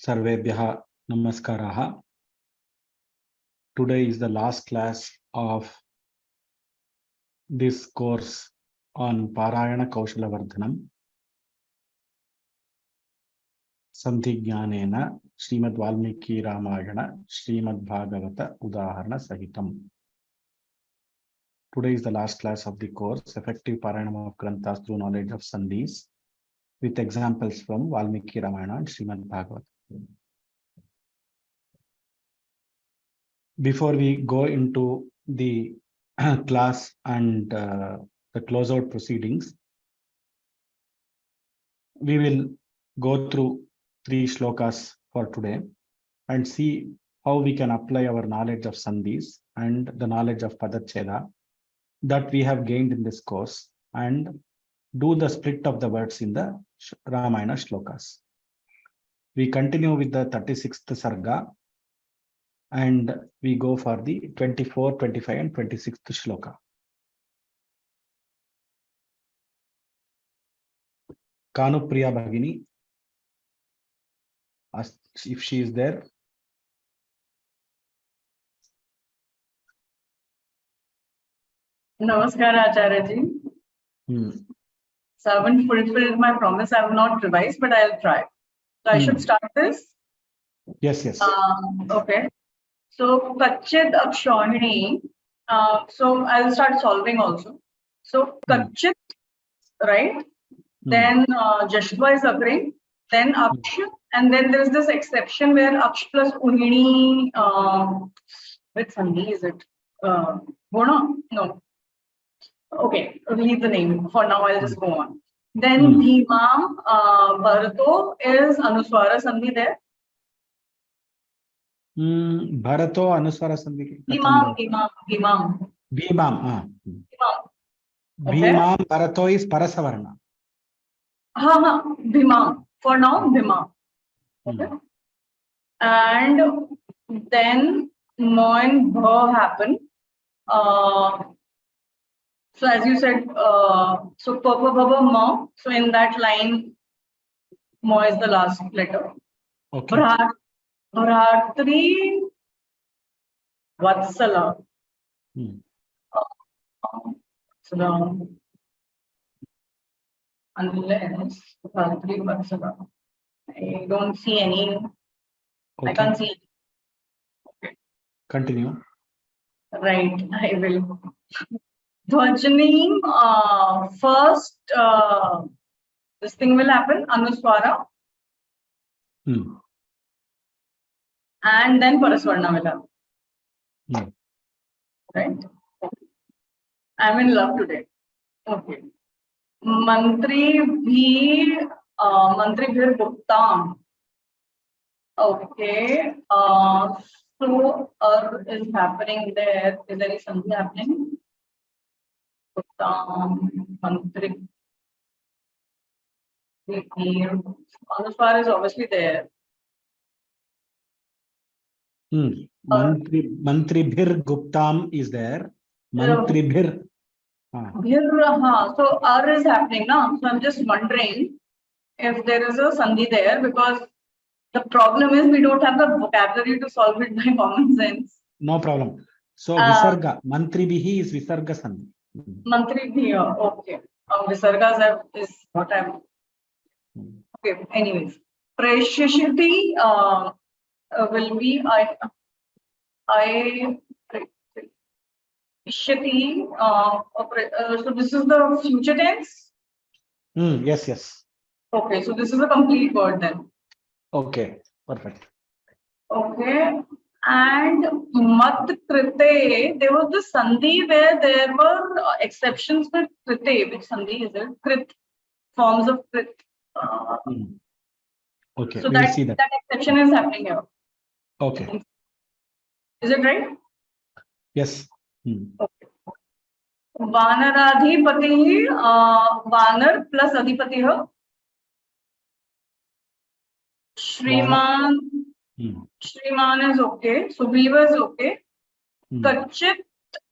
Sarvebhyah Namaskaraha. Today is the last class of this course on Parayana Kaushalavardhanam. Sandhigyanena Srimad Valmiki Ramayana Srimad Bhagavata Udaharana Sahitam. Today is the last class of the course, effective Parayanam of Granthas through knowledge of Sandhis, with examples from Valmiki Ramayana and Srimad Bhagavata. Before we go into the class and the closeout proceedings, we will go through 3 shlokas for today and see how we can apply our knowledge of Sandhis and the knowledge of Padacheda that we have gained in this course and do the split of the words in the Ramayana shlokas. We continue with the 36th Sarga and we go for the 24, 25 and 26th shloka. Kanupriya Bhagini, if she is there. Namaskar, Acharya ji. So I haven't fulfilled my promise. I have not revised, but I'll try. So I should start this? Yes. Okay. So Kachit Akshauhini. So I'll start solving also. So Kachit, right? Then Jashtva is occurring. Then Aksh. And then there's this exception where Aksh plus Unhini. With Sandhi, is it? Guna? No. Okay, leave the name. For now, I'll just go on. Then Bhimam, Bharato is Anuswara Sandhi there. Bharato Anuswara Sandhi. Bhimam. Bhimam, Bharato is Parasavarna. Bhimam. For now, Bhimam. Okay. And then Mo and Bha happen. So as you said, so Papa Baba Ma. So in that line, Ma is the last letter. Okay. Bharatri Vatsala. So unless Bharatri Vatsala, I don't see any. Okay. I can't see. Okay. Continue. Right, I will. Dhwajani, first, this thing will happen, Anuswara. And then Parasvarna will happen. Right? I'm in love today. Okay. Mantri Bhir Bhuktam. Okay. So, is happening there. Is there something happening? Mantri. Anuswara is obviously there. Mantri Bhir Guptam is there. Mantri Bhir. So is happening now. So I'm just wondering if there is a Sandhi there, because the problem is we don't have the vocabulary to solve it by common sense. No problem. So Visarga, Mantri Bhihi is Visarga Sandhi. Mantri Bhiya, okay. Visargas is what I'm. Okay, anyways. Preshishiti will be Shati, so this is the future tense? Yes. Okay, so this is a complete word then. Okay, perfect. Okay, and Mat Krite, there was the Sandhi where there were exceptions for Krite. Which Sandhi is it? Krit, forms of Krit. Okay, so we'll see that. That exception is happening here. Okay. Is it right? Yes. Okay. Vanaradhipati, Vanar plus Adhipati hai. Shriman is okay. Sugriva is okay. Kachit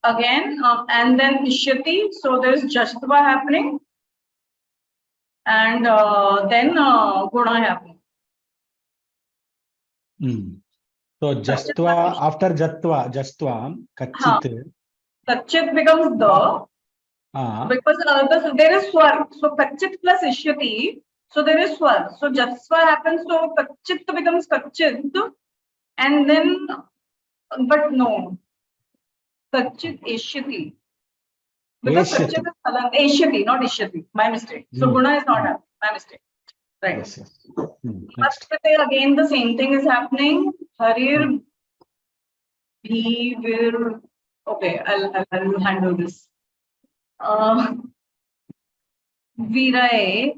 again, and then Ishyati. So there's Jashtva happening. And then Guna happening. So jastva, after jastva, kachit. Kachit becomes the, because there is swar. So kachit plus ishyati. So there is swar. So jasva happens. So kachit becomes kachit. And then, but no. Kachit ishyati. Because kachit is halang. Ishyati, not ishyati. My mistake. So guna is not happening. My mistake. Right. Yes. Again, the same thing is happening. Harir, vir. Okay, I'll handle this. Virai,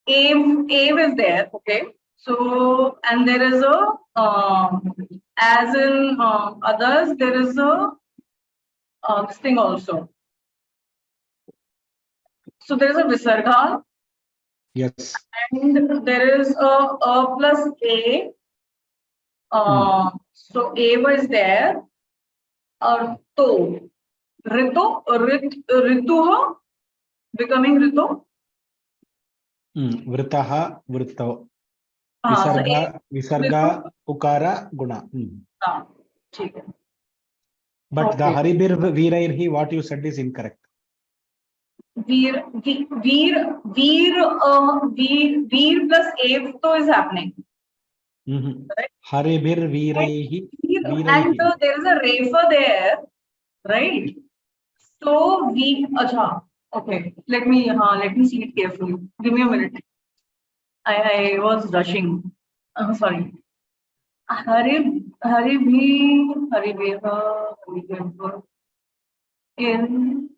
Ave is there. Okay. So, and there is a, as in others, there is a this thing also. So there is a visarga. Yes. And there is a plus a. So Ava is there. To. Rituha becoming Ritu. Vritaha, Vrito. Visarga, Ukara, Guna. But the Haribir Veerairhi, what you said is incorrect. Veer plus Avto is happening. Right? Haribir Veeraihi. And there is a Refa there, right? So okay. Let me see it carefully. Give me a minute. I was rushing. Sorry. Haribeha in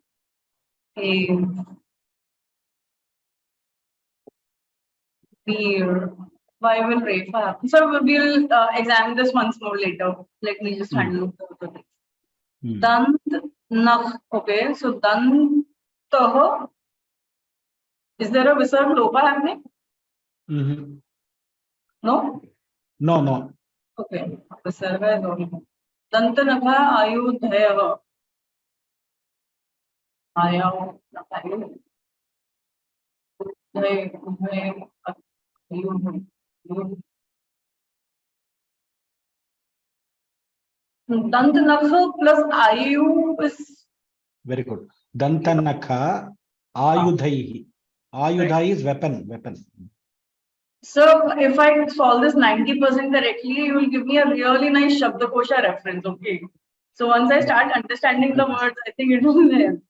Veer. Why will Refa happen? So we'll examine this once more later. Let me just handle the thing. Dant Nakh. Okay, so Dant. Is there a visarga lopa happening? No? No. Okay. Visarga is only. Dant Nakha Ayudhaya. Ayav. Dant Nakha plus Ayu is. Very good. Danta Nakha Ayudhaihi. Ayudha is weapon. So if I solve this 90% correctly, you will give me a really nice Shabdakosha reference. Okay. So once I start understanding the words, I think it will help.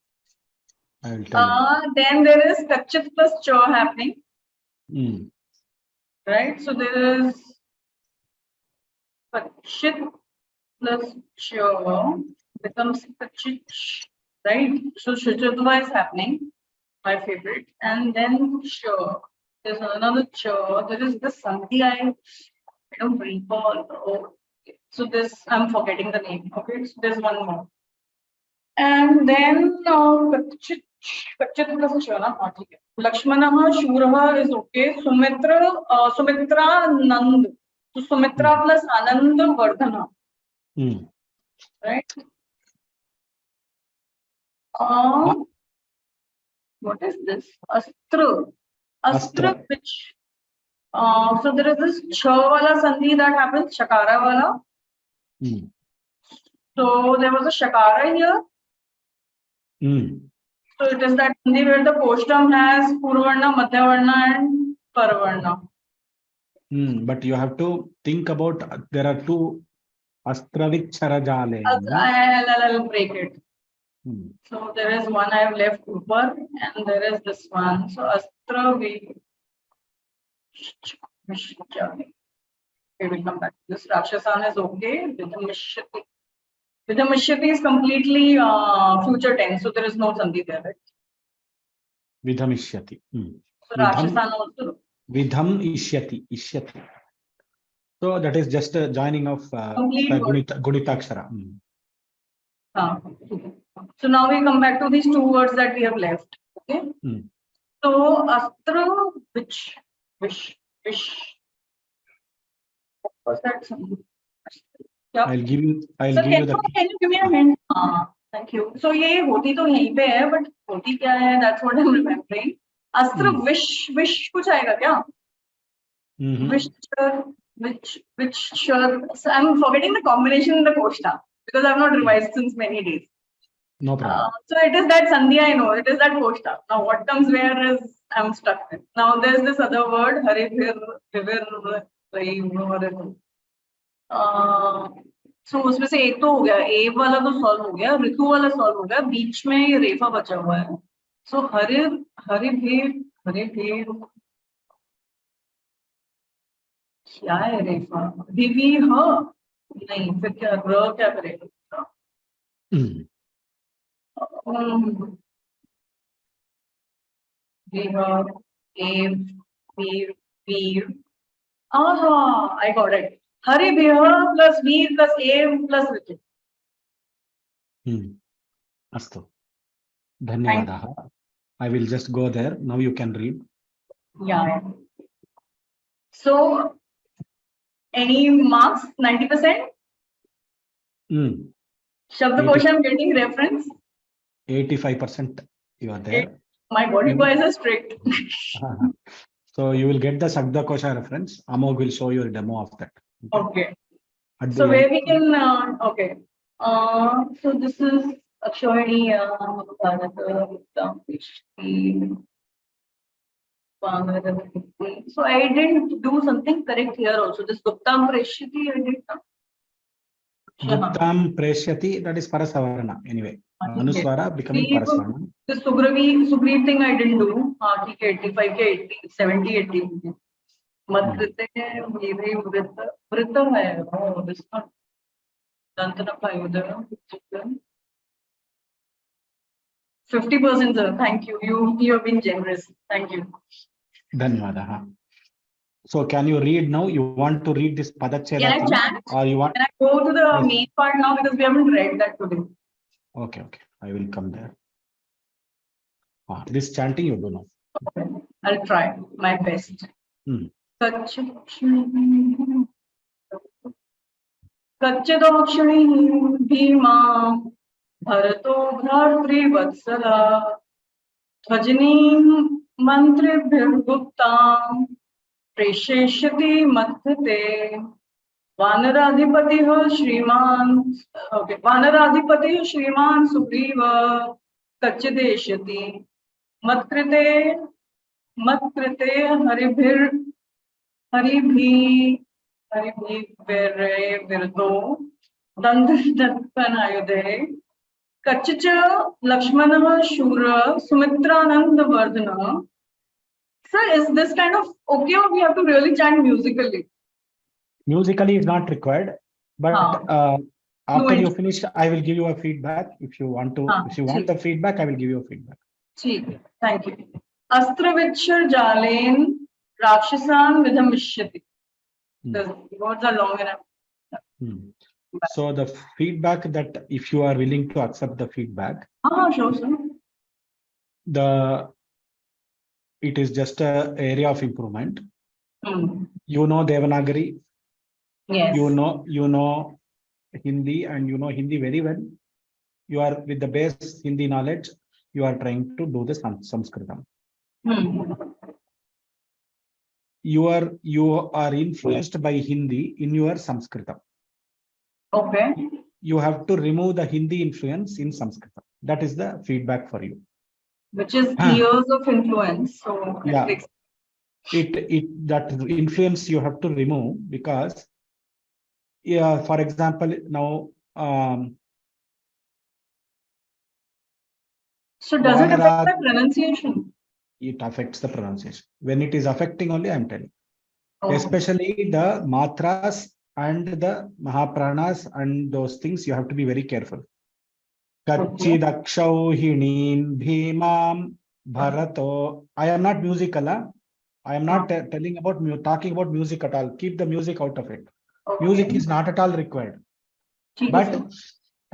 I will tell you. Then there is Kachit plus Cha happening. Right. So there is Kachit plus Cha becomes Kachit. Right. So Shuchadva is happening. My favorite. And then Cha. There's another Cha. There is the Sandhi. I don't recall. Oh, so this, I'm forgetting the name. Okay, so there's one more. And then Kachit plus Chana. Lakshmanaha, Shuraha is okay. Sumitra, Nand. So Sumitra plus Anand, Vardhana. Right? What is this? Astra, which so there is this Cha wala sandhi that happens, Shakara wala. So there was a Shakara here. So it is that sandhi where the Koshtam has Purvarna, Madhyavarna and Paravarna. But you have to think about, there are two Astravik Charajale. I'll break it. So there is one I have left Upar and there is this one. So Astravik. Okay, we'll come back. This Rakshasana is okay. Vidhamishyati is completely future tense, so there is no sandhi there, right? Vidhamishyati. So Rakshasana also. Vidham Ishyati. So that is just a joining of Gunitakshara. So now we come back to these two words that we have left. Okay. So Astra, which. Was that something? Yeah. I'll give you can you give me a hint? Thank you. So ये होती तो यहीं पे है, but होती क्या है? That's what I'm remembering. Astra wish कुछ आएगा क्या? Wish which sure. So I'm forgetting the combination in the Koshta because I've not revised since many days. No problem. So it is that Sandhya I know. It is that Koshta. Now what comes where is I'm stuck with. Now there's this other word Haribhir, Vivir, सो उसमें से एक तो हो गया, ए वाला तो solve हो गया, ऋतु वाला सॉल्व हो गया, बीच में ये रेफा बचा हुआ है. सो हरिभीर क्या है रेफा? भिवीर नहीं, फिर क्या र क्या करेगा? वीर. I got it. Haribhir plus Veer plus Ev plus Ritu. Astu. Dhanyavadah. I will just go there. Now you can read. Yeah. So, any marks? 90%? Shabda Kosha, I'm getting reference. 85% you are there. My body boys are strict. So you will get the Shabda Kosha reference. Amog will show you a demo of that. Okay. So where we can, okay. So this is Akshayani, so I didn't do something correct here also. This Guptam Preshyati, I did not. Guptam Preshyati, that is Parasavarna anyway. Anuswara becoming Parasavarna. The Sugriv thing I didn't do. 85 ke 80, 70, 80. Matkrite Viri Vrita hai. Oh, this one. Dantana Payuda. 50%, sir. Thank you. You have been generous. Thank you. Dhanyavadah. So can you read now? You want to read this Padacheda? Can I chant? Or you want? Can I go to the main part now because we haven't read that today? Okay. I will come there. This chanting you do now. Okay. I'll try my best. Kachidokshani Bhima Bharato Bhartrivatsala Dhvajini Mantribhirguptam Presheshati Matthate Vanaradhipati Shriman Sugriva Kachideshati Matkrite Haribhi Virto Dandanayude Kachicha Lakshmana Shura Sumitrananda Vardhana. Sir, is this kind of okay or we have to really chant musically? Musically is not required, but after you finish, I will give you a feedback. If you want to, if you want the feedback, I will give you a feedback. Thank you. Astravitshar Jalen Rakshasan Vidhamishyati. The words are long enough. So the feedback that if you are willing to accept the feedback, sure, sir. It is just an area of improvement. You know Devanagari. Yes. You know Hindi, and you know Hindi very well. You are with the base Hindi knowledge. You are trying to do the Sanskritam. You are influenced by Hindi in your Sanskritam. Okay. You have to remove the Hindi influence in Sanskritam. That is the feedback for you. Which is years of influence. So yeah, that influence you have to remove because, for example, now. So does it affect the pronunciation? It affects the pronunciation. When it is affecting only, I'm telling. Especially the matras and the mahapranas and those things, you have to be very careful. Kachidakshauhinim bhimam bharato. I am not musical. I am not talking about music at all. Keep the music out of it. Music is not at all required. But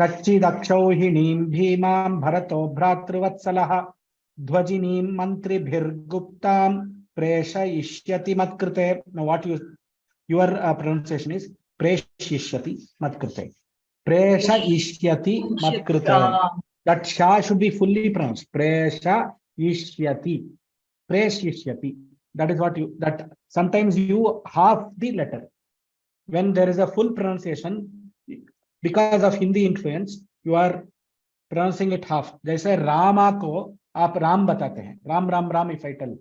Kachidakshauhinim bhimam bharato bhratrvatsalah Dhvajinim Mantribhirguptam Preshayishyati Matkrite. Now what your pronunciation is Preshayishyati Matkrite. Preshayishyati Matkrite. That Sha should be fully pronounced. Preshayishyati. Preshayishyati. That is what that sometimes you half the letter. when there is a full pronunciation, because of Hindi influence, you are pronouncing it half. जैसे रामा को आप राम बताते हैं, Ram Ram Ram. If I tell,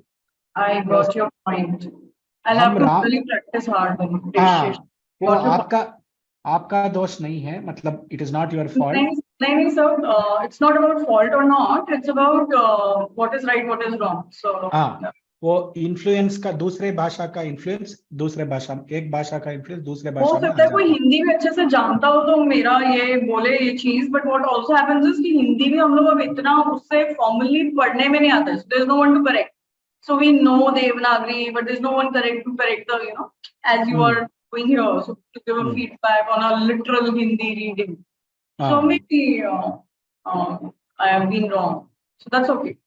I got your point. I'll have हम to Ram, really practice hard on हाँ, pronunciation. वो Got your आपका दोष नहीं है, मतलब it is not your fault. नहीं, sir, it's not about fault or not. It's about what is right, what is wrong. So हाँ, वो इन्फ्लुएंस का दूसरे भाषा का इन्फ्लुएंस दूसरे भाषा, एक भाषा का इन्फ्लुएंस दूसरे हो भाषा में आ सकता है कोई जाता है. हिंदी भी अच्छे से जानता हो तो मेरा ये बोले ये चीज, but what also happens is कि हिंदी भी हम लोग अब इतना उससे फॉर्मली पढ़ने में नहीं आता है. There is no one to correct. So we know Devanagari, but there's no one to correct the, as you are doing here, so to give a feedback on a literal Hindi reading. So maybe I have been wrong. So that's okay.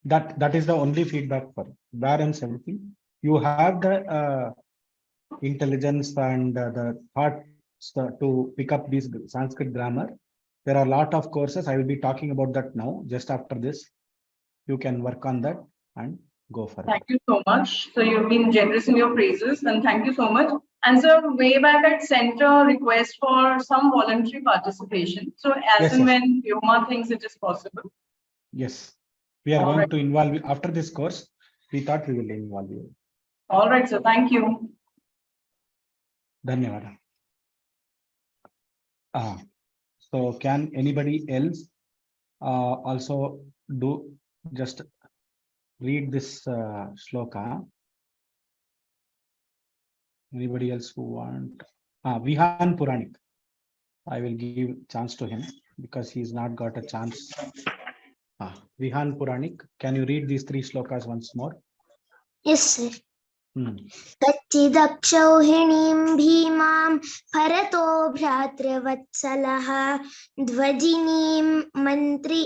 That is the only feedback for balance everything. You have the intelligence and the thoughts to pick up this Sanskrit grammar. There are a lot of courses. I will be talking about that now. Just after this, you can work on that and go for it. Thank you so much. So you've been generous in your praises, and thank you so much. And sir, way back at sent a request for some voluntary participation. So as and when Vyoma thinks it is possible. Yes, we are going to involve you after this course. We thought we will involve you. All right, sir. Thank you. Dhanyawad. So can anybody else also do just read this shloka? Anybody else who want? Vihan Puranik. I will give chance to him because he's not got a chance. Vihan Puranik, can you read these 3 shlokas once more? Yes, sir. कच्चिदक्षौहिणीं भीमां भरतो भ्रातृवत्सलः ध्वजिनीं मन्त्रिभिर्गुप्तां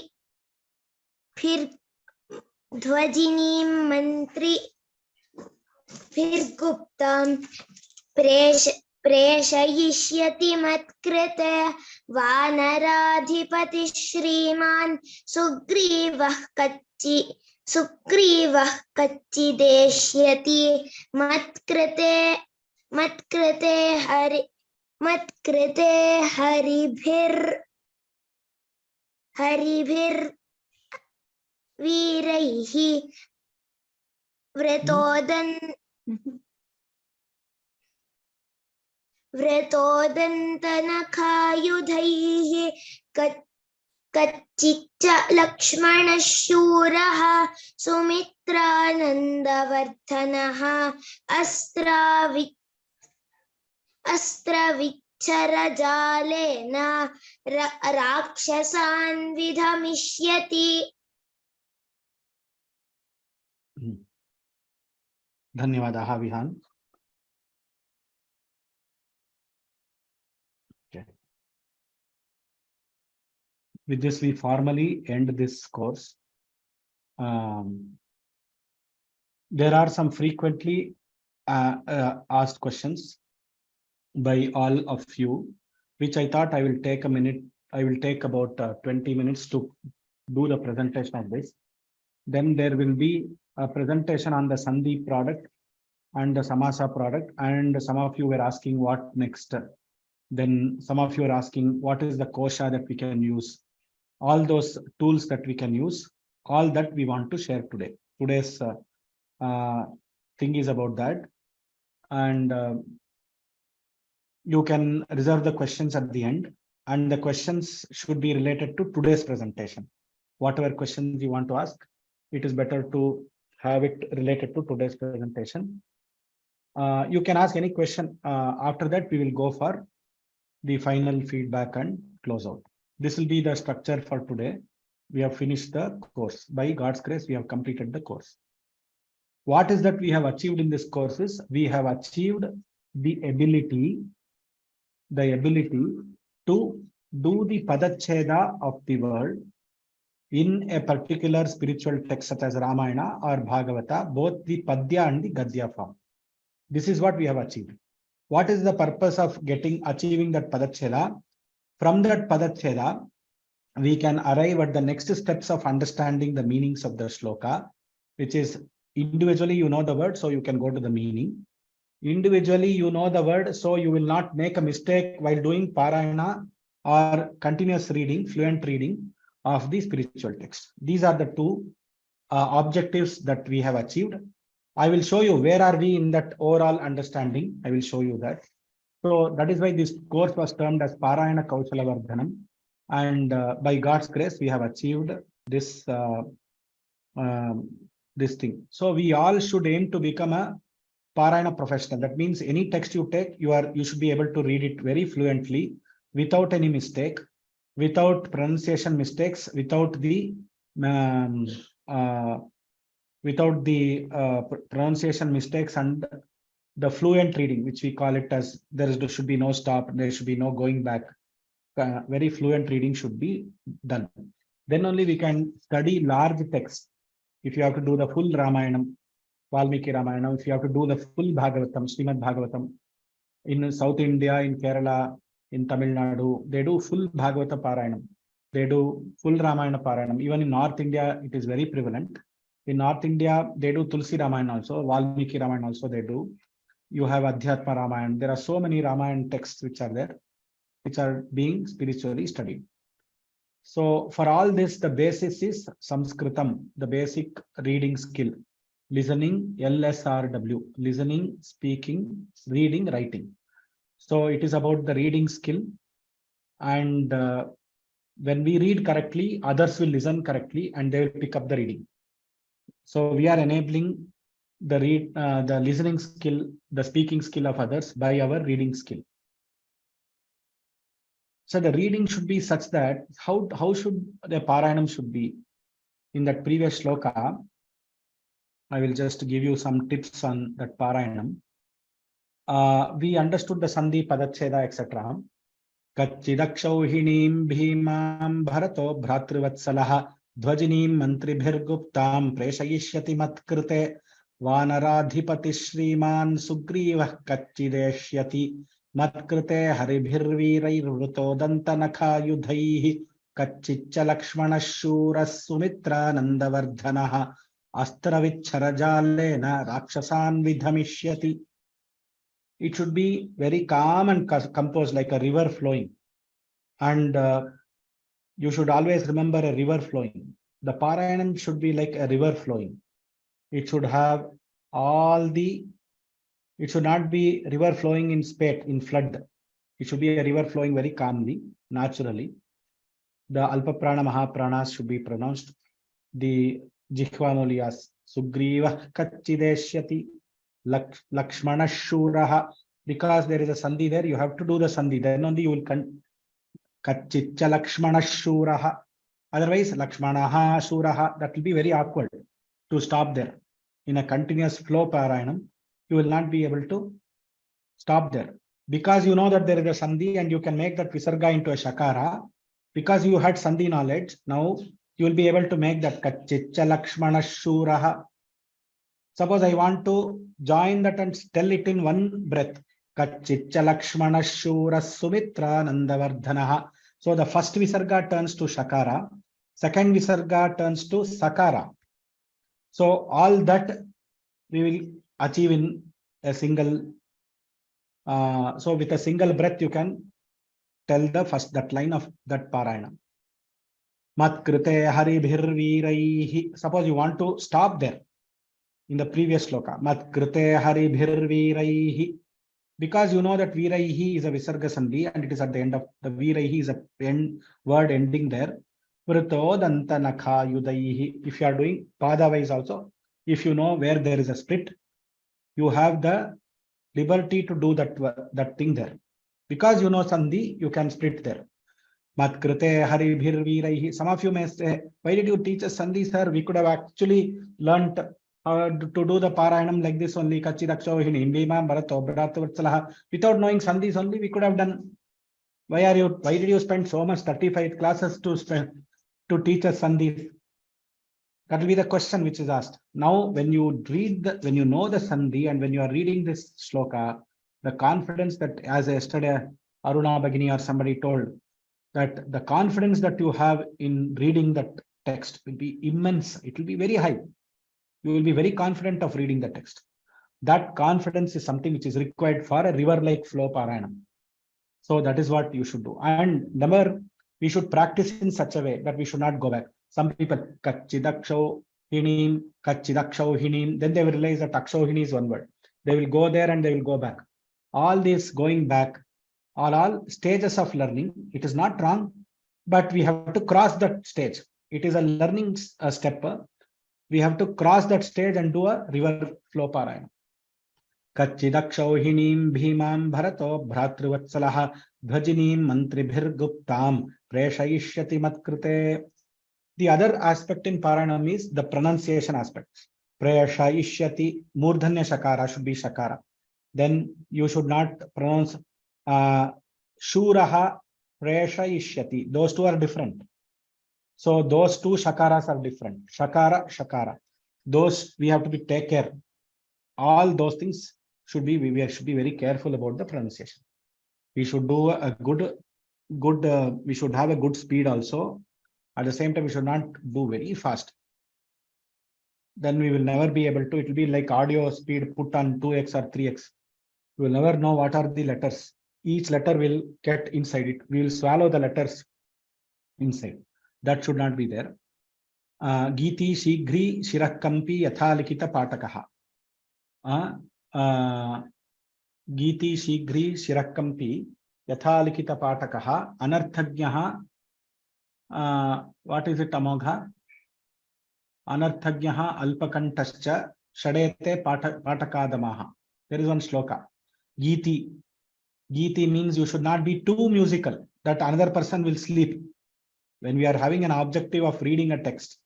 प्रेषयिष्यति मत्कृते वानराधिपतिः श्रीमान् सुग्रीवः कच्चिदेष्यति मत्कृते हरिभिर्वीरैः व्रतोदन्तनखायुधैः कच्चिच्च लक्ष्मणः शूरः सुमित्रानन्दवर्धनः अस्त्रविच्छरजालेन राक्षसान् विधमिष्यति. धन्यवादाः Vihaan. With this, we formally end this course. There are some frequently asked questions by all of you, which I thought I will take a minute. I will take about 20 minutes to do the presentation of this. Then there will be a presentation on the Sandhi product and the Samasa product. And some of you were asking what next. Then some of you are asking what is the kosha that we can use. All those tools that we can use, all that we want to share today. Today's thing is about that. And you can reserve the questions at the end. And the questions should be related to today's presentation. Whatever questions you want to ask, it is better to have it related to today's presentation. You can ask any question. After that, we will go for the final feedback and close out. This will be the structure for today. We have finished the course. By God's grace, we have completed the course. What is that we have achieved in this course is we have achieved the ability to do the Padacheda of the world in a particular spiritual text such as Ramayana or Bhagavata, both the Padya and the Gadya form. This is what we have achieved. What is the purpose of achieving that Padacheda? From that Padacheda, we can arrive at the next steps of understanding the meanings of the shloka, which is individually you know the word, so you can go to the meaning. Individually, you know the word, so you will not make a mistake while doing Parayana or continuous reading, fluent reading of the spiritual text. These are the two objectives that we have achieved. I will show you where are we in that overall understanding. I will show you that. So that is why this course was termed as Parayana Kaushala Vardhanam. And by God's grace, we have achieved this this thing. So we all should aim to become a Parayana professional. That means any text you take, you should be able to read it very fluently, without any mistake, without pronunciation mistakes, without the pronunciation mistakes, and the fluent reading, which we call it as there should be no stop, there should be no going back. Very fluent reading should be done. Then only we can study large text. If you have to do the full Ramayanam, Valmiki Ramayana, if you have to do the full Bhagavatam, Srimad Bhagavatam, in South India, in Kerala, in Tamil Nadu, they do full Bhagavata Parayanam. They do full Ramayana Parayanam. Even in North India, it is very prevalent. In North India, they do Tulsi Ramayana also, Valmiki Ramayana also they do. You have Adhyatma Ramayana. There are so many Ramayana texts which are there, which are being spiritually studied. So for all this, the basis is Sanskritam, the basic reading skill. Listening, LSRW, listening, speaking, reading, writing. So it is about the reading skill. And when we read correctly, others will listen correctly and they will pick up the reading. So we are enabling the listening skill, the speaking skill of others by our reading skill. So the reading should be such that how should the Parayanam should be? In that previous shloka, I will just give you some tips on that Parayanam. We understood the Sandhi, Padacheda, etc. Kachidakshauhinim bhimam bharato bhratrivatsalah dhvajinim mantribhirguptam preshayishyati matkrite vanaradhipati shriman sugrivah kachideshyati matkrite haribhirvirairuto dantanakha kachiccha lakshmana shura sumitra nandavardhanaha astravicharajalena rakshasan vidhamishyati. It should be very calm and composed, like a river flowing. And you should always remember a river flowing. The Parayanam should be like a river flowing. It should have it should not be river flowing in spate, in flood. It should be a river flowing very calmly, naturally. The Alpaprana Mahapranas should be pronounced. The Jihvanoliyas, Sugriva Kachideshyati, Lakshmana Shuraha. Because there is a Sandhi there, you have to do the Sandhi. Then only you will Kachitcha Lakshmana Shuraha. Otherwise, Lakshmanaha Shuraha, that will be very awkward to stop there. In a continuous flow Parayanam, you will not be able to stop there. Because you know that there is a Sandhi and you can make that Visarga into a Shakara. Because you had Sandhi knowledge, now you will be able to make that Kachitcha Lakshmana Shuraha. Suppose I want to join that and tell it in one breath. Kachitcha Lakshmana Shura Sumitra Nandavardhanaha. So the first Visarga turns to Shakara, second Visarga turns to Sakara. So all that we will achieve in a single. So with a single breath, you can tell that line of that Parayana. Matkrite haribhirviraihi. Suppose you want to stop there in the previous shloka. Matkrite haribhirviraihi. Because you know that viraihi is a Visarga Sandhi and it is at the end of the viraihi is a word ending there. Vrito dantanakha yudaihi. If you are doing pada wise also, if you know where there is a split, you have the liberty to do that thing there. Because you know Sandhi, you can split there. Matkrite haribhirviraihi. Some of you may say, why did you teach us Sandhi, sir? We could have actually learnt to do the Parayanam like this only. Kachidakshauhinim bhimam bharato bhratrivatsalah. Without knowing Sandhis only, we could have done. Why did you spend so much 35 classes to teach us Sandhis? That will be the question which is asked. Now, when you when you know the Sandhi and when you are reading this shloka, the confidence that, as yesterday Aruna Bhagini or somebody told, that the confidence that you have in reading that text will be immense. It will be very high. You will be very confident of reading the text. That confidence is something which is required for a river-like flow Parayanam. So that is what you should do. And number, we should practice in such a way that we should not go back. Some people, Kachidaksho Hinim, Kachidaksho Hinim, then they will realize that Akshohini is one word. They will go there and they will go back. All this going back are all stages of learning. It is not wrong, but we have to cross that stage. It is a learning step. We have to cross that stage and do a river flow Parayanam. Kachidakshauhinim bhimam bharato bhratrivvatsalah dhvajinim mantribhirguptam preshayishyati matkrute. The other aspect in Parayanam is the pronunciation aspect. Preshayishyati, murdhanya shakara should be shakara. Then you should not pronounce shuraha preshayishyati. Those two are different. So those two shakaras are different. Shakara, shakara. Those we have to take care. All those things should be, we should be very careful about the pronunciation. We should do a good, we should have a good speed also. At the same time, we should not do very fast. Then we will never be able to, it will be like audio speed put on 2x or 3x. We will never know what are the letters. Each letter will get inside it. We will swallow the letters inside. That should not be there. Giti Shigri Shirakampi Yathalikita Patakaha. Giti Shigri Shirakampi Yathalikita Patakaha Anarthagyaha. What is it, Amogha? Anarthagyaha Alpakantascha Shadete Patakadamaha. There is one shloka. Giti. Giti means you should not be too musical, that another person will sleep. When we are having an objective of reading a text,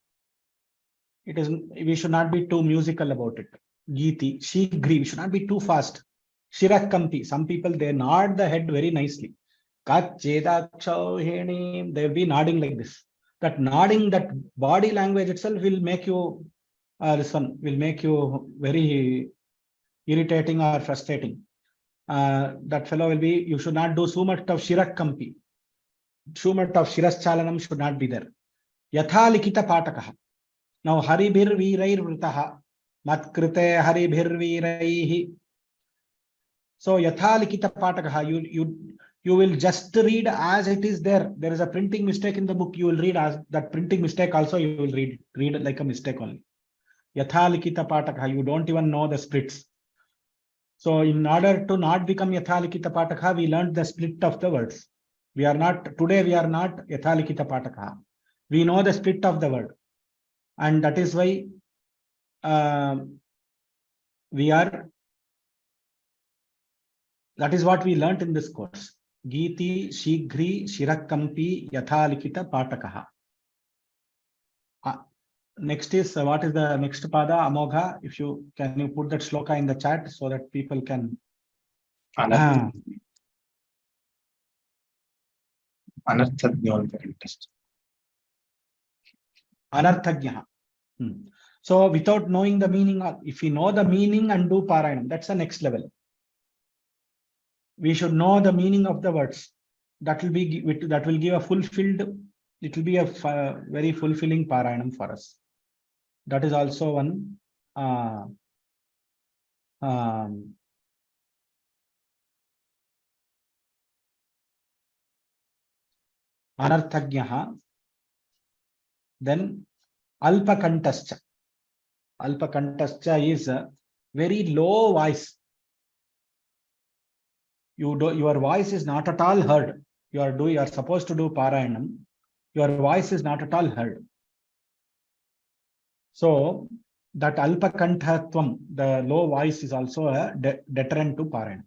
we should not be too musical about it. Giti, Shigri, we should not be too fast. Shirakampi, some people, they nod the head very nicely. Kachedakshohini, they will be nodding like this. That nodding, that body language itself will make you, this one will make you very irritating or frustrating. That fellow will be, you should not do so much of Shirakampi. So much of Shiraschalanam should not be there. Yatha likita patakaha. Now, Haribhir Virair Vritaha. Matkrite Haribhir Viraihi. So, Yatha likita patakaha. You will just read as it is there. There is a printing mistake in the book. You will read as that printing mistake also. You will read like a mistake only. Yatha likita patakaha. You don't even know the splits. So, in order to not become Yatha likita patakaha, we learned the split of the words. Today we are not Yathalikita Patakaha. We know the split of the word. And that is why that is what we learnt in this course. Giti, Shigri, Shirakampi, Yathalikita Patakaha. Next is, what is the next pada, Amogha? If you, can you put that shloka in the chat so that people can... Anarthagyaha. So without knowing the meaning, if we know the meaning and do Parayanam, that's the next level. We should know the meaning of the words. That will give a fulfilled, it will be a very fulfilling Parayanam for us. That is also one Anarthagyaha. Then Alpakantascha. Alpakantascha is a very low voice. Your voice is not at all heard. You are supposed to do Parayanam. Your voice is not at all heard. So that Alpakanthatvam, the low voice, is also a deterrent to Parayanam.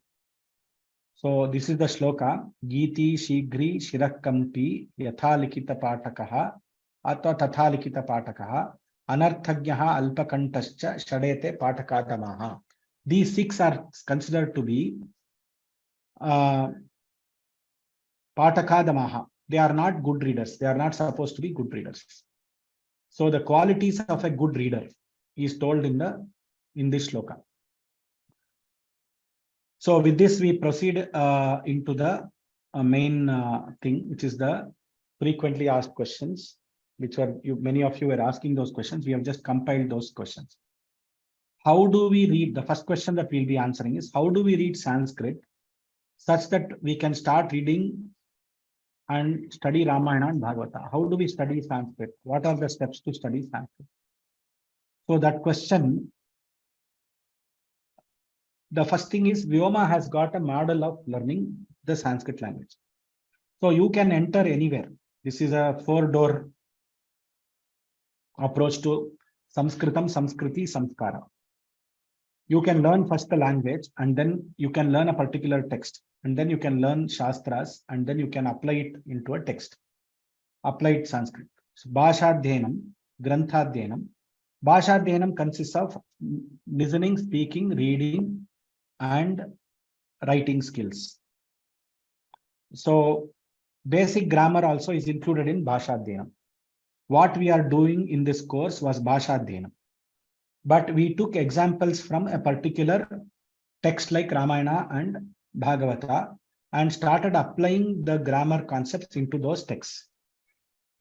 So this is the shloka. Giti Shigri Shirakampi Yathalikita Patakaha Atha Tathalikita Patakaha Anarthagyaha Alpakantascha Shadete Patakadamaha. These 6 are considered to be Patakadamaha. They are not good readers. They are not supposed to be good readers. So the qualities of a good reader is told in this shloka. So with this, we proceed into the main thing, which is the frequently asked questions, which many of you were asking those questions. We have just compiled those questions. how do we read? The first question that we'll be answering is how do we read Sanskrit such that we can start reading and study Ramayana and Bhagavata? How do we study Sanskrit? What are the steps to study Sanskrit? So that question, the first thing is Vyoma has got a model of learning the Sanskrit language. So you can enter anywhere. This is a 4-door approach to Sanskritam, Samskriti, Samskara. You can learn first the language and then you can learn a particular text and then you can learn Shastras and then you can apply it into a text. Applied Sanskrit. So, Bhashadhyanam, Granthadhyanam. Bhashadhyanam consists of listening, speaking, reading, and writing skills. So, basic grammar also is included in Bhashadhyanam. What we are doing in this course was Bhashadhyanam. But we took examples from a particular text like Ramayana and Bhagavata and started applying the grammar concepts into those texts.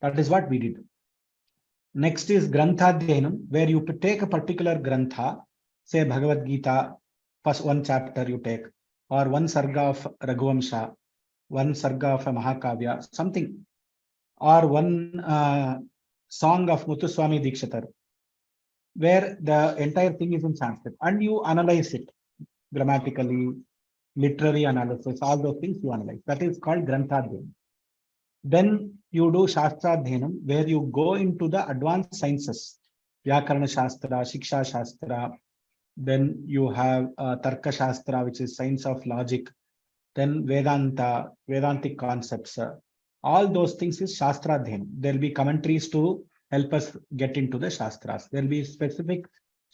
That is what we did. Next is Granthadhyanam, where you take a particular Grantha, say Bhagavad Gita, first one chapter you take, or one Sarga of Raghuvamsha, one Sarga of a Mahakavya, something, or one song of Muthuswami Dikshitar, where the entire thing is in Sanskrit, and you analyze it grammatically, literary analysis, all those things you analyze. That is called Granthadhyanam. Then you do Shastradhyanam, where you go into the advanced sciences, Vyakarana Shastra, Shiksha Shastra. Then you have Tarka Shastra, which is science of logic. Then Vedanta, Vedantic concepts. All those things is Shastradhyanam. There will be commentaries to help us get into the Shastras. There will be specific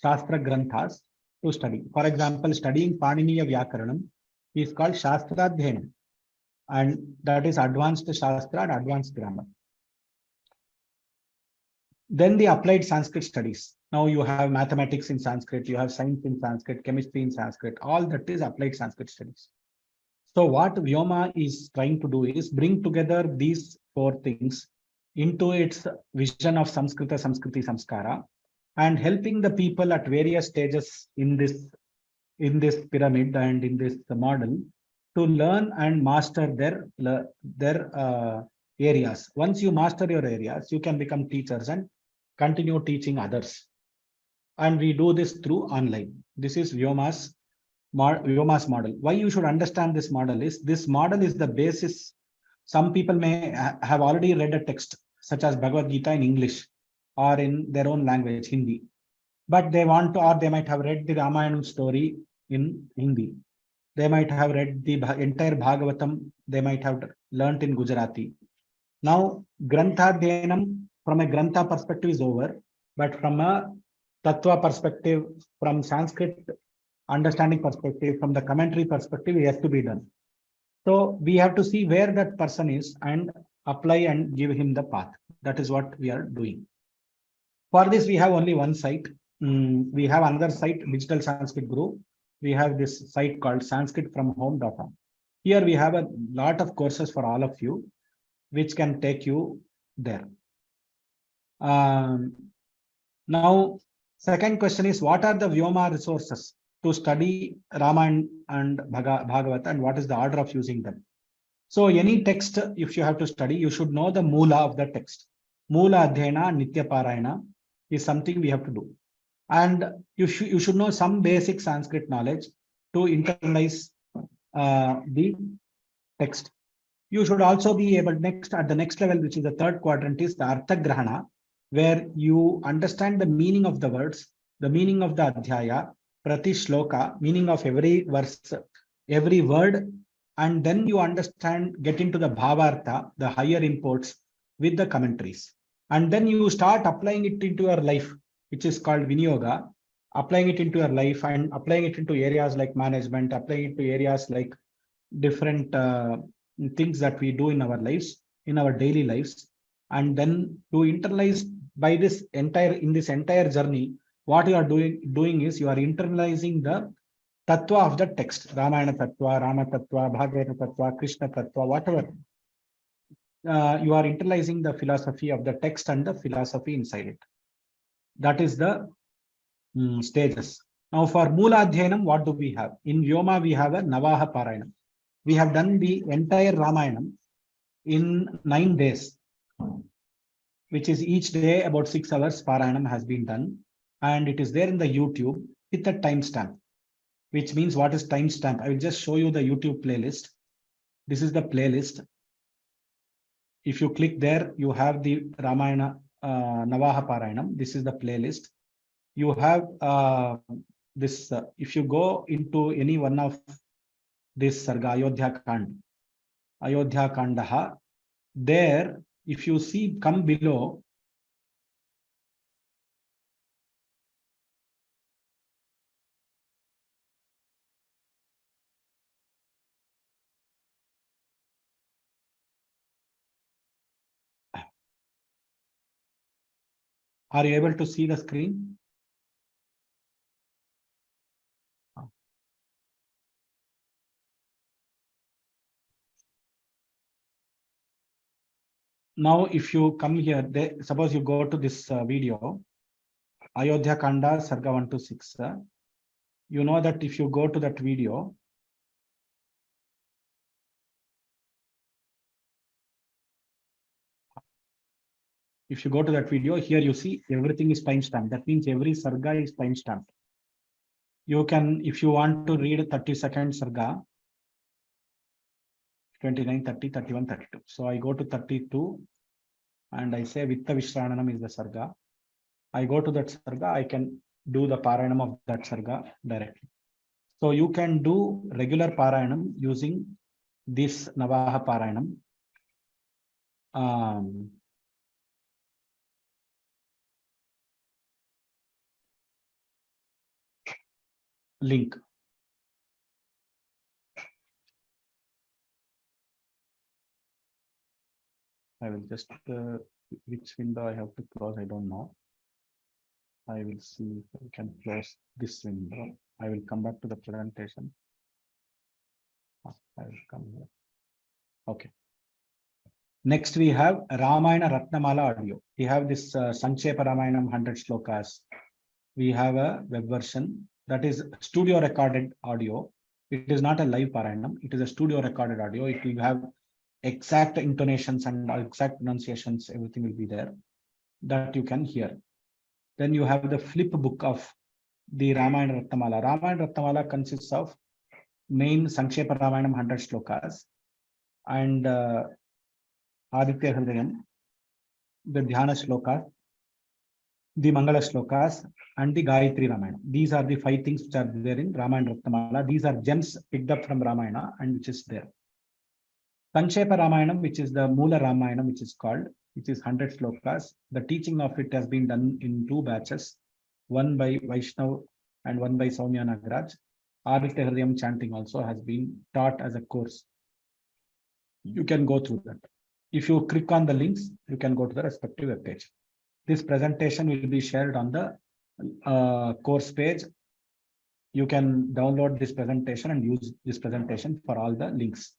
Shastra Granthas to study. For example, studying Paniniya Vyakaranam is called Shastradhyanam. And that is advanced Shastra and advanced grammar. Then the applied Sanskrit studies. Now you have mathematics in Sanskrit, you have science in Sanskrit, chemistry in Sanskrit, all that is applied Sanskrit studies. So what Vyoma is trying to do is bring together these 4 things into its vision of Samskrita, Samskriti, Samskara, and helping the people at various stages in this pyramid and in this model to learn and master their areas. Once you master your areas, you can become teachers and continue teaching others. And we do this through online. This is Vyoma's model. Why you should understand this model is the basis. Some people may have already read a text such as Bhagavad Gita in English or in their own language, Hindi. But they want to, or they might have read the Ramayana story in Hindi. They might have read the entire Bhagavatam. They might have learnt in Gujarati. Now, Granthadhyanam from a Grantha perspective is over, but from a Tattva perspective, from Sanskrit understanding perspective, from the commentary perspective, it has to be done. So we have to see where that person is and apply and give him the path. That is what we are doing. For this, we have only one site. We have another site, Digital Sanskrit Guru. We have this site called sanskritfromhome.com. Here we have a lot of courses for all of you, which can take you there. Now, second question is, what are the Vyoma resources to study Ramayana and Bhagavata, and what is the order of using them? So any text, if you have to study, you should know the Moola of the text. Moola Adhyayana, Nitya Parayana is something we have to do. And you should know some basic Sanskrit knowledge to internalize the text. You should also be able at the next level, which is the 3rd quadrant, is the Artha Grahana, where you understand the meaning of the words, the meaning of the Adhyaya, Prati Shloka, meaning of every verse, every word, and then you get into the Bhavartha, the higher imports with the commentaries. And then you start applying it into your life, which is called Vinyoga, applying it into your life and applying it into areas like management, applying it to areas like different things that we do in our lives, in our daily lives. And then to internalize in this entire journey, what you are doing is you are internalizing the Tattva of the text, Ramayana Tattva, Rama Tattva, Bhagavata Tattva, Krishna Tattva, whatever. You are internalizing the philosophy of the text and the philosophy inside it. That is the stages. Now for Moola Adhyanam, what do we have? In Vyoma, we have a Navaha Parayanam. We have done the entire Ramayanam in 9 days, which is each day about 6 hours Parayanam has been done. And it is there in the YouTube with a timestamp, which means what is timestamp? I will just show you the YouTube playlist. This is the playlist. If you click there, you have the Ramayana Navaha Parayanam. This is the playlist. You have this, if you go into any one of this Sarga, Ayodhya Kandaha, there, if you see, come below, are you able to see the screen? Now, if you come here, suppose you go to this video, Ayodhya Kanda, Sarga 1 to 6. You know that if you go to that video, here you see everything is timestamped. That means every Sarga is timestamped. You can, if you want to read 30-second Sarga, 29, 30, 31, 32. So I go to 32 and I say Vitta Vishrananam is the Sarga. I go to that Sarga, I can do the Parayanam of that Sarga directly. So you can do regular Parayanam using this Navaha Parayanam. Link. I will just, which window I have to close, I don't know. I will see if I can close this window. I will come back to the presentation. I will come here. Okay. Next, we have Ramayana Ratnamala audio. We have this Sanchepa Ramayanam 100 slokas. We have a web version that is studio recorded audio. It is not a live Parayanam. It is a studio recorded audio. It will have exact intonations and exact pronunciations. Everything will be there that you can hear. Then you have the flip book of the Ramayana Ratnamala. Ramayana Ratnamala consists of main Sankshepa Ramayanam 100 slokas and Aditya Hridayam, the Dhyana slokas, the Mangala slokas, and the Gayatri Ramayana. These are the 5 things which are there in Ramayana Ratnamala. These are gems picked up from Ramayana and which is there. Sankshepa Ramayanam, which is the Moola Ramayanam, which is called, which is 100 slokas. The teaching of it has been done in 2 batches, one by Vaishnav and one by Soumya Nagaraj. Aditya Hridayam chanting also has been taught as a course. You can go through that. If you click on the links, you can go to the respective web page. This presentation will be shared on the course page. You can download this presentation and use this presentation for all the links.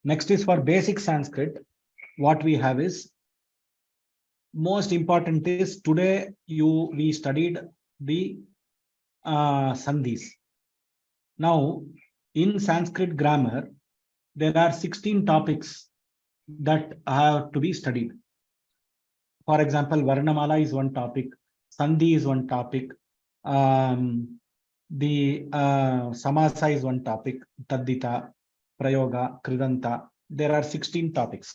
Next is for basic Sanskrit. What we have is, most important is today we studied the sandhis. Now in Sanskrit grammar, there are 16 topics that have to be studied. For example, Varnamala is one topic, Sandhi is one topic, the Samasa is one topic, Taddita, Prayoga, Kridanta. There are 16 topics.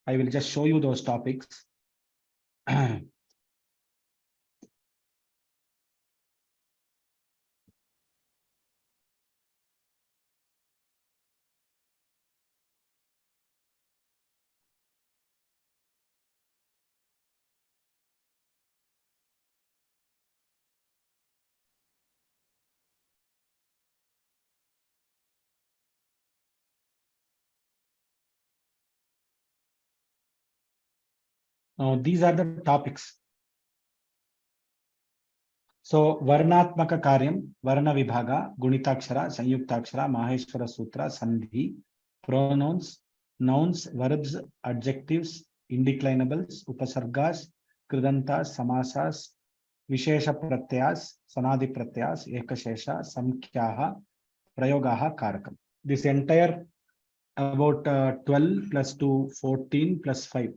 I will just show you those topics. Now, these are the topics. So, Varnatmaka Karyam, Varna Vibhaga, Gunitakshara, Sanyuktakshara, Maheshwara Sutra, Sandhi, pronouns, nouns, verbs, adjectives, indeclinables, upasargas, kridantas, samasas, Vishesha Pratyas, Sanadi Pratyas, Ekashesha, Samkhyaha, Prayogaha, Karakam. This entire about 12 plus 2, 14 plus 5.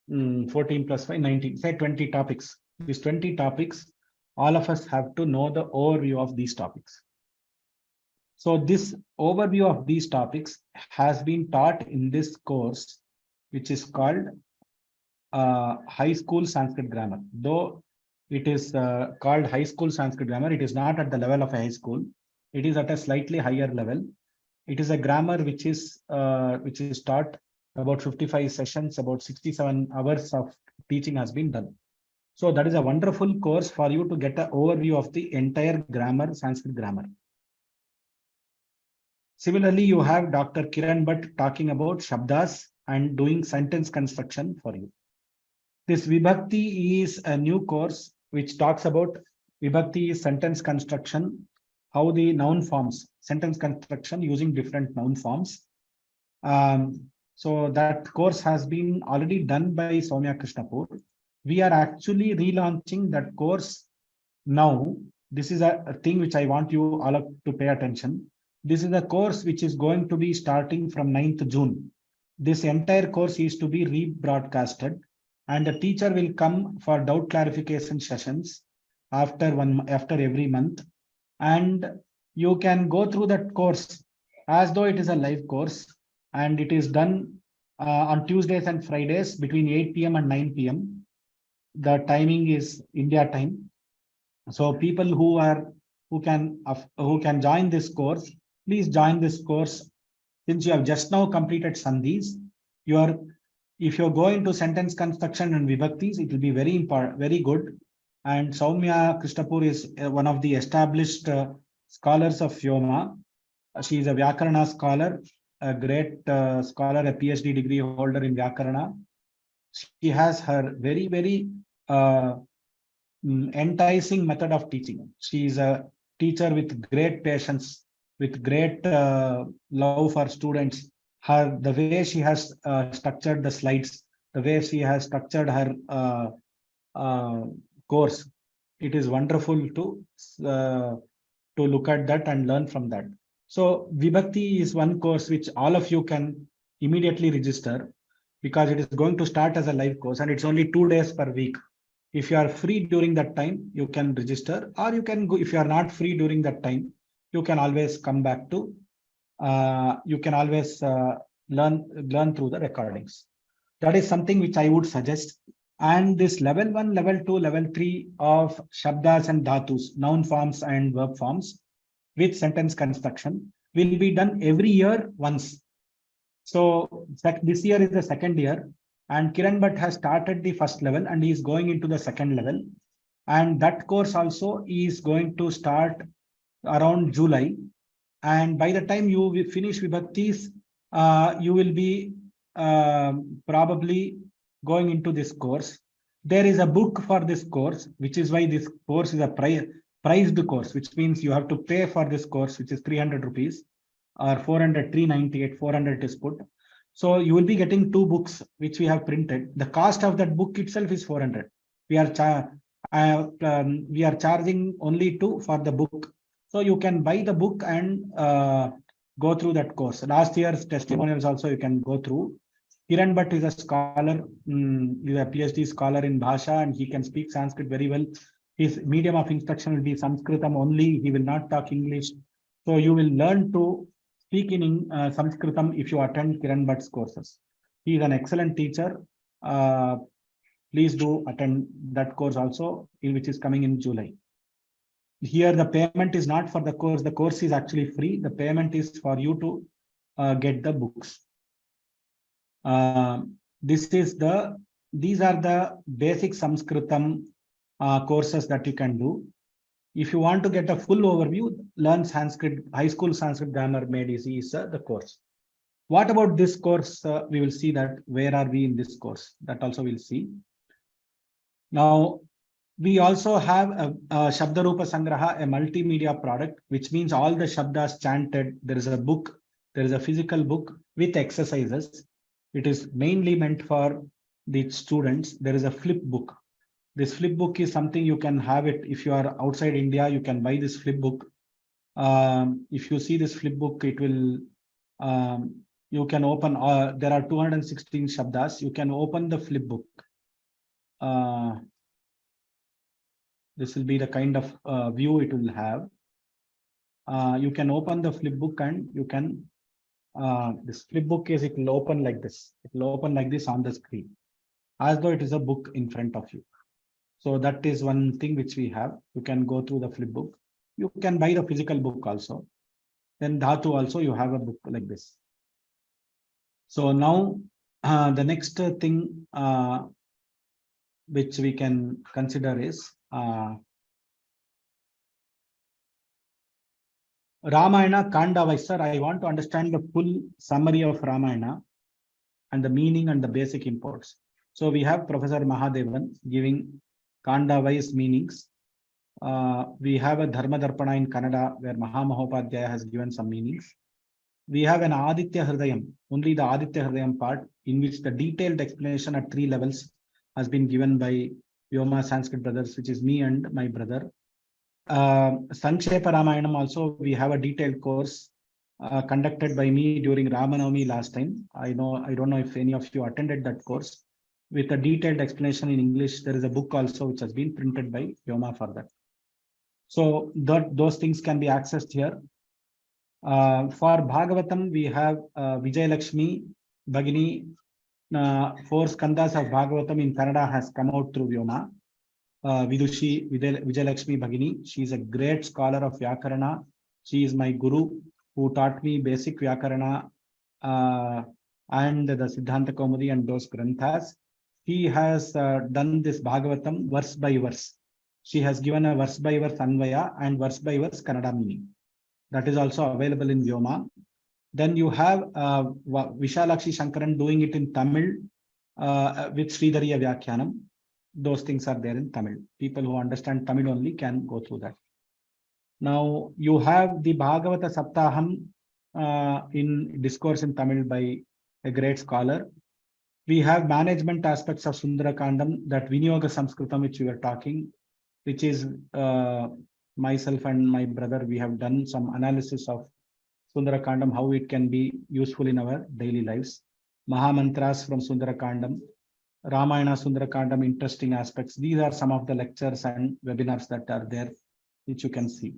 14 plus 5, 19, say 20 topics. These 20 topics, all of us have to know the overview of these topics. So this overview of these topics has been taught in this course, which is called High School Sanskrit Grammar. Though it is called High School Sanskrit Grammar, it is not at the level of a high school. It is at a slightly higher level. It is a grammar which is taught about 55 sessions, about 67 hours of teaching has been done. So that is a wonderful course for you to get an overview of the entire grammar, Sanskrit grammar. Similarly, you have Dr. Kiran Bhatt talking about Shabdas and doing sentence construction for you. This Vibhakti is a new course which talks about Vibhakti is sentence construction, how the noun forms, sentence construction using different noun forms. So that course has been already done by Soumya Krishnapur. We are actually relaunching that course now. This is a thing which I want you all to pay attention. This is a course which is going to be starting from 9th June. This entire course is to be rebroadcasted, and the teacher will come for doubt clarification sessions after every month. And you can go through that course as though it is a live course, and it is done on Tuesdays and Fridays between 8 p.m. and 9 p.m. The timing is India time. So people who can join this course, please join this course. Since you have just now completed Sandhis, if you're going to sentence construction and Vibhaktis, it will be very good. And Soumya Krishnapur is one of the established scholars of Vyoma. She is a Vyakarana scholar, a great scholar, a PhD degree holder in Vyakarana. She has her very enticing method of teaching. She is a teacher with great patience, with great love for students. The way she has structured the slides, the way she has structured her course, it is wonderful to look at that and learn from that. So Vibhakti is one course which all of you can immediately register, because it is going to start as a live course and it's only 2 days per week. If you are free during that time, you can register, or you can go. If you are not free during that time, you can always come back to. You can always learn through the recordings. That is something which I would suggest. And this level 1, level 2, level 3 of Shabdas and Dhatus, noun forms and verb forms with sentence construction will be done every year once. So this year is the second year, and Kiran Bhatt has started the first level and he is going into the second level. And that course also is going to start around July. And by the time you will finish Vibhaktis, you will be probably going into this course. There is a book for this course, which is why this course is a priced course, which means you have to pay for this course, which is 300 rupees or 400, 398, 400 is put. So you will be getting 2 books, which we have printed. The cost of that book itself is 400. We are charging only 2 for the book. So you can buy the book and go through that course. Last year's testimonials also you can go through. Kiran Bhatt is a scholar, is a PhD scholar in Bhasha, and he can speak Sanskrit very well. His medium of instruction will be Sanskritam only. He will not talk English. So you will learn to speak in Sanskritam if you attend Kiran Bhatt's courses. He is an excellent teacher. Please do attend that course also, which is coming in July. Here the payment is not for the course. The course is actually free. The payment is for you to get the books. These are the basic Sanskritam courses that you can do. If you want to get a full overview, learn Sanskrit, High School Sanskrit Grammar Made Easy is the course. What about this course? We will see that where are we in this course? That also we'll see. Now, we also have a Shabdarupa Sangraha, a multimedia product, which means all the Shabdas chanted. There is a book, there is a physical book with exercises. It is mainly meant for the students. There is a flip book. This flip book is something you can have it. If you are outside India, you can buy this flip book. If you see this flip book, it will, you can open, there are 216 Shabdas. You can open the flip book. This will be the kind of view it will have. You can open the flip book and you can, this flip book is, it will open like this. It will open like this on the screen, as though it is a book in front of you. So that is one thing which we have. You can go through the flip book. You can buy the physical book also. Then Dhatu also, you have a book like this. So now the next thing which we can consider is Ramayana Kanda-wise. Sir, I want to understand the full summary of Ramayana and the meaning and the basic imports. So we have Professor Mahadevan giving Kanda-wise meanings. We have a Dharma Darpana in Kannada where Mahamahopadhyaya has given some meanings. We have an Aditya Hridayam, only the Aditya Hridayam part, in which the detailed explanation at 3 levels has been given by Vyoma Sanskrit brothers, which is me and my brother. Sankshepa Ramayanam also, we have a detailed course conducted by me during Ramanavami last time. I don't know if any of you attended that course. With a detailed explanation in English, there is a book also which has been printed by Vyoma for that. So those things can be accessed here. For Bhagavatam, we have Vijay Lakshmi Bhagini. 4 skandhas of Bhagavatam in Kannada has come out through Vyoma. Vidushi Vijay Lakshmi Bhagini. She is a great scholar of Vyakarana. She is my guru who taught me basic Vyakarana and the Siddhanta Kaumudi and those granthas. She has done this Bhagavatam verse by verse. She has given a verse by verse Anvaya and verse by verse Kannada meaning. That is also available in Vyoma. Then you have Vishalakshi Shankaran doing it in Tamil with Sridhariya Vyakhyanam. Those things are there in Tamil. People who understand Tamil only can go through that. Now you have the Bhagavata Saptaham in discourse in Tamil by a great scholar. We have management aspects of Sundarakandam, that Vinyoga Samskritam which we were talking, which is myself and my brother, we have done some analysis of Sundarakandam, how it can be useful in our daily lives. Mahamantras from Sundarakandam, Ramayana Sundarakandam, interesting aspects. These are some of the lectures and webinars that are there, which you can see.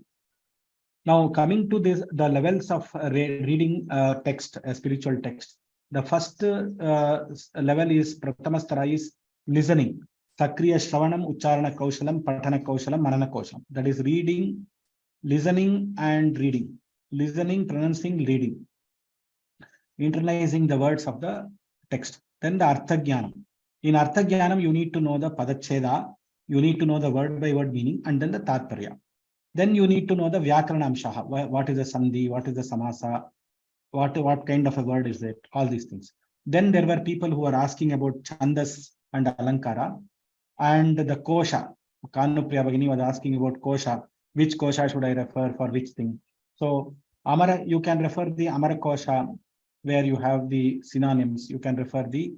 Now coming to this, the levels of reading text, a spiritual text. The first level is Prathamastara is listening. Sakriya Shravanam, Ucharana Kaushalam, Patana Kaushalam, Manana Kaushalam. That is reading, listening and reading. Listening, pronouncing, reading. Internalizing the words of the text. Then the Arthagyanam. In Arthagyanam, you need to know the Padacheda, you need to know the word by word meaning, and then the Tatparya. Then you need to know the Vyakaranamshaha. What is a Sandhi, what is a Samasa, what kind of a word is it, all these things. Then there were people who were asking about Chandas and Alankara and the Kosha. Kanupriya Bhagini was asking about Kosha. Which Kosha should I refer for which thing? So Amara, you can refer the Amara Kosha where you have the synonyms. You can refer the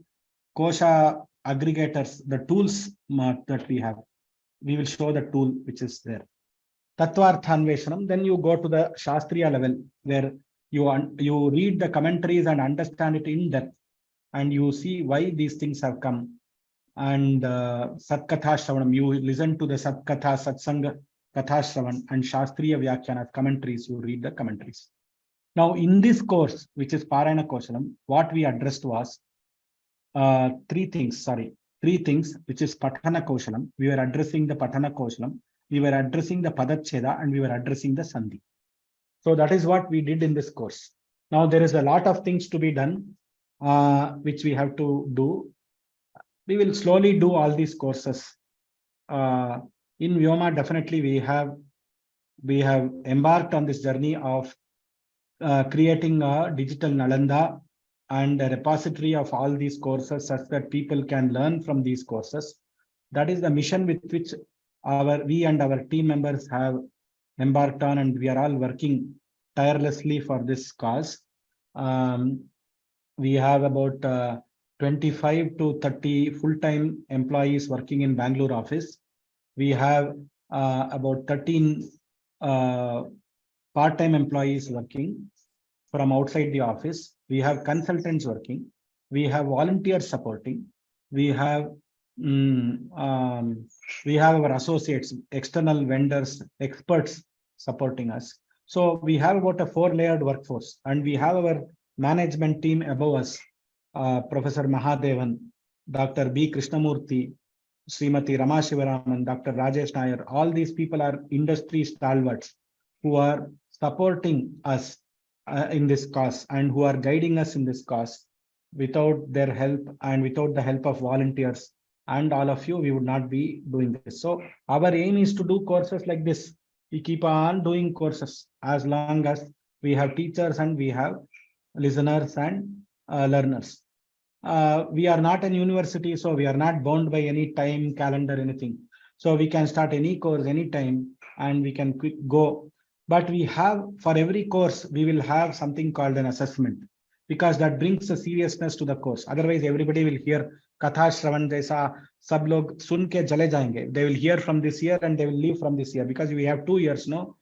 Kosha aggregators, the tools that we have. We will show the tool which is there. Tattvarthanveshanam. Then you go to the Shastriya level where you read the commentaries and understand it in depth, and you see why these things have come. And Satkatha Shravanam, you listen to the Satkatha, Satsanga, Katha Shravan and Shastriya Vyakhyana commentaries, you read the commentaries. Now in this course, which is Parayana Koshalam, what we addressed was three things, which is Patana Koshalam. We were addressing the Patana Koshalam, we were addressing the Padacheda, and we were addressing the Sandhi. So that is what we did in this course. Now there is a lot of things to be done, which we have to do. We will slowly do all these courses. In Vyoma, definitely we have embarked on this journey of creating a digital Nalanda and a repository of all these courses such that people can learn from these courses. That is the mission with which we and our team members have embarked on, and we are all working tirelessly for this cause. We have about 25 to 30 full-time employees working in Bangalore office. We have about 13 part-time employees working from outside the office. We have consultants working. We have volunteers supporting. We have our associates, external vendors, experts supporting us. So we have about a 4-layered workforce, and we have our management team above us, Professor Mahadevan, Dr. B. Krishnamurthy, Srimati Rama Shivaraman, Dr. Rajesh Nair. All these people are industry stalwarts who are supporting us in this cause and who are guiding us in this cause. Without their help and without the help of volunteers and all of you, we would not be doing this. So our aim is to do courses like this. We keep on doing courses as long as we have teachers and we have listeners and learners. We are not an university, so we are not bound by any time, calendar, anything. So we can start any course anytime and we can go. But we have, for every course, we will have something called an assessment, because that brings a seriousness to the course. Otherwise, everybody will hear Katha Shravan Jaisa, sab log sun ke jale jayenge. They will hear from this year and they will leave from this year, because we have 2 years, no?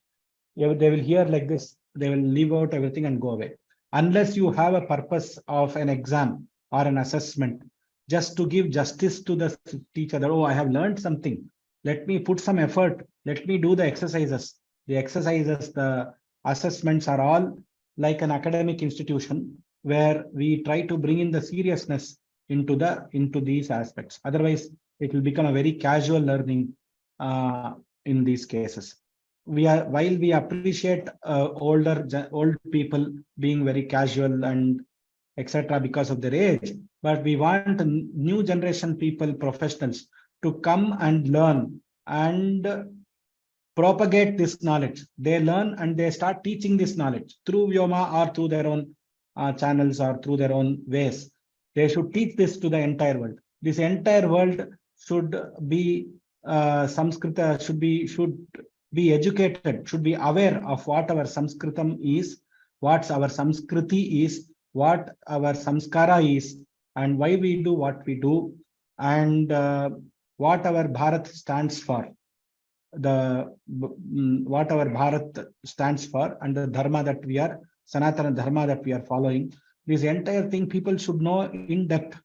They will hear like this, they will leave out everything and go away. Unless you have a purpose of an exam or an assessment, just to give justice to the teacher that, oh, I have learned something. Let me put some effort. Let me do the exercises. The exercises, the assessments are all like an academic institution where we try to bring in the seriousness into these aspects. Otherwise, it will become a very casual learning in these cases. While we appreciate old people being very casual and etc. because of their age, but we want new generation people, professionals, to come and learn and propagate this knowledge. They learn and they start teaching this knowledge through Vyoma or through their own channels or through their own ways. They should teach this to the entire world. This entire world should be Samskrita, should be educated, should be aware of what our Sanskritam is, what our Samskriti is, what our Samskara is, and why we do what we do, and what our Bharat stands for. What our Bharat stands for and the dharma that we are, Sanatana dharma that we are following. This entire thing people should know in depth,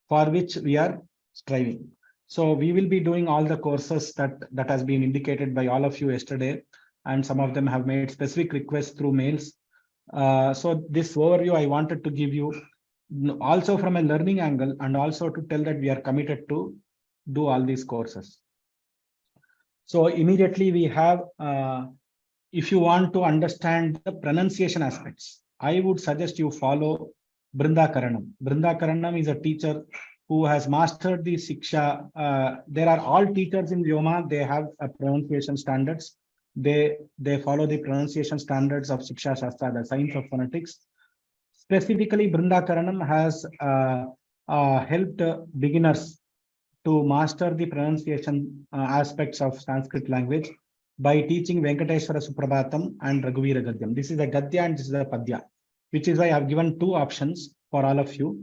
for which we are striving. So we will be doing all the courses that has been indicated by all of you yesterday, and some of them have made specific requests through mails. So this overview I wanted to give you also from a learning angle, and also to tell that we are committed to do all these courses. So immediately we have, if you want to understand the pronunciation aspects, I would suggest you follow Brinda Karanam. Brinda Karanam is a teacher who has mastered the Siksha. There are all teachers in Vyoma, they have a pronunciation standards. They follow the pronunciation standards of Siksha Shastra, the science of phonetics. Specifically, Brinda Karanam has helped beginners to master the pronunciation aspects of Sanskrit language by teaching Venkateshwara Suprabhatam and Raghuvira Gadyam. This is a Gadya and this is a Padya, which is why I have given 2 options for all of you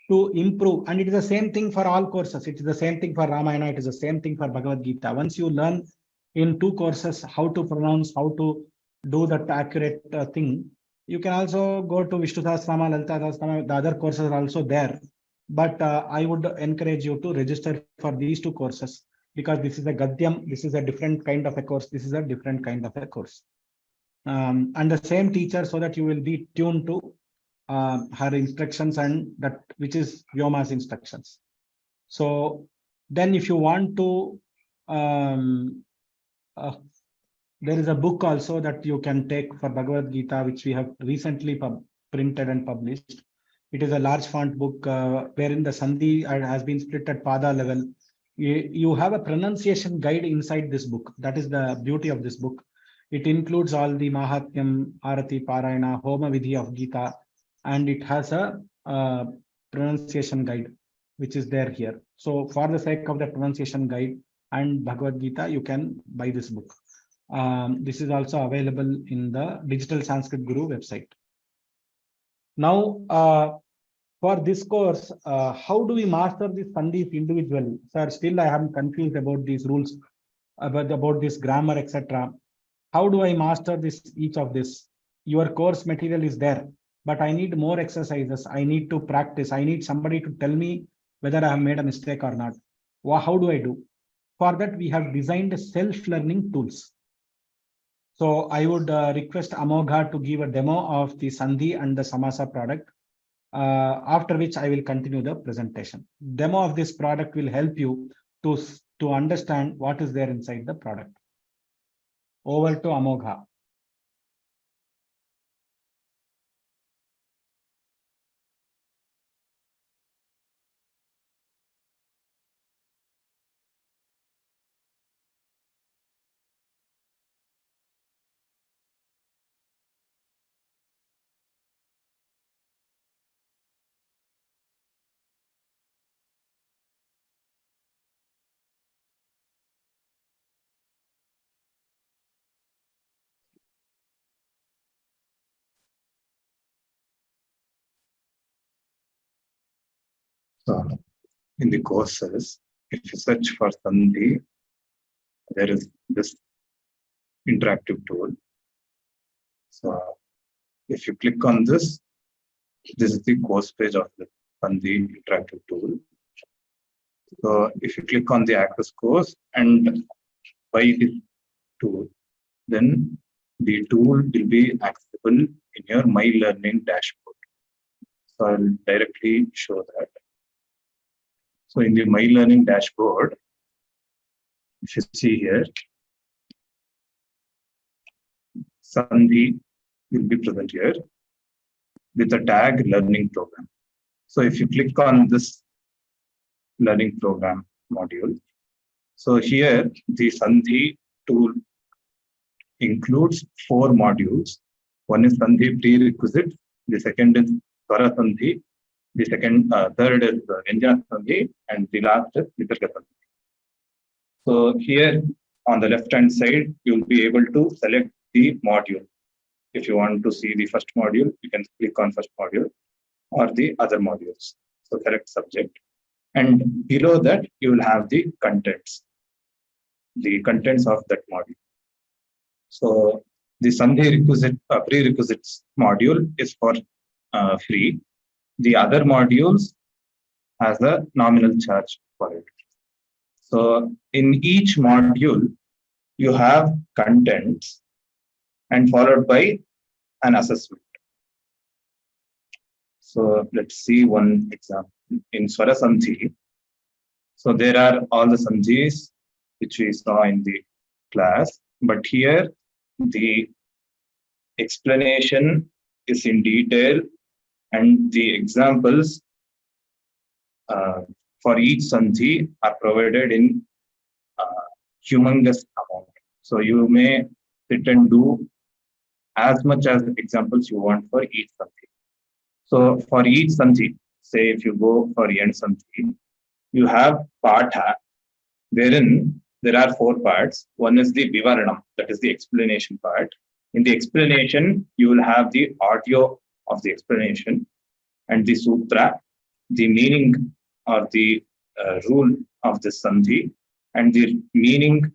to improve. And it is the same thing for all courses. It is the same thing for Ramayana. It is the same thing for Bhagavad Gita. Once you learn in 2 courses how to pronounce, how to do that accurate thing, you can also go to Vishnu Sahasranama, Lalita Sahasranama. The other courses are also there. But I would encourage you to register for these 2 courses, because this is a Gadyam, this is a different kind of a course, this is a different kind of a course. And the same teacher, so that you will be tuned to her instructions, and that which is Vyoma's instructions. So then if you want to, there is a book also that you can take for Bhagavad Gita, which we have recently printed and published. It is a large font book wherein the Sandhi has been split at Pada level. You have a pronunciation guide inside this book. That is the beauty of this book. It includes all the Mahatmyam, Arati, Parayana, Homa Vidhi of Gita, and it has a pronunciation guide, which is there here. So for the sake of the pronunciation guide and Bhagavad Gita, you can buy this book. This is also available in the Digital Sanskrit Guru website. Now, for this course, how do we master these sandhis individually? Sir, still I am confused about these rules, about this grammar, etc. How do I master this, each of this? Your course material is there, but I need more exercises. I need to practice. I need somebody to tell me whether I have made a mistake or not. How do I do? For that, we have designed self-learning tools. So I would request Amogha to give a demo of the Sandhi and the Samasa product, after which I will continue the presentation. Demo of this product will help you to understand what is there inside the product. Over to Amogha. So in the courses, if you search for Sandhi, there is this interactive tool. So if you click on this is the course page of the Sandhi interactive tool. So if you click on the access course and buy this tool, then the tool will be accessible in your My Learning dashboard. So I'll directly show that. So in the My Learning dashboard, if you see here, Sandhi will be present here with the tag learning program. So if you click on this learning program module, so here the Sandhi tool includes 4 modules. One is Sandhi prerequisite, the second is Swara Sandhi, the third is Vyanjana Sandhi, and the last is Visarga Sandhi. So here on the left hand side, you will be able to select the module. If you want to see the first module, you can click on first module or the other modules. So select subject. And below that, you will have the contents of that module. So the Sandhi prerequisites module is for free. The other modules has a nominal charge for it. So in each module, you have contents and followed by an assessment. So let's see one example. In Swara Sandhi, so there are all the Sandhis which we saw in the class, but here the explanation is in detail and the examples for each Sandhi are provided in humongous amount. So you may sit and do as much as examples you want for each Sandhi. So for each Sandhi, say if you go for Yen Sandhi, you have Patha, wherein there are 4 parts. One is the Vivaranam, that is the explanation part. In the explanation, you will have the audio of the explanation and the Sutra, the meaning or the rule of the Sandhi, and the meaning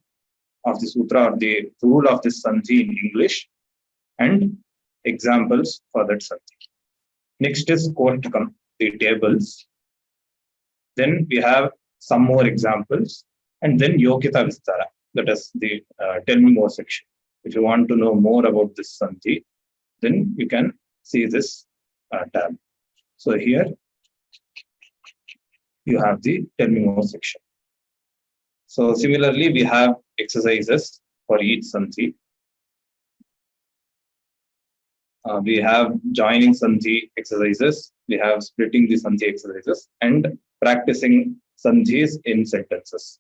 of the Sutra or the rule of the Sandhi in English, and examples for that Sandhi. Next is Koshtakam, the tables. Then we have some more examples, and then Yogyata Vistara, that is the tell me more section. If you want to know more about this Sandhi, then you can see this tab. So here you have the tell me more section. So similarly, we have exercises for each Sandhi. We have joining Sandhi exercises, we have splitting the Sandhi exercises, and practicing Sandhis in sentences.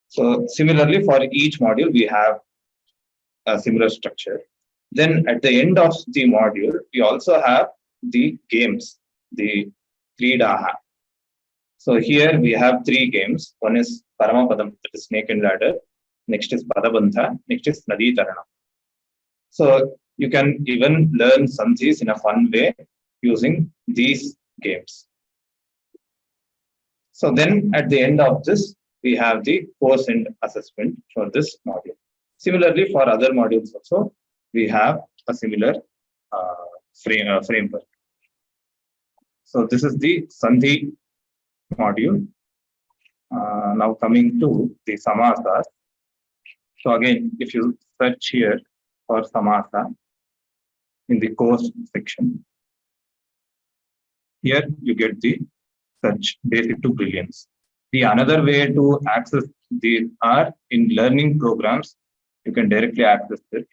So similarly, for each module, we have a similar structure. Then at the end of the module, we also have the games, the Kridaha. So here we have 3 games. One is Paramapadam, that is snake and ladder. Next is Padabandha. Next is Nadi Tarana. So you can even learn Sandhis in a fun way using these games. So then at the end of this, we have the course end assessment for this module. Similarly, for other modules also, we have a similar framework. So this is the Sandhi module. Now coming to the Samasas. So again, if you search here for Samasa in the course section, here you get the search basic to brilliance. The another way to access these are in learning programs. You can directly access it.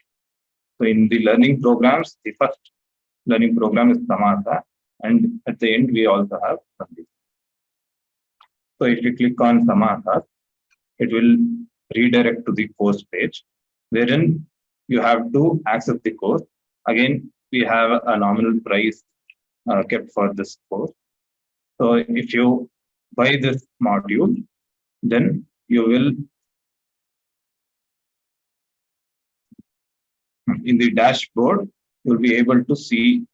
So in the learning programs, the first learning program is Samasa, and at the end we also have Sandhi. So if you click on Samasa, it will redirect to the course page, wherein you have to access the course. Again, we have a nominal price kept for this course. So if you buy this module, then you will, in the dashboard, you'll be able to see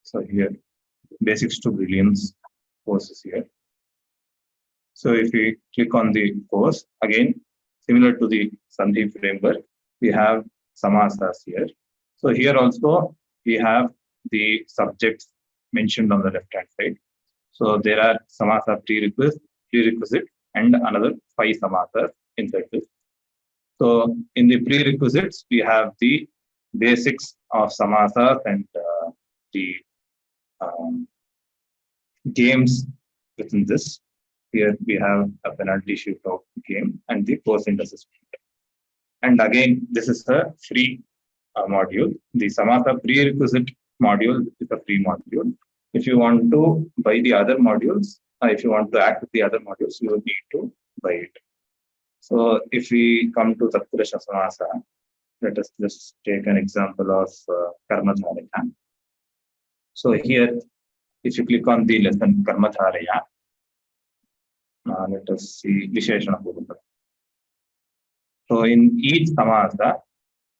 so here, basics to brilliance course is here. So if we click on the course, again, similar to the Sandhi framework, we have Samasas here. So here also, we have the subjects mentioned on the left-hand side. So there are Samasa prerequisite, and another 5 Samasas inside this. So in the prerequisites, we have the basics of Samasas and the games within this. Here we have a penalty shootout game and the course end assessment. And again, this is a free module. The Samasa prerequisite module is a free module. If you want to buy the other modules, if you want to access the other modules, you will need to buy it. So if we come to Tatpurusha Samasa, let us just take an example of Karmadharaya. So here, if you click on the lesson Karmadharaya, let us see Visheshana Purvaka. So in each Samasa,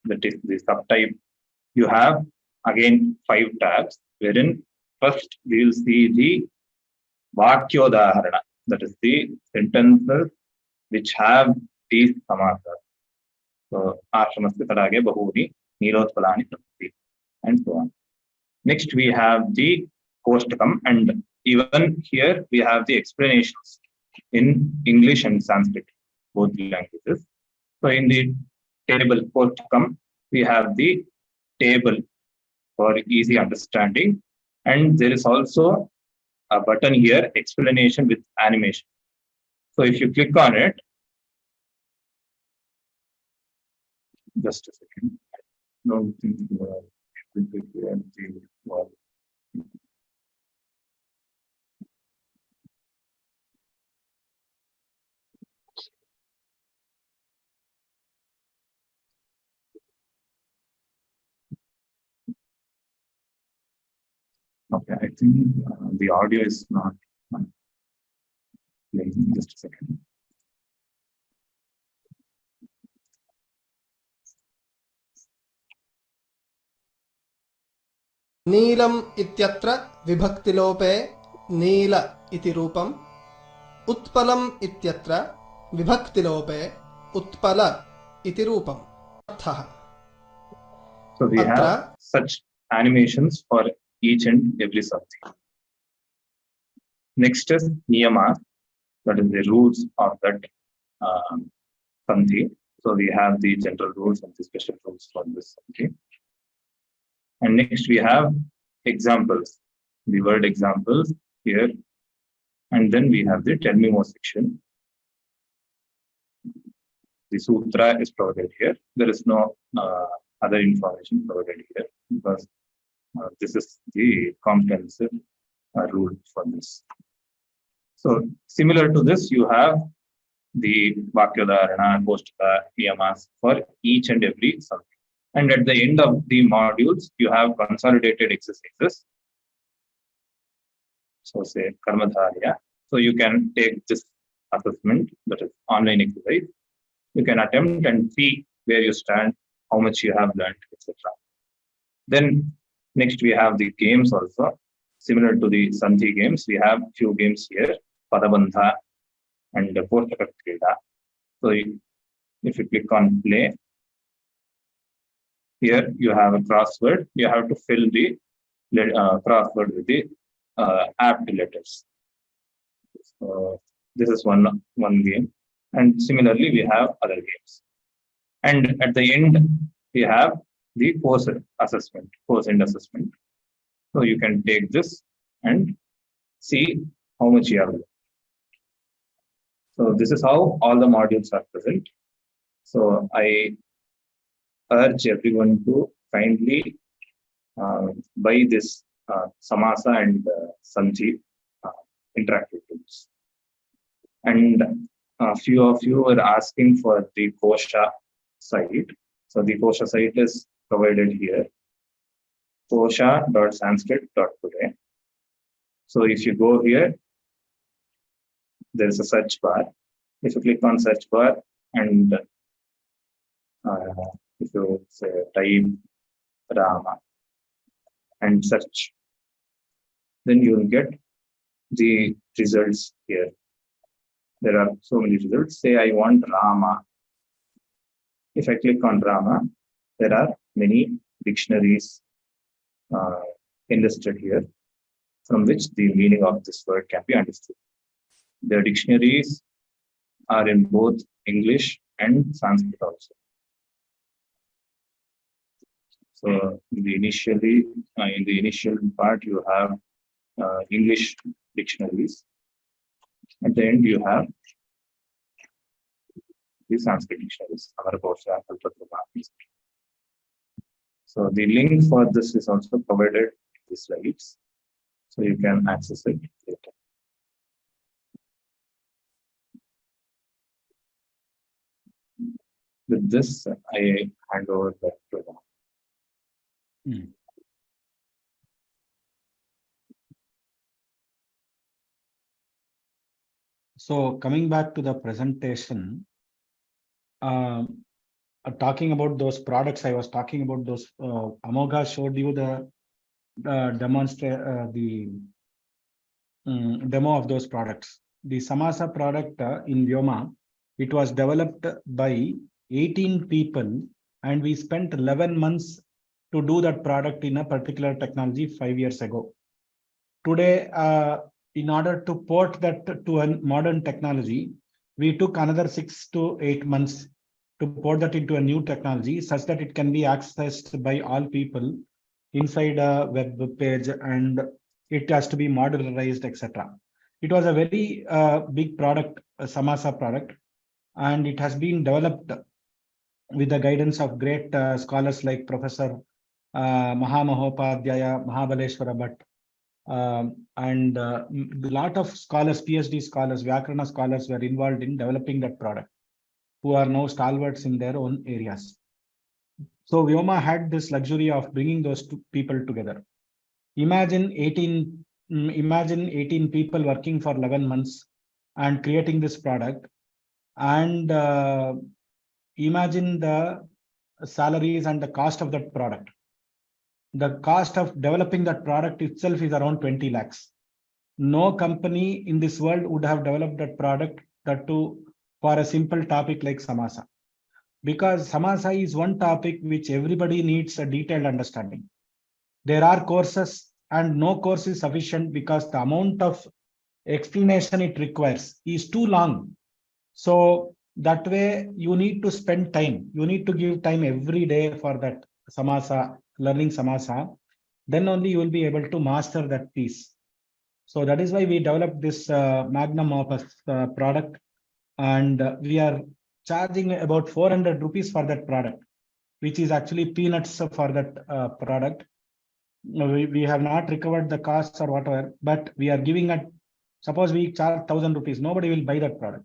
that is the subtype, you have again 5 tabs, wherein first we will see the Vakyodharana, that is the sentences which have these Samasas. So Ashramasya Tarage Bahuni, Nilotpalani Prati, and so on. Next we have the Kostakam, and even here we have the explanations in English and Sanskrit, both languages. So in the table Kostakam, we have the table for easy understanding, and there is also a button here, explanation with animation. So if you click on it, just a second. No, okay, I think the audio is not playing. Just a second. नीलम् इत्यत्र विभक्तिलोपे नील इति रूपम्, उत्पलम् इत्यत्र विभक्तिलोपे उत्पल इति रूपम्. अर्थः. So we have such animations for each and every subject. Next is Niyama, that is the rules of that Sandhi. So we have the general rules and the special rules for this Sandhi. And next we have examples, the word examples here. And then we have the tell me more section. The sutra is provided here. There is no other information provided here because this is the comprehensive rule for this. So similar to this, you have the Vakyodharana, Koshtaka, Niyamas for each and every subject. And at the end of the modules, you have consolidated exercises. So say Karmadharya. So you can take this assessment, that is online exercise. You can attempt and see where you stand, how much you have learned, etc. Then next we have the games also. Similar to the Sandhi games, we have few games here, Padabandha and Postaka Krida. So if you click on play, here you have a crossword. You have to fill the crossword with the apt letters. So this is one game. And similarly, we have other games. And at the end, we have the course assessment, course end assessment. So you can take this and see how much you have learned. So this is how all the modules are present. So I urge everyone to kindly buy this Samasa and Sandhi interactive tools. And a few of you are asking for the Kosha site. So the Kosha site is provided here, kosha.sanskrit.today. So if you go here, there is a search bar. If you click on search bar and if you say type Rama and search, then you will get the results here. There are so many results. Say I want Rama. If I click on Rama, there are many dictionaries enlisted here, from which the meaning of this word can be understood. The dictionaries are in both English and Sanskrit also. So in the initial part, you have English dictionaries. At the end, you have the Sanskrit dictionaries. So the link for this is also provided in the slides, so you can access it later. With this, I hand over back to Ram. So coming back to the presentation, talking about those products, I was talking about those. Amogha showed you the demo of those products. The Samasa product in Vyoma, it was developed by 18 people, and we spent 11 months to do that product in a particular technology 5 years ago. Today, in order to port that to a modern technology, we took another 6 to 8 months to port that into a new technology such that it can be accessed by all people inside a web page, and it has to be modularized, etc. It was a very big product, a Samasa product, and it has been developed with the guidance of great scholars like Professor Mahamahopadhyaya, Mahabaleshwara Bhatt, and a lot of scholars, PhD scholars, Vyakarana scholars were involved in developing that product, who are now stalwarts in their own areas. So Vyoma had this luxury of bringing those two people together. Imagine 18 people working for 11 months and creating this product, and imagine the salaries and the cost of that product. The cost of developing that product itself is around 20 lakhs. No company in this world would have developed that product, that too for a simple topic like Samasa. Because Samasa is one topic which everybody needs a detailed understanding. There are courses, and no course is sufficient because the amount of explanation it requires is too long. So that way you need to spend time. You need to give time every day for that Samasa, learning Samasa. Then only you will be able to master that piece. So that is why we developed this magnum opus product, and we are charging about 400 rupees for that product, which is actually peanuts for that product. We have not recovered the costs or whatever, but we are giving it. Suppose we charge 1,000 rupees, nobody will buy that product.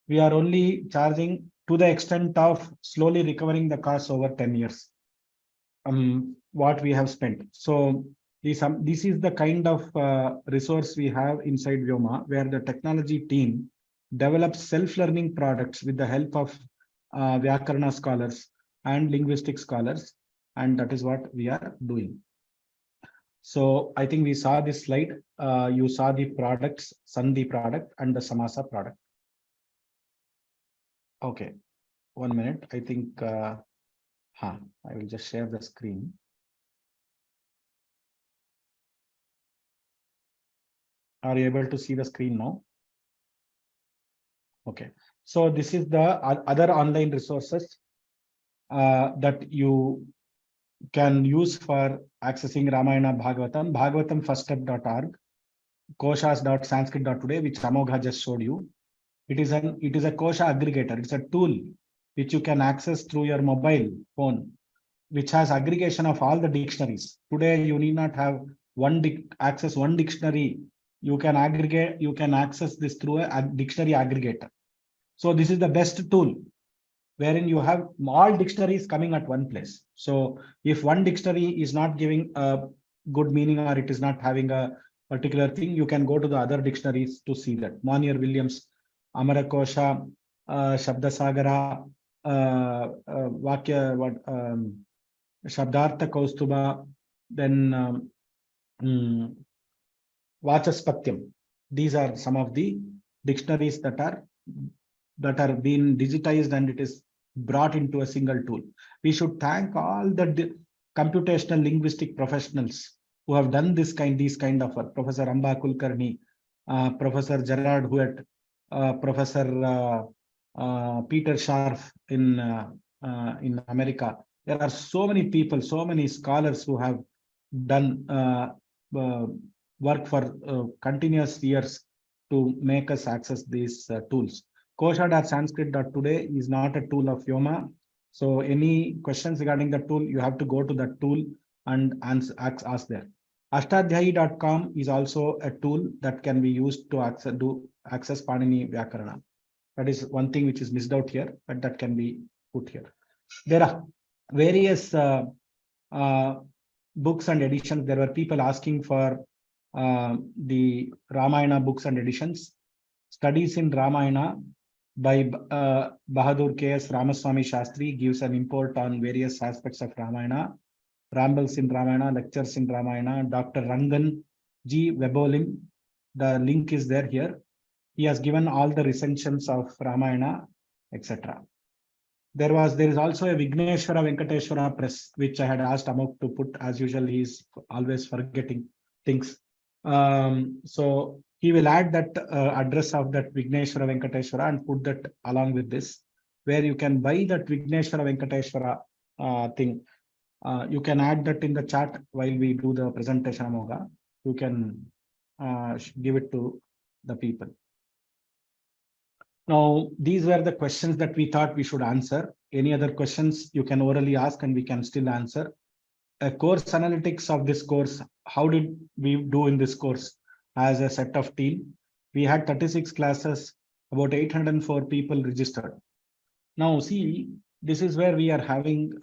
We are only charging to the extent of slowly recovering the costs over 10 years. what we have spent. So this is the kind of resource we have inside Vyoma, where the technology team develops self-learning products with the help of Vyakarna scholars and linguistic scholars, and that is what we are doing. So I think we saw this slide. You saw the products, Sandhi product and the Samasa product. Okay, 1 minute. I think I will just share the screen. Are you able to see the screen now? Okay, so this is the other online resources that you can use for accessing Ramayana Bhagavatam, bhagavatamfirststep.org, koshas.sanskrit.today, which Amogha just showed you. It is a Kosha aggregator. It's a tool which you can access through your mobile phone, which has aggregation of all the dictionaries. Today, you need not have access one dictionary. You can aggregate, you can access this through a dictionary aggregator. So this is the best tool wherein you have all dictionaries coming at one place. So if one dictionary is not giving a good meaning or it is not having a particular thing, you can go to the other dictionaries to see that. Monier Williams, Amarakosha, Shabdasagara, Vakya, Shabdartha Kaustuba, then Vachaspatyam. These are some of the dictionaries that are being digitized, and it is brought into a single tool. We should thank all the computational linguistic professionals who have done these kind of work. Professor Amba Kulkarni, Professor Gerard Huet, Professor Peter Scharf in America. There are so many people, so many scholars who have done work for continuous years to make us access these tools. Kosha.sanskrit.today is not a tool of Vyoma. So any questions regarding the tool, you have to go to that tool and ask there. Ashtadhyayi.com is also a tool that can be used to access Panini Vyakarana. That is one thing which is missed out here, but that can be put here. There are various books and editions. There were people asking for the Ramayana books and editions. Studies in Ramayana by Bahadur K.S. Ramaswamy Shastri gives an import on various aspects of Ramayana. Rambles in Ramayana, lectures in Ramayana, Dr. Rangan G. Webolim. The link is there here. He has given all the recensions of Ramayana, etc. There is also a Vigneshwara Venkateshwara press, which I had asked Amok to put. As usual, he is always forgetting things. So he will add that address of that Vigneshwara Venkateshwara and put that along with this, where you can buy that Vigneshwara Venkateshwara thing. You can add that in the chat while we do the presentation, Amoga. You can give it to the people. Now, these were the questions that we thought we should answer. Any other questions you can orally ask and we can still answer. A course analytics of this course. How did we do in this course as a set of team? We had 36 classes, about 804 people registered. Now, see, this is where we are having,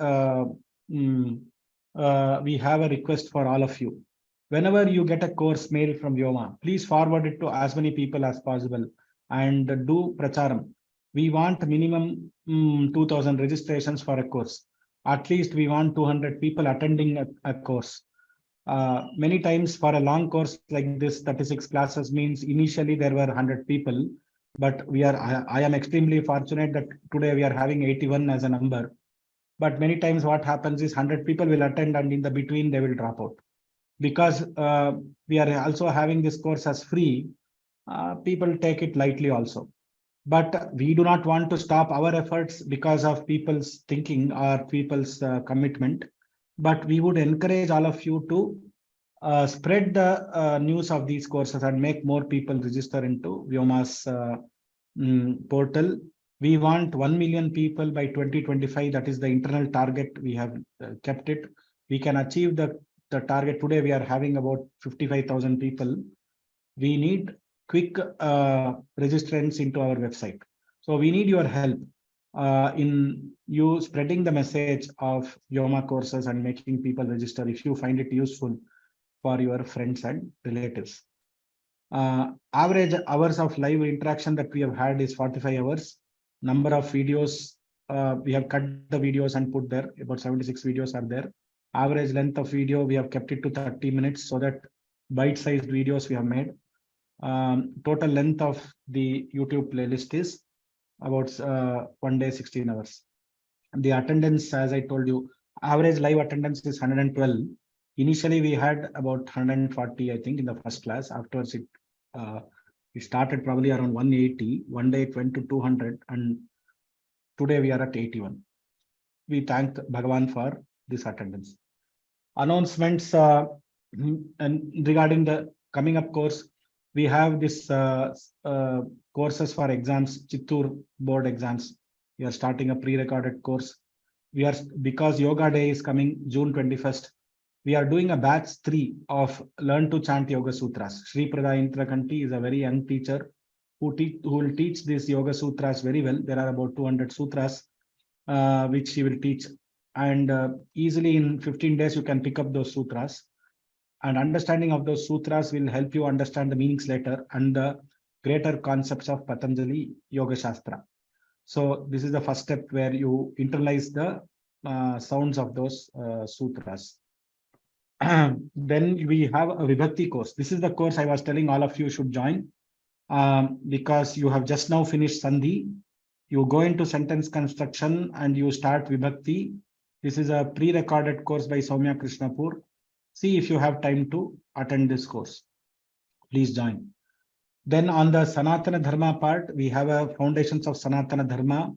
we have a request for all of you. Whenever you get a course mail from Vyoma, please forward it to as many people as possible and do pracharam. We want minimum 2000 registrations for a course. At least we want 200 people attending a course. Many times for a long course like this, 36 classes means initially there were 100 people, but I am extremely fortunate that today we are having 81 as a number. But many times what happens is 100 people will attend and in the between they will drop out. Because we are also having this course as free, people take it lightly also. But we do not want to stop our efforts because of people's thinking or people's commitment. But we would encourage all of you to spread the news of these courses and make more people register into Vyoma's portal. We want 1 million people by 2025. That is the internal target. We have kept it. We can achieve the target. Today we are having about 55,000 people. We need quick registrants into our website. So we need your help. in you spreading the message of Yoma courses and making people register if you find it useful for your friends and relatives. Average hours of live interaction that we have had is 45 hours. Number of videos, we have cut the videos and put there, about 76 videos are there. Average length of video, we have kept it to 30 minutes so that bite-sized videos we have made. Total length of the YouTube playlist is about 1 day, 16 hours. The attendance, as I told you, average live attendance is 112. Initially, we had about 140, I think, in the first class. Afterwards, it started probably around 180. One day it went to 200, and today we are at 81. We thank Bhagavan for this attendance. Announcements and regarding the coming up course, we have this courses for exams, Chittur board exams. We are starting a pre-recorded course. We are, because Yoga Day is coming June 21st, we are doing a batch 3 of Learn to Chant Yoga Sutras. Sri Prada Intrakanti is a very young teacher who will teach these Yoga Sutras very well. There are about 200 sutras which he will teach, and easily in 15 days you can pick up those sutras, and understanding of those sutras will help you understand the meanings later and the greater concepts of Patanjali Yoga Shastra. So this is the first step where you internalize the sounds of those sutras. Then we have a Vibhakti course. This is the course I was telling all of you should join, because you have just now finished Sandhi. You go into sentence construction and you start Vibhakti. This is a pre-recorded course by Soumya Krishnapur. See if you have time to attend this course. Please join. Then on the Sanatana Dharma part, we have a Foundations of Sanatana Dharma.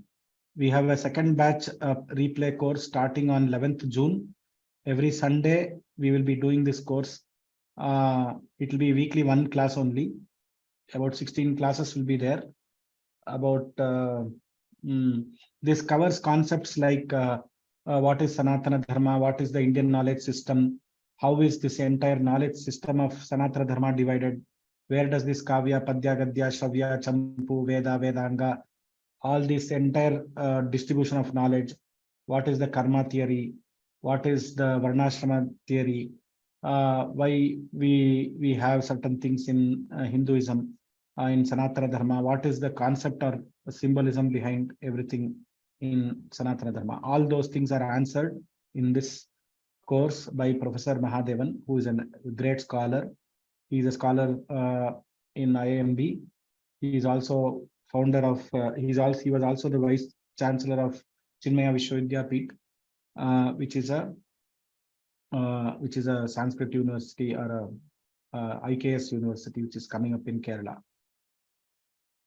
We have a second batch replay course starting on 11th June. Every Sunday, we will be doing this course. It will be weekly, one class only. About 16 classes will be there. About this covers concepts like what is Sanatana Dharma, what is the Indian knowledge system, how is this entire knowledge system of Sanatana Dharma divided, where does this Kavya, Padya, Gadya, Shravya, Champu, Veda, Vedanga, all this entire distribution of knowledge, what is the Karma theory, what is the Varnashrama theory, why we have certain things in Hinduism, in Sanatana Dharma, what is the concept or symbolism behind everything in Sanatana Dharma. All those things are answered in this course by Professor Mahadevan, who is a great scholar. He is a scholar in IIMB. He is also founder of, he was also the Vice Chancellor of Chinmaya Vishwavidyapeeth, which is a Sanskrit university or a IKS university, which is coming up in Kerala.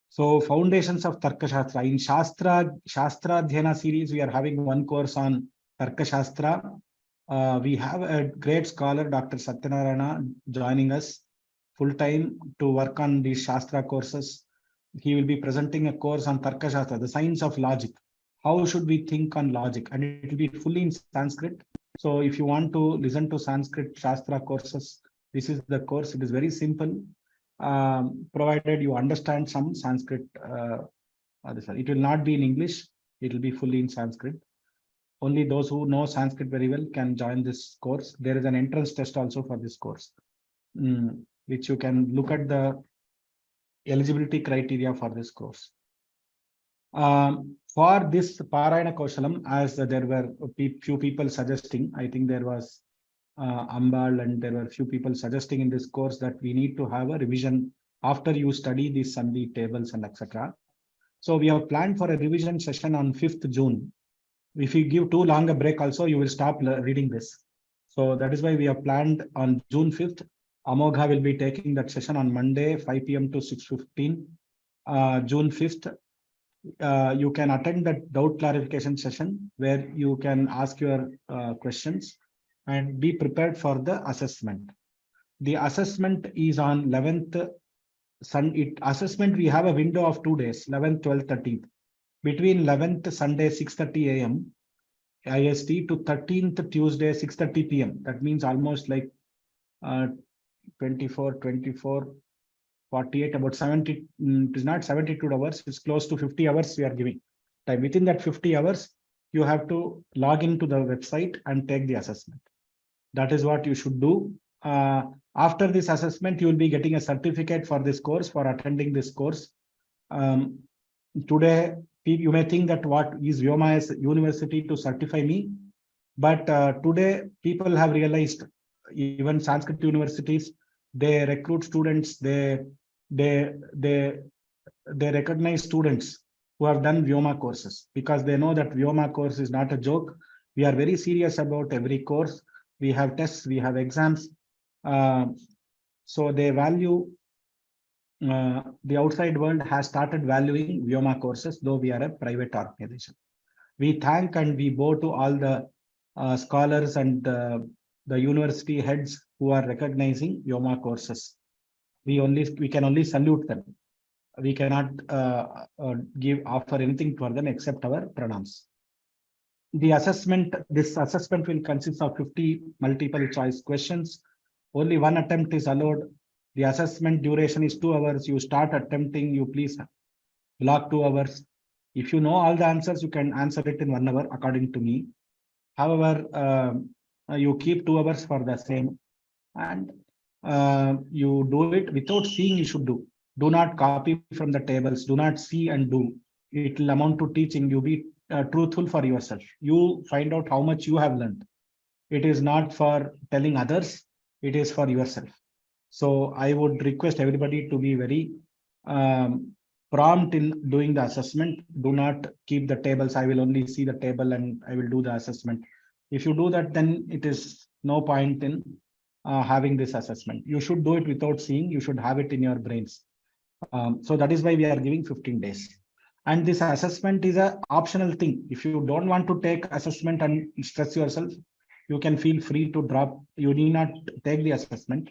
So Foundations of Tarka Shastra. In Shastra Dhyana series, we are having one course on Tarka Shastra. We have a great scholar, Dr. Satyanarayana, joining us full-time to work on these Shastra courses. He will be presenting a course on Tarka Shastra, the science of logic. How should we think on logic? And it will be fully in Sanskrit. So if you want to listen to Sanskrit Shastra courses, this is the course. It is very simple, provided you understand some Sanskrit. It will not be in English. It will be fully in Sanskrit. Only those who know Sanskrit very well can join this course. There is an entrance test also for this course, which you can look at the eligibility criteria for this course. For this Parayana Kaushalam, as there were few people suggesting, I think there was Ambal, and there were few people suggesting in this course that we need to have a revision after you study these Sandhi tables and etc. So we have planned for a revision session on 5th June. If you give too long a break also, you will stop reading this. So that is why we have planned on June 5th. Amogha will be taking that session on Monday, 5 p.m. to 6:15. June 5th. You can attend that doubt clarification session where you can ask your questions and be prepared for the assessment. The assessment is on 11th. Assessment, we have a window of 2 days, 11th, 12th, 13th. Between 11th Sunday 6:30 a.m. IST to 13th Tuesday 6:30 p.m. That means almost like 24, 48, about 70. It is not 72 hours. It's close to 50 hours we are giving. time. Within that 50 hours, you have to log into the website and take the assessment. That is what you should do. After this assessment, you will be getting a certificate for this course, for attending this course. Today, you may think that what is Vyoma as university to certify me, but today people have realized, even Sanskrit universities, they recruit students, they recognize students who have done Vyoma courses, because they know that Vyoma course is not a joke. We are very serious about every course. We have tests, we have exams. So they value, the outside world has started valuing Vyoma courses, though we are a private organization. We thank and we bow to all the scholars and the university heads who are recognizing Vyoma courses. We can only salute them. We cannot offer anything for them except our pranams. The assessment, this assessment will consist of 50 multiple choice questions. Only one attempt is allowed. The assessment duration is 2 hours. You start attempting, you please block 2 hours. If you know all the answers, you can answer it in 1 hour, according to me. However, you keep 2 hours for the same, and you do it without seeing. You should do. Do not copy from the tables. Do not see and do. It will amount to teaching. You be truthful for yourself. You find out how much you have learned. It is not for telling others. It is for yourself. So I would request everybody to be very prompt in doing the assessment. Do not keep the tables. I will only see the table and I will do the assessment. If you do that, then it is no point in having this assessment. You should do it without seeing. You should have it in your brains. So that is why we are giving 15 days. And this assessment is an optional thing. If you don't want to take assessment and stress yourself, you can feel free to drop. You need not take the assessment.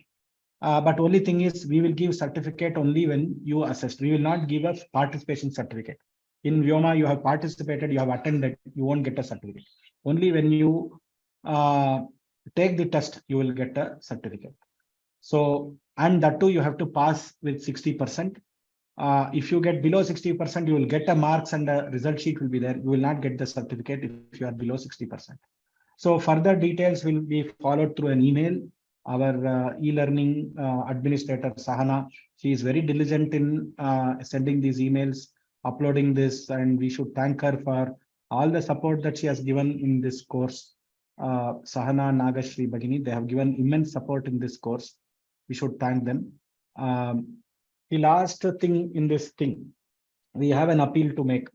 But only thing is, we will give certificate only when you assess. We will not give a participation certificate. In Vyoma, you have participated, you have attended, you won't get a certificate. Only when you take the test, you will get a certificate. So, and that too, you have to pass with 60%. If you get below 60%, you will get a marks and a result sheet will be there. You will not get the certificate if you are below 60%. So further details will be followed through an email. Our e-learning administrator, Sahana, she is very diligent in sending these emails, uploading this, and we should thank her for all the support that she has given in this course. Sahana, Nagashri, Bagini, they have given immense support in this course. We should thank them. The last thing in this thing, we have an appeal to make.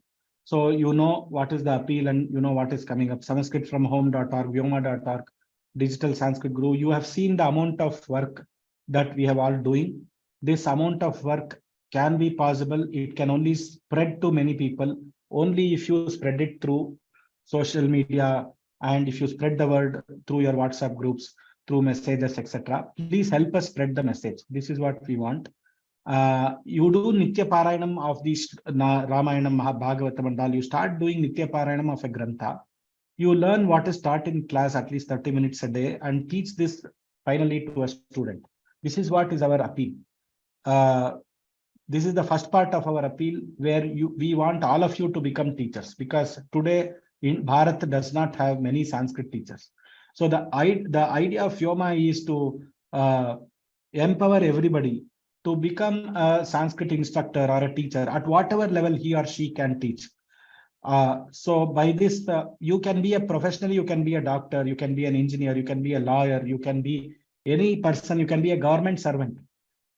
So you know what is the appeal and you know what is coming up. Sanskritfromhome.org, Vyoma.org, Digital Sanskrit Guru. You have seen the amount of work that we have all doing. This amount of work can be possible. It can only spread to many people only if you spread it through social media and if you spread the word through your WhatsApp groups, through messages, etc. Please help us spread the message. This is what we want. You do Nitya Parayanam of these Ramayanam, Bhagavatam and all. You start doing Nitya Parayanam of a Grantha. You learn what is taught in class at least 30 minutes a day and teach this finally to a student. This is what is our appeal. This is the first part of our appeal where we want all of you to become teachers, because today in Bharat does not have many Sanskrit teachers. So the idea of Vyoma is to empower everybody to become a Sanskrit instructor or a teacher at whatever level he or she can teach. So by this, you can be a professional, you can be a doctor, you can be an engineer, you can be a lawyer, you can be any person, you can be a government servant.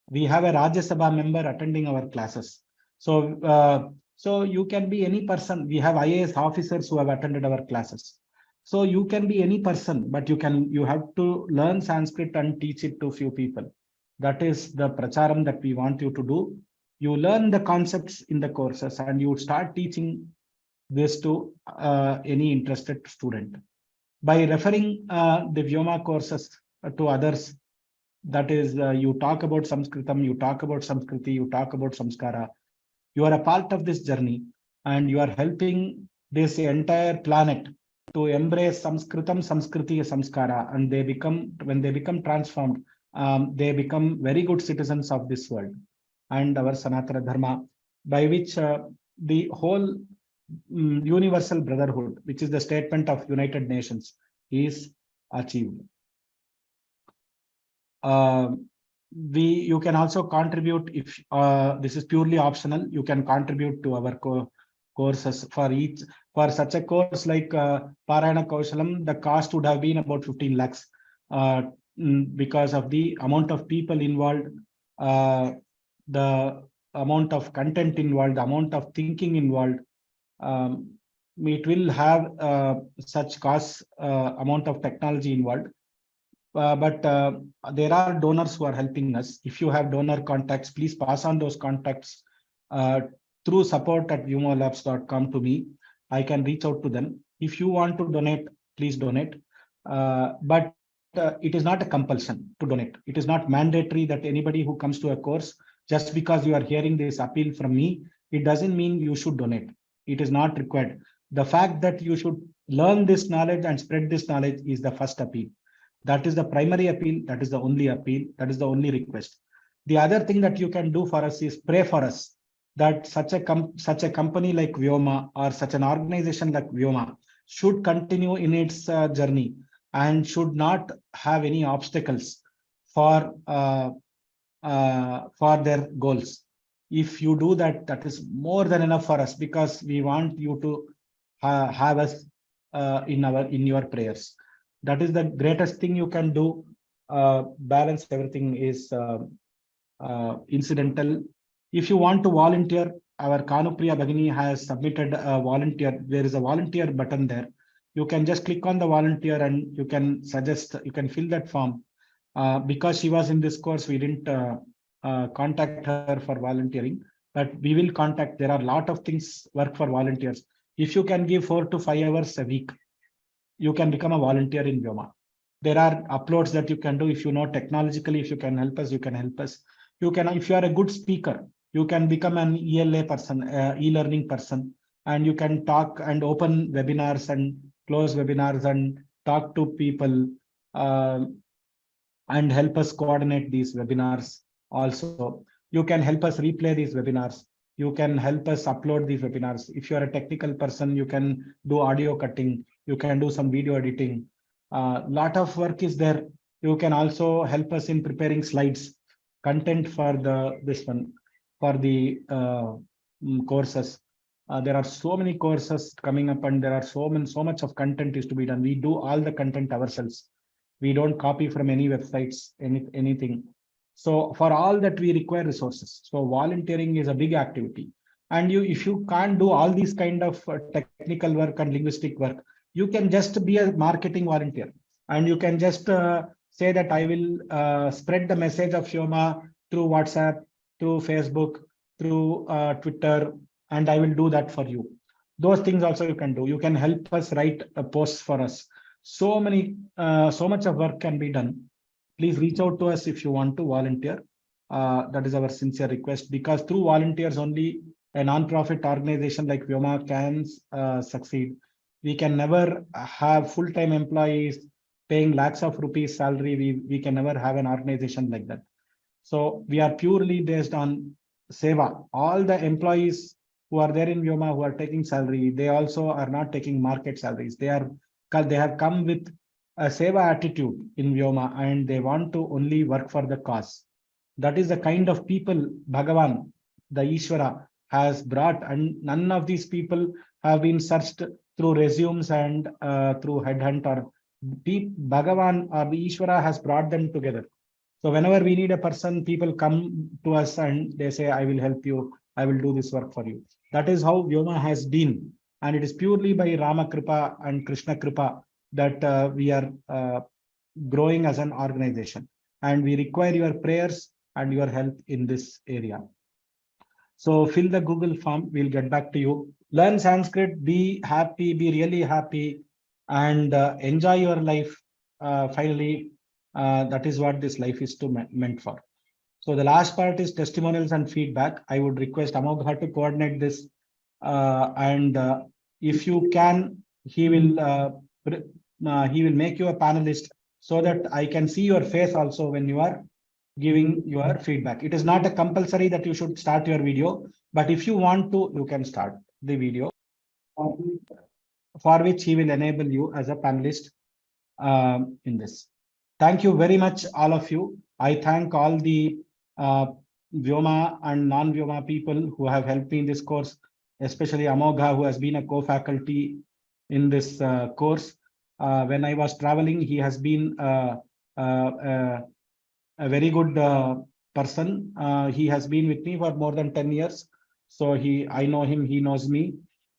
We have a Rajya Sabha member attending our classes. So, so you can be any person. We have IAS officers who have attended our classes. So you can be any person, but you have to learn Sanskrit and teach it to few people. That is the pracharam that we want you to do. You learn the concepts in the courses and you start teaching this to any interested student. By referring the Vyoma courses to others, that is, you talk about Sanskritam, you talk about Samskriti, you talk about Samskara. You are a part of this journey and you are helping this entire planet to embrace Sanskritam, Samskriti, Samskara, and when they become transformed, they become very good citizens of this world and our Sanatana Dharma, by which the whole universal brotherhood, which is the statement of United Nations, is achieved. You can also contribute if this is purely optional. You can contribute to our courses for such a course like Parayana Kaushalam. The cost would have been about 15 lakhs because of the amount of people involved, the amount of content involved, the amount of thinking involved. It will have such cost, amount of technology involved. But there are donors who are helping us. If you have donor contacts, please pass on those contacts through support@vyomolabs.com to me. I can reach out to them. If you want to donate, please donate. But it is not a compulsion to donate. It is not mandatory that anybody who comes to a course, just because you are hearing this appeal from me, it doesn't mean you should donate. It is not required. The fact that you should learn this knowledge and spread this knowledge is the first appeal. That is the primary appeal. That is the only appeal. That is the only request. The other thing that you can do for us is pray for us that such a company like Vyoma or such an organization like Vyoma should continue in its journey and should not have any obstacles for their goals. If you do that, that is more than enough for us, because we want you to have us in your prayers. That is the greatest thing you can do. Balance everything is incidental. If you want to volunteer, our Kanupriya Bhagini has submitted a volunteer. There is a volunteer button there. You can just click on the volunteer and you can suggest, you can fill that form. Because she was in this course, we didn't contact her for volunteering, but we will contact. There are a lot of things work for volunteers. If you can give 4 to 5 hours a week, you can become a volunteer in Vyoma. There are uploads that you can do. If you know technologically, if you can help us, you can help us. You can, if you are a good speaker, you can become an ELA person, e-learning person, and you can talk and open webinars and close webinars and talk to people and help us coordinate these webinars. Also, you can help us replay these webinars. You can help us upload these webinars. If you are a technical person, you can do audio cutting. You can do some video editing. Lot of work is there. You can also help us in preparing slides, content for this one, for the courses. There are so many courses coming up, and there are so much of content is to be done. We do all the content ourselves. We don't copy from any websites, anything. So for all that, we require resources. So volunteering is a big activity. And if you can't do all these kind of technical work and linguistic work, you can just be a marketing volunteer, and you can just say that I will spread the message of Vyoma through WhatsApp, through Facebook, through Twitter, and I will do that for you. Those things also you can do. You can help us write posts for us. So much of work can be done. Please reach out to us if you want to volunteer. That is our sincere request, because through volunteers only a non-profit organization like Vyoma can succeed. We can never have full-time employees paying lakhs of rupees salary. We can never have an organization like that. So we are purely based on seva. All the employees who are there in Vyoma who are taking salary, they also are not taking market salaries. They have come with a seva attitude in Vyoma, and they want to only work for the cause. That is the kind of people Bhagavan, the Ishvara, has brought, and none of these people have been searched through resumes and through headhunt, or Bhagavan or the Ishvara has brought them together. So whenever we need a person, people come to us and they say, I will help you, I will do this work for you. That is how Vyoma has been. And it is purely by Rama Kripa and Krishna Kripa that we are growing as an organization. And we require your prayers and your help in this area. So fill the Google form, we'll get back to you. Learn Sanskrit, be happy, be really happy, and enjoy your life. Finally, that is what this life is meant for. So the last part is testimonials and feedback. I would request Amogha to coordinate this. And if you can, he will make you a panelist so that I can see your face also when you are giving your feedback. It is not a compulsory that you should start your video, but if you want to, you can start the video. for which he will enable you as a panelist in this. Thank you very much, all of you. I thank all the Vyoma and non-Vyoma people who have helped me in this course, especially Amogha, who has been a co-faculty in this course. When I was traveling, he has been a very good person. He has been with me for more than 10 years. So I know him, he knows me.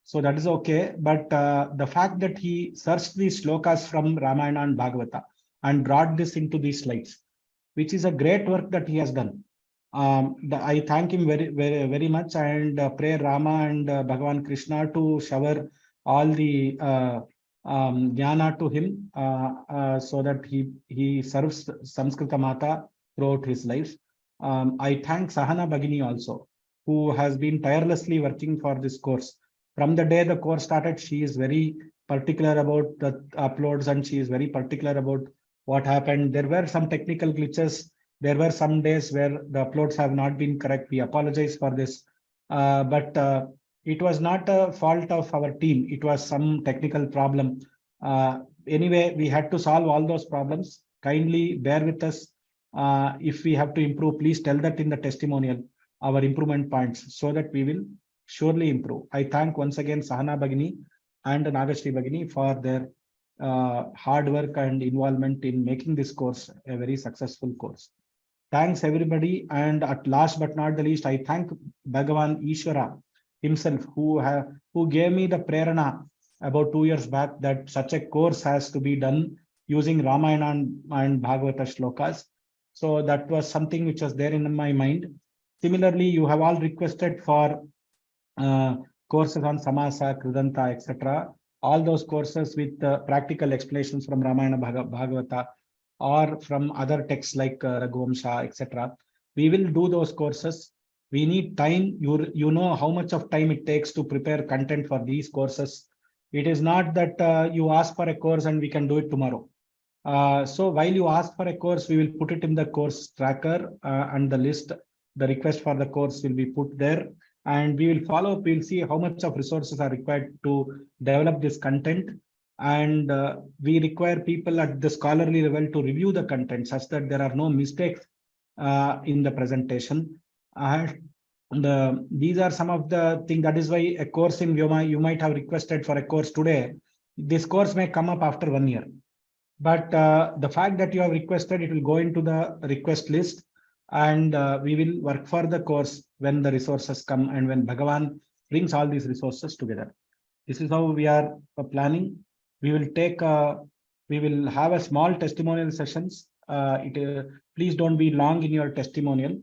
So that is okay. But the fact that he searched these shlokas from Ramayana and Bhagavata and brought this into these slides, which is a great work that he has done. I thank him very much, and pray Rama and Bhagavan Krishna to shower all the jnana to him, so that he serves Samskrita Mata throughout his life. I thank Sahana Bhagini also, who has been tirelessly working for this course. From the day the course started, she is very particular about the uploads, and she is very particular about what happened. There were some technical glitches. There were some days where the uploads have not been correct. We apologize for this, but it was not a fault of our team. It was some technical problem. Anyway, we had to solve all those problems. Kindly bear with us. If we have to improve, please tell that in the testimonial, our improvement points, so that we will surely improve. I thank once again Sahana Bhagini and Nagashri Bhagini for their hard work and involvement in making this course a very successful course. Thanks everybody. And at last but not the least, I thank Bhagavan Ishvara himself, who gave me the prerana about 2 years back that such a course has to be done using Ramayana and Bhagavata shlokas. So that was something which was there in my mind. Similarly, you have all requested for courses on Samasa, Kridanta, etc. All those courses with practical explanations from Ramayana, Bhagavata, or from other texts like Raghuvamsha, etc. We will do those courses. We need time. You know how much of time it takes to prepare content for these courses. It is not that you ask for a course and we can do it tomorrow. So while you ask for a course, we will put it in the course tracker, and the list, the request for the course will be put there, and we will follow up. We'll see how much of resources are required to develop this content. And we require people at the scholarly level to review the content such that there are no mistakes in the presentation. These are some of the things. That is why a course in Vyoma, you might have requested for a course today. This course may come up after 1 year. But the fact that you have requested, it will go into the request list, and we will work for the course when the resources come and when Bhagavan brings all these resources together. This is how we are planning. We will have a small testimonial sessions. Please don't be long in your testimonial.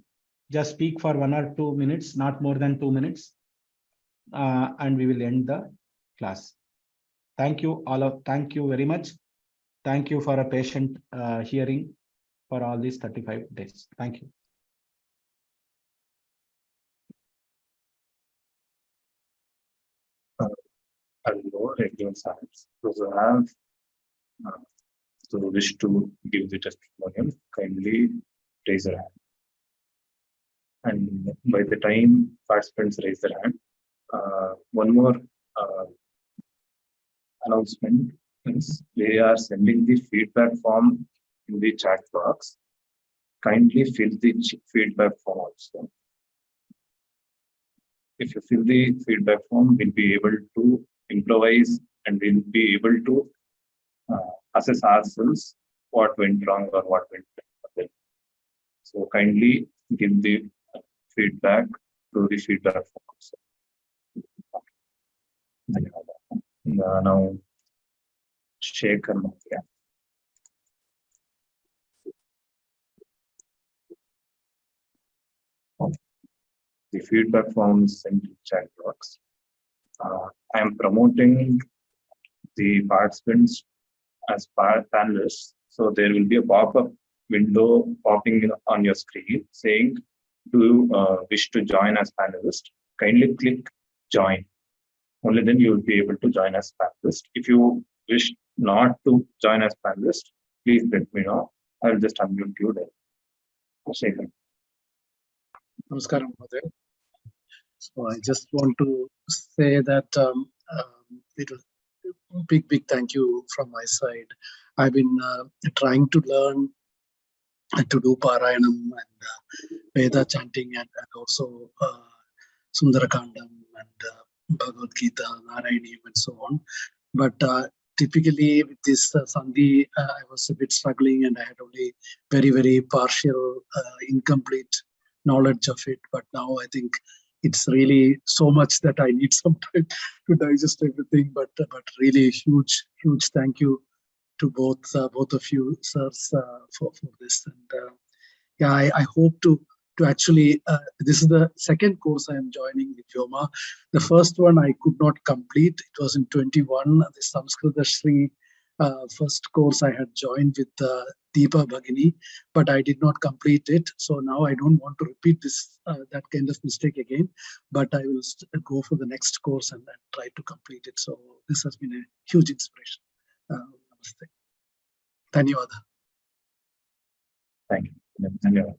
Just speak for 1 or 2 minutes, not more than 2 minutes, and we will end the class. Thank you all. Thank you very much. Thank you for a patient hearing for all these 35 days. Thank you. Hello, everyone. Those who have wish to give the testimonial, kindly raise your hand. And by the time participants raise their hand, one more announcement is they are sending the feedback form in the chat box. Kindly fill the feedback form also. If you fill the feedback form, we'll be able to improvise and we'll be able to assess ourselves what went wrong or what went well. So kindly give the feedback to the feedback form also. Now, Shekhar Mathia. The feedback form is sent to chat box. I am promoting the participants as panelists. So there will be a pop-up window popping on your screen saying, do you wish to join as panelist? Kindly click join. Only then you will be able to join as panelist. If you wish not to join as panelist, please let me know. I will just unmute you there. Shekhar. Namaskaram, Mahoday. So I just want to say that it was big thank you from my side. I've been trying to learn to do Parayanam and Veda chanting and also Sundarakandam and Bhagavad Gita, Narayaniam and so on. But typically with this Sandhi, I was a bit struggling and I had only very partial, incomplete knowledge of it. But now I think it's really so much that I need some time to digest everything. But really huge thank you to both of you, sirs, for this. And yeah, I hope to actually, this is the second course I am joining with Vyoma. The first one I could not complete. It was in 21, the Samskrita Shri first course I had joined with Deepa Bhagini, but I did not complete it. So now I don't want to repeat this that kind of mistake again, but I will go for the next course and then try to complete it. So this has been a huge inspiration. Namaste. Dhanyawada. Thank you. Dhanyawad.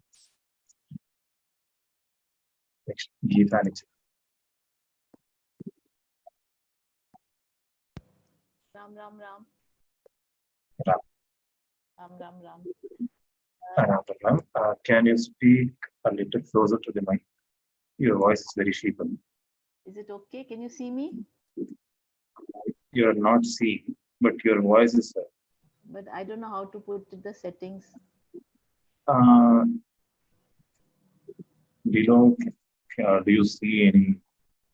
Next, Geeta Alex. Ram. Ram. Can you speak a little closer to the mic? Your voice is very feeble. Is it okay? Can you see me? You're not seeing, but your voice is But I don't know how to put the settings. below. Do you see any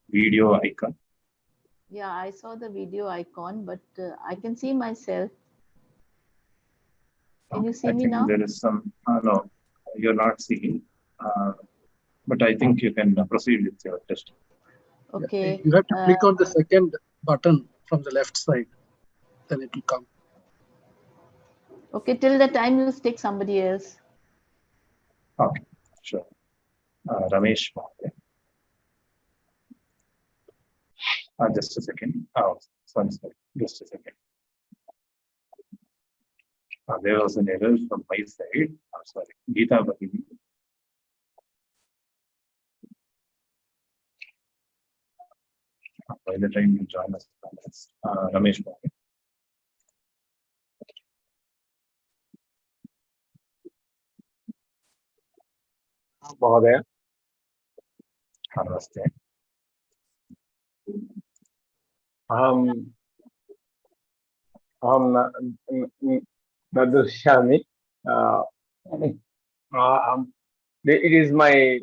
video icon? Yeah, I saw the video icon, but I can see myself. Can you see I me think now? there is some, no, you're not seeing, but I think you can proceed with your test. Okay. You have to click on the second button from the left side, then it will come. Okay, till the time you take somebody else. Okay, sure. Ramesh, just a second. Oh, sorry, just a second. There was an error from my side. I'm sorry. Geeta Bhagini. By the time you join us, Ramesh. Mahodaya. Namaste. न दृश्यामि. It is my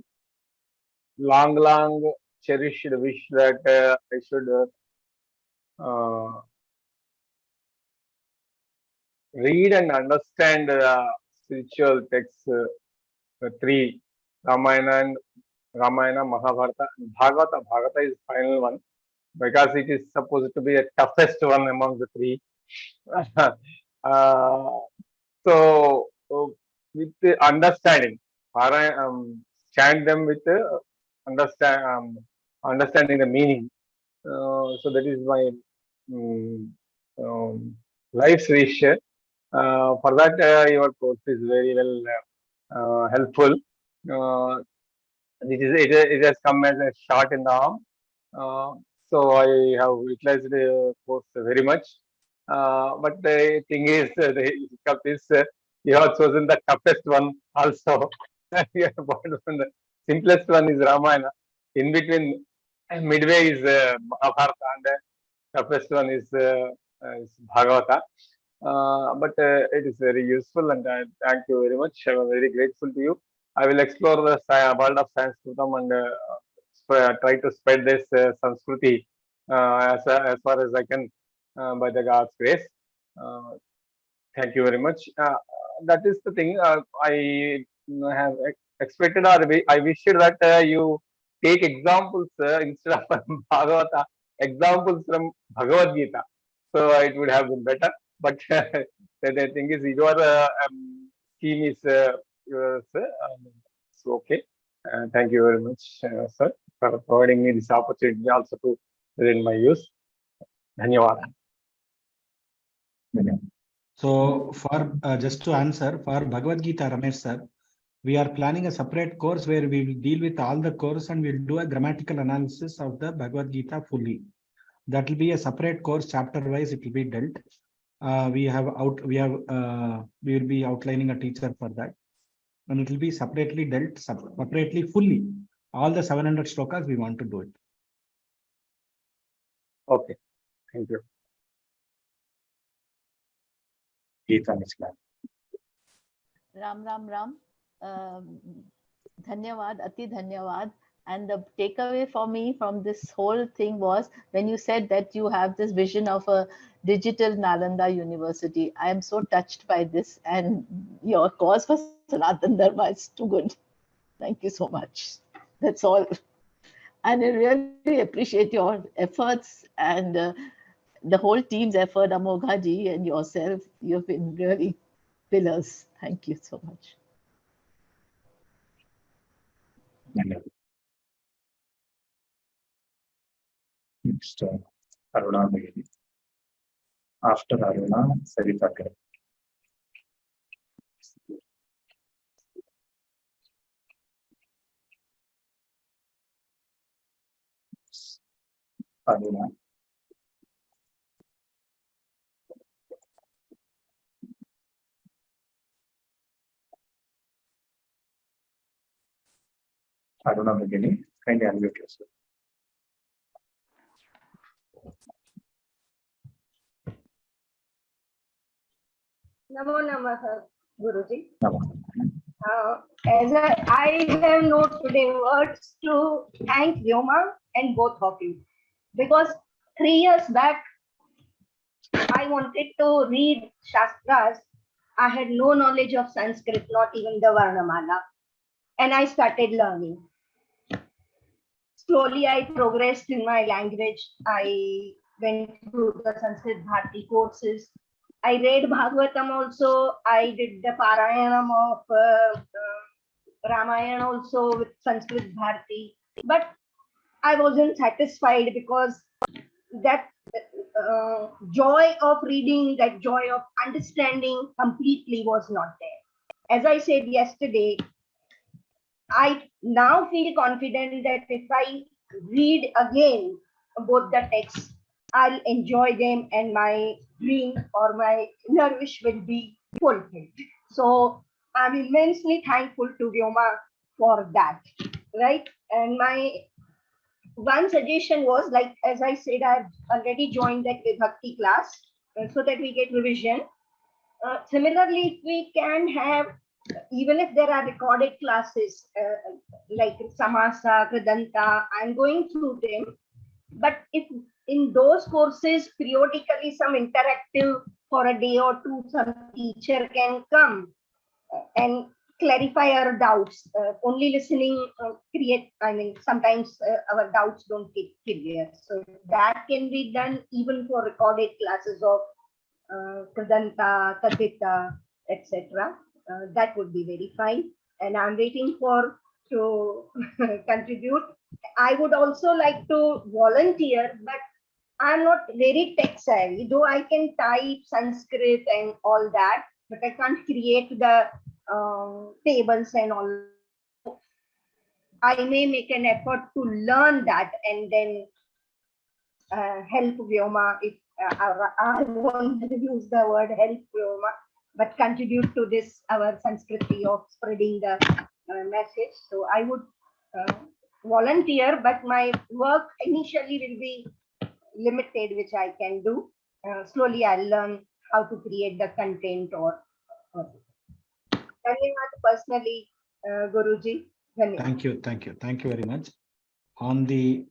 long cherished wish that I should read and understand spiritual texts, the three, Ramayana, Mahabharata, and Bhagavata. Bhagavata is the final one because it is supposed to be the toughest one among the three. So with the understanding, chant them with understanding the meaning. So that is my life's wish. For that, your course is very well helpful. It has come as a shot in the arm. So I have utilized the course very much. But the thing is, the hiccup is you have chosen the toughest one also. The simplest one is Ramayana. In between, midway is Mahabharata, and the toughest one is Bhagavata. But it is very useful, and I thank you very much. I am very grateful to you. I will explore the world of Sanskritam and try to spread this Sanskriti as far as I can by the God's grace. Thank you very much. That is the thing I have expected, or I wish that you take examples instead of Bhagavata, examples from Bhagavad Gita. So it would have been better. But the thing is, your scheme is yours. So okay. Thank you very much, sir, for providing me this opportunity also to within my use. Dhanyawad. So for just to answer for Bhagavad Gita, Ramesh sir, we are planning a separate course where we will deal with all the course and we'll do a grammatical analysis of the Bhagavad Gita fully. That will be a separate course, chapter wise. It will be dealt. We will be outlining a teacher for that, and it will be separately dealt, separately fully. All the 700 shlokas we want to do it. Okay. Thank you. Geeta, Miss Ma'am. Ram. Dhanyavad, Ati Dhanyavad. And the takeaway for me from this whole thing was when you said that you have this vision of a digital Nalanda University. I am so touched by this, and your cause for Sanatan Dharma is too good. Thank you so much. That's all. And I really appreciate your efforts and the whole team's effort, Amogha ji and yourself. You've been really pillars. Thank you so much. Next, Aruna Begini. After Aruna, Sarita Garu. Aruna. Aruna Begini, kindly unmute yourself. Namo Namaha, Guruji. Namaste. As I have no today words to thank Vyoma and both of you, because 3 years back I wanted to read Shastras. I had no knowledge of Sanskrit, not even the Varnamala, and I started learning. Slowly I progressed in my language. I went through the Sanskrit Bharati courses. I read Bhagavatam also. I did the Parayanam of Ramayana also with Sanskrit Bharati. But I wasn't satisfied because that joy of reading, that joy of understanding completely was not there. As I said yesterday, I now feel confident that if I read again both the texts, I'll enjoy them and my dream or my inner wish will be fulfilled. So I'm immensely thankful to Vyoma for that, right? And my one suggestion was, like, as I said, I've already joined that Vibhakti class so that we get revision. Similarly, if we can have, even if there are recorded classes like Samasa, Kridanta, I'm going through them. But if in those courses, periodically some interactive for a day or two, some teacher can come and clarify our doubts. Only listening sometimes our doubts don't get clear. So that can be done even for recorded classes of Kridanta, Tatita, etc. That would be very fine. And I'm waiting to contribute. I would also like to volunteer, but I'm not very tech savvy, though I can type Sanskrit and all that, but I can't create the tables and all. I may make an effort to learn that and then help Vyoma, if I won't use the word help Vyoma, but contribute to this, our Sanskriti of spreading the message. So I would volunteer, but my work initially will be limited, which I can do. Slowly I'll learn how to create the content or personally, Guruji. Thank you very much. On the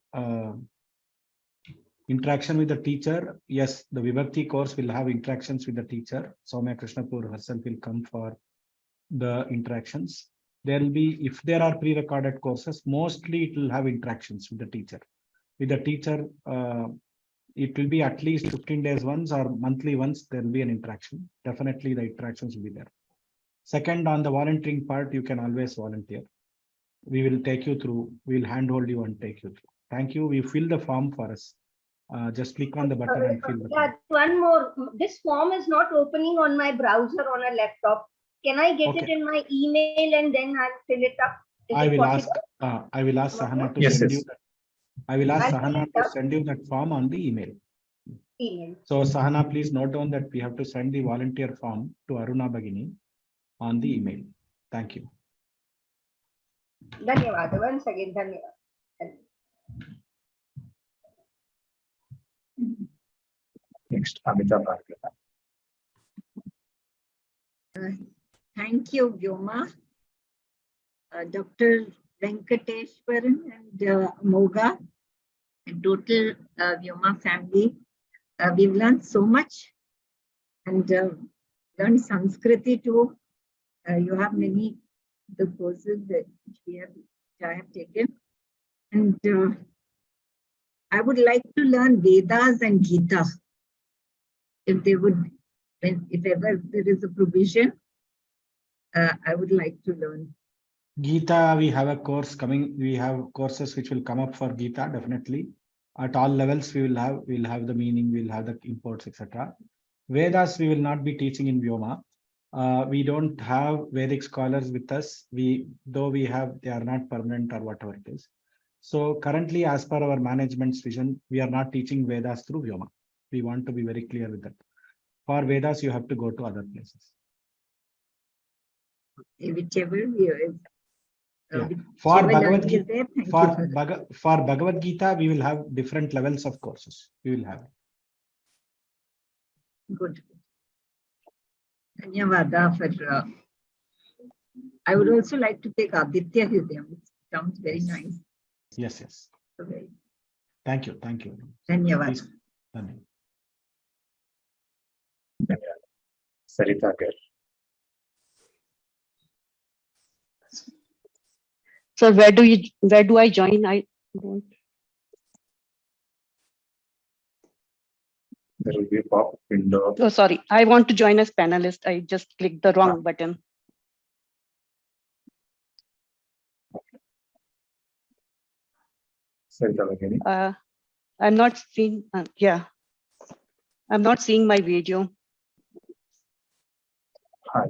interaction with the teacher, yes, the Vibhakti course will have interactions with the teacher. Soumya Krishnapur herself will come for the interactions. There will be, if there are pre-recorded courses, mostly it will have interactions with the teacher. With the teacher, it will be at least 15 days once or monthly once, there will be an interaction. Definitely the interactions will be there. Second, on the volunteering part, you can always volunteer. We will take you through, we will handhold you and take you through. Thank you. We fill the form for us. Just click on the button and fill the form. One more, this form is not opening on my browser on a laptop. Can I get it in my email and then I'll fill it up? I will ask Sahana to send you. I will ask I'll Sahana fill it to up. send you that form on the email. Email. So Sahana, please note down that we have to send the volunteer form to Aruna Bagini on the email. Thank you. Dhanyawad. Once again, dhanyawad. Next, Amita Bhargava. Thank you, Vyoma, Dr. Venkateshwaran and Moga, and total Vyoma family. We've learned so much and learned Sanskriti too. You have many the courses that I have taken, and I would like to learn Vedas and Gita. If they would, if ever there is a provision, I would like to learn. Gita, we have a course coming. We have courses which will come up for Gita, definitely. At all levels, we'll have the meaning, we'll have the imports, etc. Vedas, we will not be teaching in Vyoma. We don't have Vedic scholars with us. Though we have, they are not permanent or whatever it is. So currently, as per our management's vision, we are not teaching Vedas through Vyoma. We want to be very clear with that. For Vedas, you have to go to other places. Whichever we are. Yeah. For Bhagavad Gita, Gita, for Bhagavad Gita, we will have different levels of courses. We will have. Good. Dhanyawada for. I would also like to take Aditya Hridayam. It sounds very nice. Yes, yes. Okay. Thank you. Thank you. Dhanyawad. Please. Dhanyawad. Sarita Gar. So where do I join? I don't. There will be a pop-up window. Oh, sorry. I want to join as panelist. I just clicked the wrong button. Sarita Bagini. I'm not seeing. Yeah, I'm not seeing my video.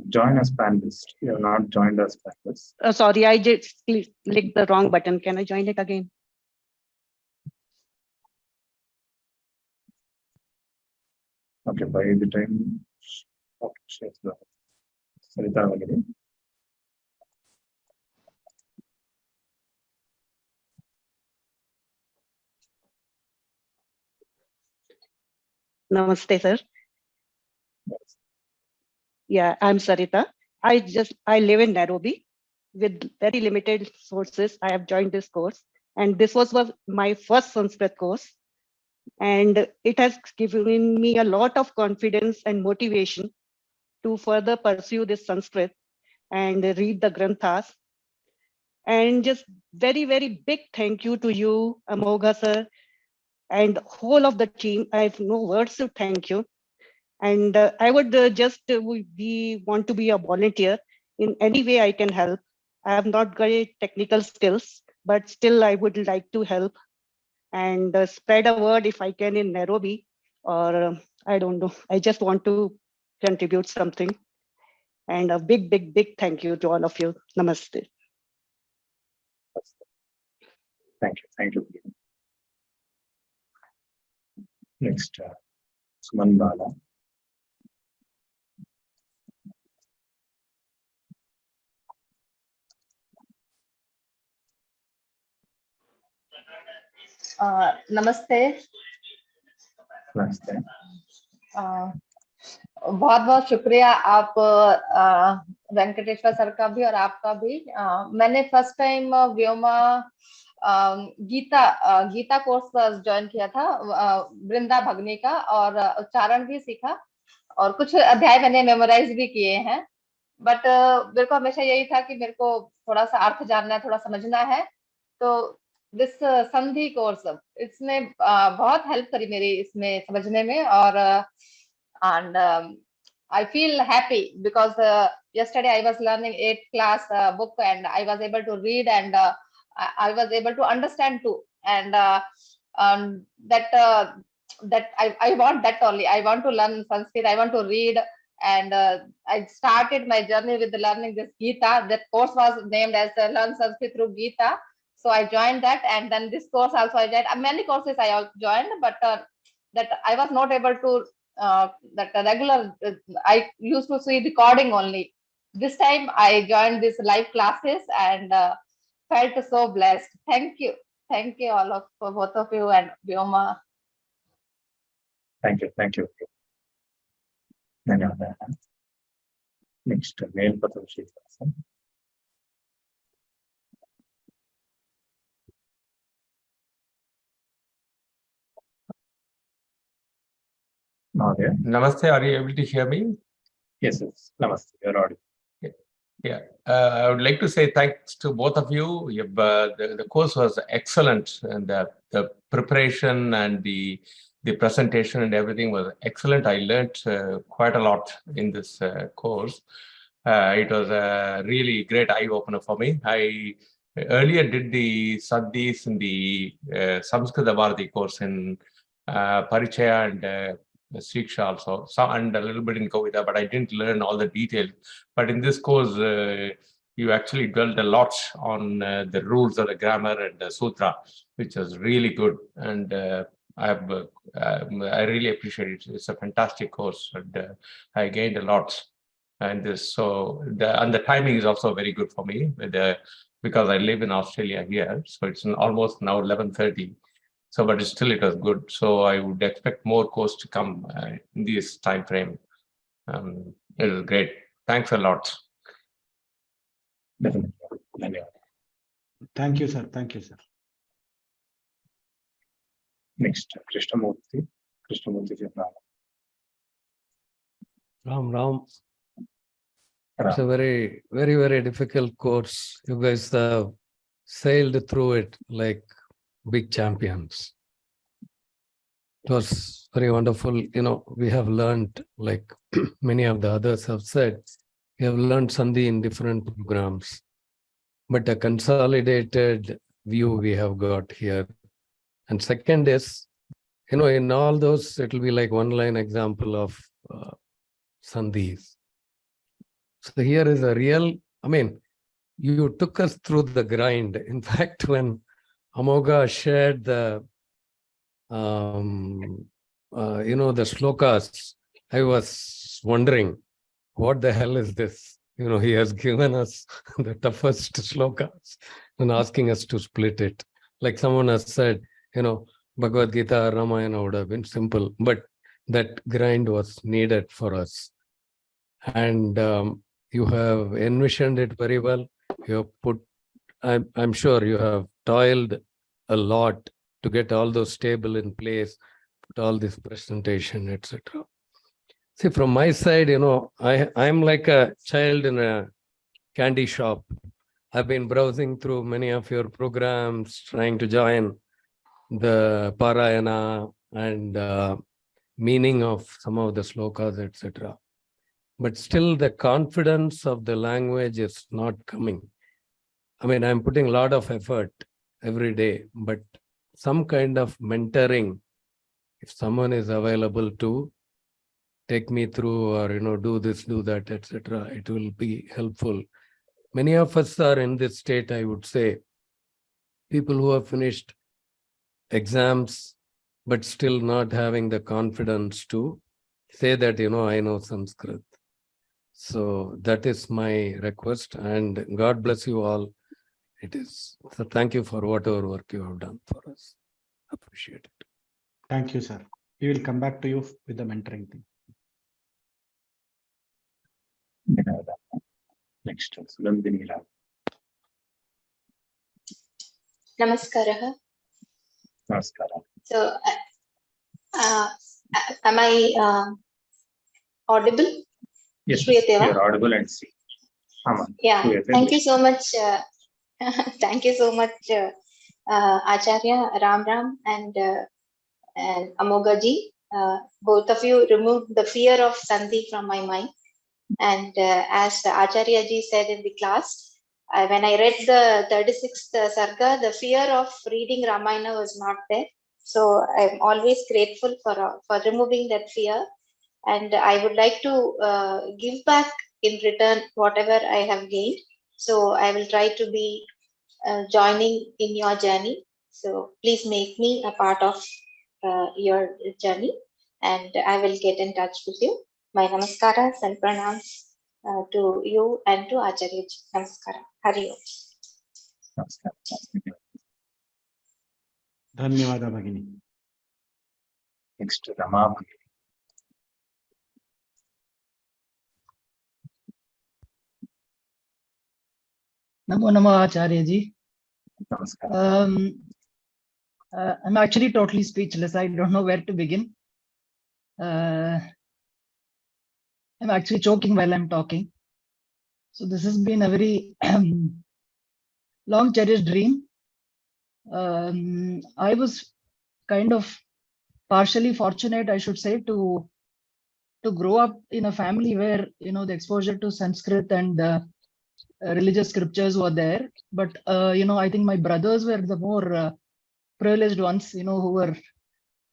Join as panelist. You have not joined as panelist. Sorry, I just clicked the wrong button. Can I join it again? Okay, by the time. Okay, Sarita Bagini. Namaste, sir. Yes. Yeah, I'm Sarita. I live in Nairobi with very limited sources. I have joined this course, and this was my first Sanskrit course. And it has given me a lot of confidence and motivation to further pursue this Sanskrit and read the Granthas. And just very, very big thank you to you, Amogha sir, and whole of the team. I have no words to thank you. And I would want to be a volunteer in any way I can help. I have not great technical skills, but still I would like to help and spread a word if I can in Nairobi, or I don't know. I just want to contribute something. And a big, big, big thank you to all of you. Namaste. Thank you. Thank you. Next, Suman Bala. नमस्ते। Namaste. बहुत बहुत शुक्रिया आप Venkateshwara sir का भी और आपका भी। मैंने first time Vyoma Gita course join किया था वृंदा भगनी का, और उच्चारण भी सीखा और कुछ अध्याय मैंने मेमोराइज भी किए हैं। बट मेरे को हमेशा यही था कि मेरे को थोड़ा सा अर्थ जानना है, थोड़ा समझना है। तो दिस संधि कोर्स इसने बहुत हेल्प करी मेरी इसमें समझने में, और and I feel happy because yesterday I was learning 8th class book and I was able to read, and I was able to understand too, and that I want that only. I want to learn Sanskrit, I want to read, and I started my journey with learning this Gita. That course was named as Learn Sanskrit through Gita. So I joined that, and then this course also I joined. Many courses I also joined, but that I was not able to that regular. I used to see recording only. This time I joined these live classes and felt so blessed. Thank you all of both of you and Vyoma. Thank you. Thank you. Next, mail Patal Srinivasan. Namaste, are you able to hear me? Yes, yes. Namaste, you're audible. Yeah, I would like to say thanks to both of you. The course was excellent, and the preparation and the presentation and everything was excellent. I learned quite a lot in this course. It was a really great eye-opener for me. I earlier did the Sandhis in the Samskrita Bharati course in Parichaya and Siksha also, and a little bit in Kavita, but I didn't learn all the details. But in this course, you actually dwelled a lot on the rules of the grammar and the sutra, which was really good. And I really appreciate it. It's a fantastic course, and I gained a lot. And the timing is also very good for me, because I live in Australia here, so it's almost now 11:30. So, but still it was good. So I would expect more course to come in this time frame. It was great. Thanks a lot. Definitely. Thank you, sir. Thank you, sir. Next, Krishnamurti. Krishnamurti Vietnam. Ram. It's a very, very, very difficult course. You guys have sailed through it like big champions. It was very wonderful. We have learned, like many of the others have said, we have learned Sandhi in different programs, but a consolidated view we have got here. And second is, in all those, it will be like one-line example of Sandhis. So here is a real, you took us through the grind. In fact, when Amoga shared the shlokas, I was wondering, what the hell is this? He has given us the toughest shlokas and asking us to split it. Like someone has said, Bhagavad Gita, Ramayana would have been simple, but that grind was needed for us. And you have envisioned it very well. You have I'm sure you have toiled a lot to get all those stable in place, put all this presentation, etc. See, from my side, I'm like a child in a candy shop. I've been browsing through many of your programs, trying to join the Parayana and meaning of some of the slokas, etc. But still the confidence of the language is not coming. I'm putting a lot of effort every day, but some kind of mentoring, if someone is available to take me through or, do this, do that, etc., it will be helpful. Many of us are in this state, I would say, people who have finished exams, but still not having the confidence to say that, I know Sanskrit. So that is my request, and God bless you all. It is. So thank you for whatever work you have done for us. Appreciate it. Thank you, sir. We will come back to you with the mentoring thing. Next, Sulandini Rao. Namaskaraha. Namaskara. So, am I audible? Yes, Shriyateva? you're audible and see. Yeah, thank you so much. Thank you so much, Acharya, Ram, and Amoga ji. Both of you removed the fear of Sandhi from my mind. And as Acharya ji said in the class, when I read the 36th Sarga, the fear of reading Ramayana was not there. So I'm always grateful for removing that fear. And I would like to give back in return whatever I have gained. So I will try to be joining in your journey. So please make me a part of your journey, and I will get in touch with you. My namaskaras and pranams to you and to Acharya ji. Namaskara. Hari Om. Dhanyavada Bhagini. Next, Rama. Namo Namah Acharya ji. I'm actually totally speechless. I don't know where to begin. I'm actually choking while I'm talking. So this has been a very long cherished dream. I was kind of partially fortunate, I should say, to grow up in a family where, you know, the exposure to Sanskrit and religious scriptures were there. But, you know, I think my brothers were the more privileged ones, you know, who were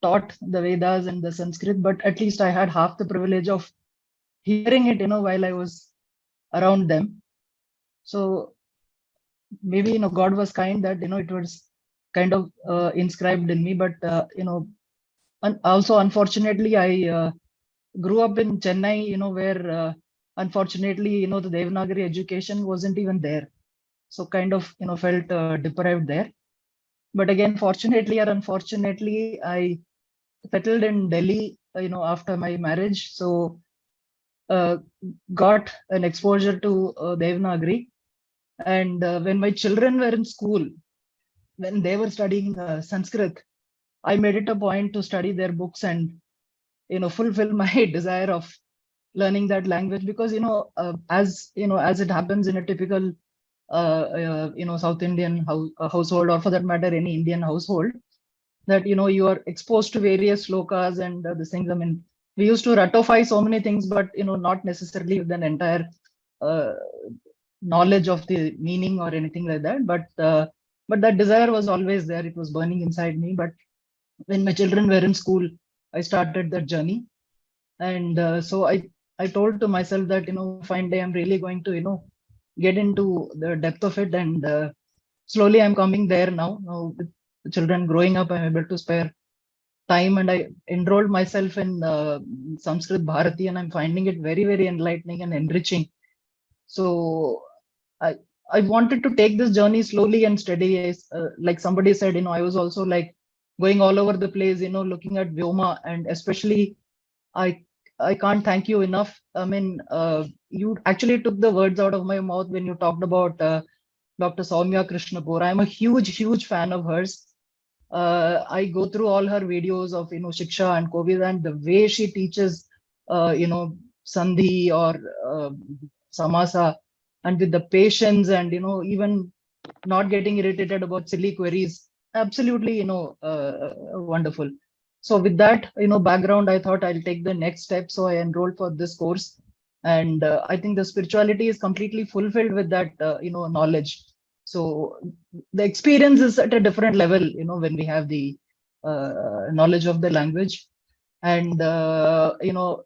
taught the Vedas and the Sanskrit, but at least I had half the privilege of hearing it, you know, while I was around them. So maybe, you know, God was kind that, you know, it was kind of inscribed in me, but, you know, and also unfortunately, I grew up in Chennai, you know, where unfortunately, you know, the Devanagari education wasn't even there. So kind of, you know, felt deprived there. But again, fortunately or unfortunately, I settled in Delhi, you know, after my marriage. So got an exposure to Devanagari. And when my children were in school, when they were studying Sanskrit, I made it a point to study their books and, you know, fulfill my desire of learning that language, because, you know, as it happens in a typical, you know, South Indian household, or for that matter, any Indian household, that, you know, you are exposed to various slokas and the things. I mean, we used to ratify so many things, but, you know, not necessarily with an entire knowledge of the meaning or anything like that. But that desire was always there. It was burning inside me. But when my children were in school, I started that journey. And so I told to myself that, you know, fine day, I'm really going to, you know, get into the depth of it. And slowly I'm coming there now. Now with the children growing up, I'm able to spare time, and I enrolled myself in Sanskrit Bharati, and I'm finding it very, very enlightening and enriching. So I wanted to take this journey slowly and steady. Like somebody said, you know, I was also like going all over the place, you know, looking at Vyoma, and especially I can't thank you enough. I mean, you actually took the words out of my mouth when you talked about Dr. Soumya Krishnapur. I'm a huge fan of hers. I go through all her videos of, you know, Shiksha and Kovida, and the way she teaches, you know, Sandhi or Samasa, and with the patience and, you know, even not getting irritated about silly queries. Absolutely, you know, wonderful. So with that, you know, background, I thought I'll take the next step. So I enrolled for this course, and I think the spirituality is completely fulfilled with that, you know, knowledge. So the experience is at a different level, you know, when we have the knowledge of the language. And, you know,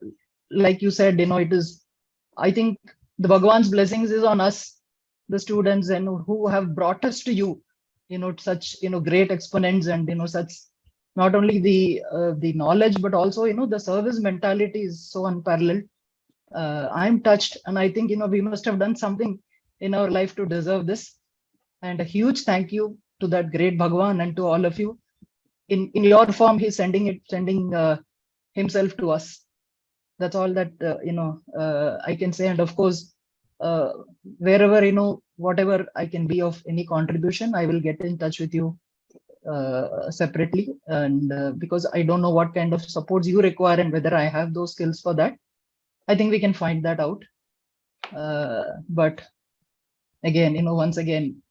like you said, you know, it is, I think the Bhagwan's blessings is on us, the students, and who have brought us to you, you know, such, you know, great exponents, and, you know, such not only the knowledge, but also, you know, the service mentality is so unparalleled. I'm touched, and I think, you know, we must have done something in our life to deserve this. And a huge thank you to that great Bhagwan and to all of you. In your form, he's sending himself to us. That's all that, you know, I can say. And of course, wherever, you know, whatever I can be of any contribution, I will get in touch with you separately. And because I don't know what kind of supports you require and whether I have those skills for that, I think we can find that out. But again, you know, once again,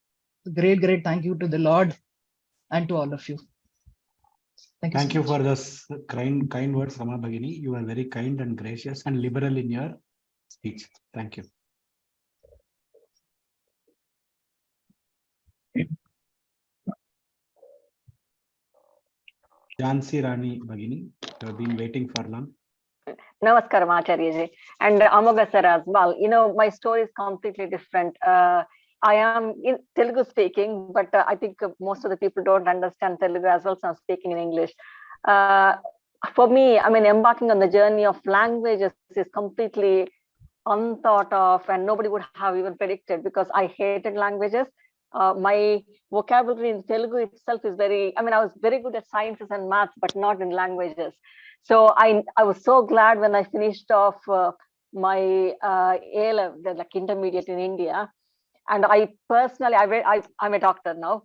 great thank you to the Lord and to all of you. Thank you for this kind words, Rama Bhagini. You are very kind and gracious and liberal in your speech. Thank you. Jhansi Rani Bhagini, you have been waiting for long. Namaskaram, Acharya ji. And Amoga sir as well. You know, my story is completely different. I am in Telugu speaking, but I think most of the people don't understand Telugu as well, so I'm speaking in English. For me, I mean, embarking on the journey of languages is completely unthought of, and nobody would have even predicted, because I hated languages. My vocabulary in Telugu itself is very, I mean, I was very good at sciences and maths, but not in languages. So I was so glad when I finished off my A-level, like intermediate in India. And I personally, I'm a doctor now.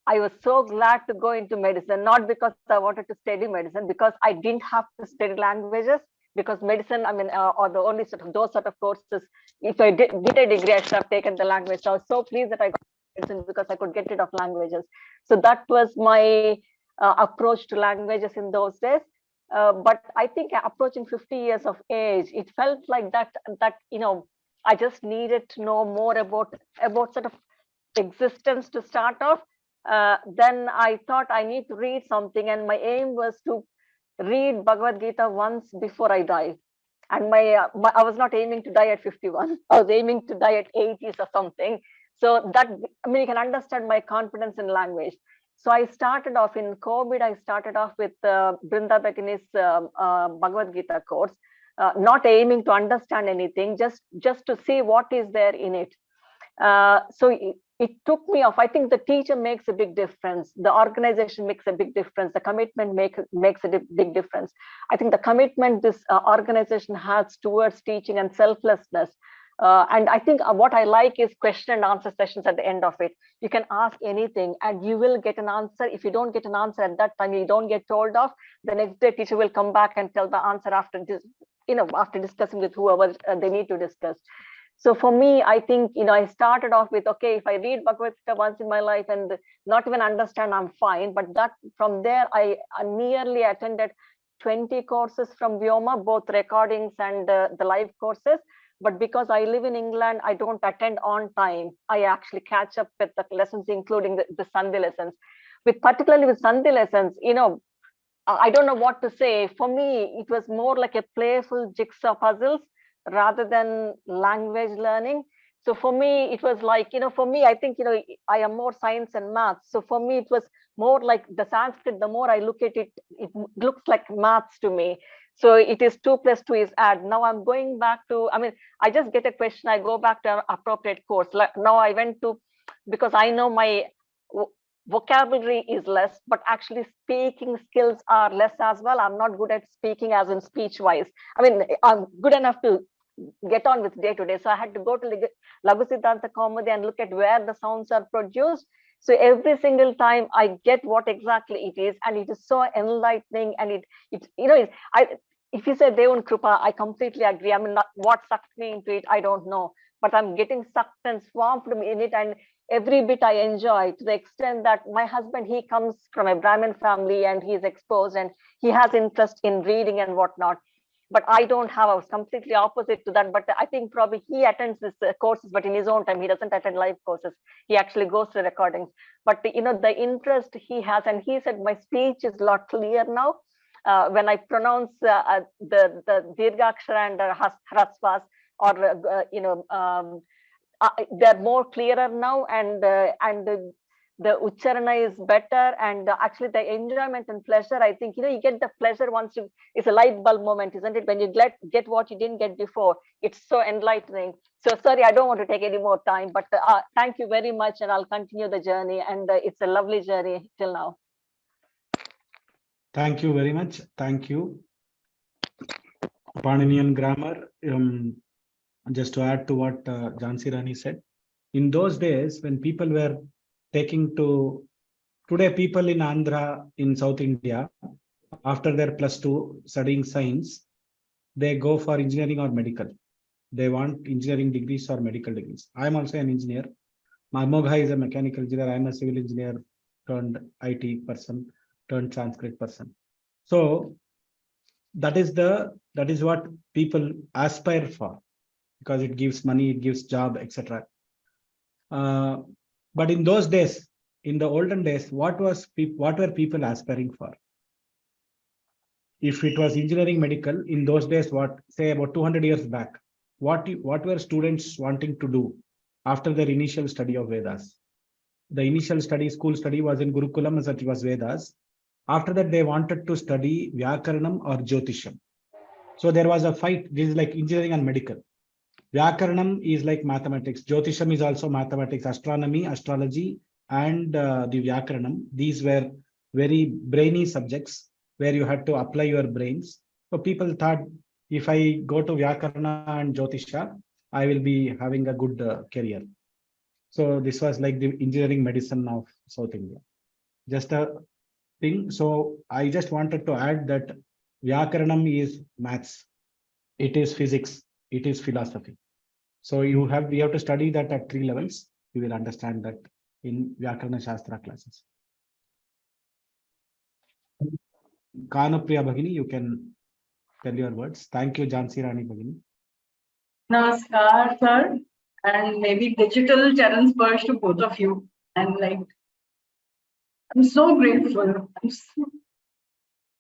I was so glad to go into medicine, not because I wanted to study medicine, because I didn't have to study languages, because medicine, I mean, or the only sort of those sort of courses, if I did a degree, I should have taken the language. So I was so pleased that I got medicine because I could get rid of languages. So that was my approach to languages in those days. But I think approaching 50 years of age, it felt like that, you know, I just needed to know more about sort of existence to start off. Then I thought I need to read something, and my aim was to read Bhagavad Gita once before I die. And I was not aiming to die at 51. I was aiming to die at 80s or something. So that, I mean, you can understand my confidence in language. So I started off in COVID. I started off with Brinda Begini's Bhagavad Gita course, not aiming to understand anything, just to see what is there in it. So it took me off. I think the teacher makes a big difference. The organization makes a big difference. The commitment makes a big difference. I think the commitment this organization has towards teaching and selflessness. And I think what I like is question and answer sessions at the end of it. You can ask anything and you will get an answer. If you don't get an answer at that time, you don't get told off. The next day, teacher will come back and tell the answer after this, you know, after discussing with whoever they need to discuss. So for me, I think, you know, I started off with, okay, if I read Bhagavad Gita once in my life and not even understand, I'm fine. But that from there, I nearly attended 20 courses from Vyoma, both recordings and the live courses. But because I live in England, I don't attend on time. I actually catch up with the lessons, including the Sandhi lessons. Particularly with Sandhi lessons, you know, I don't know what to say. For me, it was more like a playful jigsaw puzzles rather than language learning. So for me, it was like, you know, for me, I think, you know, I am more science and maths. So for me, it was more like the Sanskrit, the more I look at it, it looks like maths to me. So it is 2 + 2 is add. Now I'm going back to, I mean, I just get a question, I go back to an appropriate course. Like now I went to, because I know my vocabulary is less, but actually speaking skills are less as well. I'm not good at speaking as in speech wise. I mean, I'm good enough to get on with day to day. So I had to go to Laghu Siddhanta Kaumudi and look at where the sounds are produced. So every single time I get what exactly it is, and it is so enlightening. And it you know, if you say Devun Krupa, I completely agree. I mean, what sucked me into it, I don't know, but I'm getting sucked and swamped in it, and every bit I enjoy, to the extent that my husband, he comes from a Brahmin family and he's exposed and he has interest in reading and whatnot. But I don't have, I was completely opposite to that. But I think probably he attends this courses, but in his own time, he doesn't attend live courses. He actually goes to recordings. But, you know, the interest he has, and he said, my speech is a lot clear now. When I pronounce the Dirghakshara and Hrasvas, or, you know, they're more clearer now, and the Ucharana is better, and actually the enjoyment and pleasure, I think, you know, you get the pleasure once you, it's a light bulb moment, isn't it? When you get what you didn't get before, it's so enlightening. So sorry, I don't want to take any more time, but thank you very much, and I'll continue the journey, and it's a lovely journey till now. Thank you very much. Thank you. Paninian grammar, just to add to what Jhansi Rani said, in those days when people were taking to, today people in Andhra, in South India, after their +2 studying science, they go for engineering or medical. They want engineering degrees or medical degrees. I'm also an engineer. My Amogha is a mechanical engineer. I'm a civil engineer turned IT person, turned Sanskrit person. So that is what people aspire for, because it gives money, it gives job, etc. But in those days, in the olden days, what were people aspiring for? If it was engineering, medical, in those days, what, say about 200 years back, what were students wanting to do after their initial study of Vedas. The initial study, school study was in Gurukulam, as it was Vedas. After that, they wanted to study Vyakaranam or Jyotisham. So there was a fight. This is like engineering and medical. Vyakaranam is like mathematics. Jyotisham is also mathematics, astronomy, astrology, and the Vyakaranam. These were very brainy subjects where you had to apply your brains. So people thought, if I go to Vyakarana and Jyotisha, I will be having a good career. So this was like the engineering medicine of South India. Just a thing. So I just wanted to add that Vyakaranam is maths. It is physics. It is philosophy. So we have to study that at 3 levels. You will understand that in Vyakarana Shastra classes. Kanapriya Bhagini, you can tell your words. Thank you, Jhansi Rani Bhagini. Namaskar, sir. And maybe digital Charan Sparsh to both of you. And like, I'm so grateful.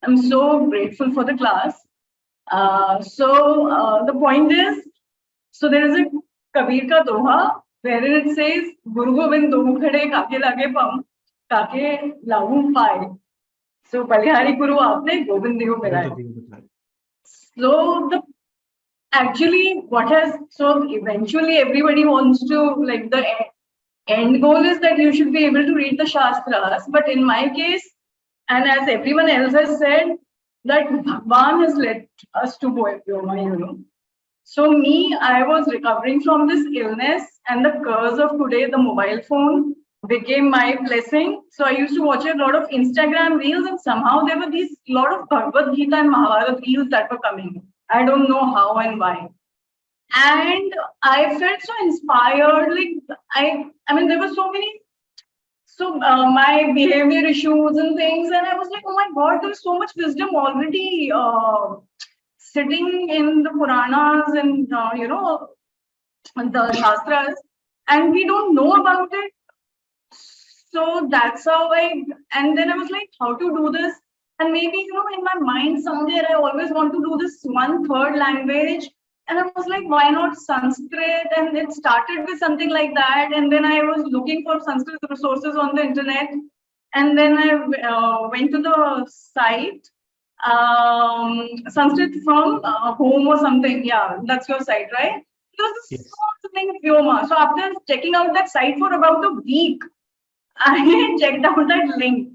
I'm so grateful for the class. The point is, so there is a Kabir ka doha wherein it says, Guru Gobind do khade kake lage pam, kake lagu pai. So Balihari Guru aapne, Gobind Dev milaya. So actually what has, so eventually everybody wants to, like the end goal is that you should be able to read the Shastras. But in my case, and as everyone else has said, that Bhagwan has led us to Vyoma, you know. So I was recovering from this illness, and the curse of today, the mobile phone, became my blessing. So I used to watch a lot of Instagram reels, and somehow there were these lot of Bhagavad Gita and Mahabharata reels that were coming. I don't know how and why. And I felt so inspired. Like I mean, there were so many, my behavior issues and things, and I was like, oh my God, there's so much wisdom already sitting in the Puranas and you know, the Shastras, and we don't know about it. So that's how and then I was like, how to do this? And maybe, you know, in my mind somewhere, I always want to do this 1/3 language. And I was like, why not Sanskrit? And it started with something like that. And then I was looking for Sanskrit resources on the internet. And then I went to the site, Sanskrit from home or something. Yeah, that's your site, right? It was this thing, Vyoma. So after checking out that site for about a week, I checked out that link.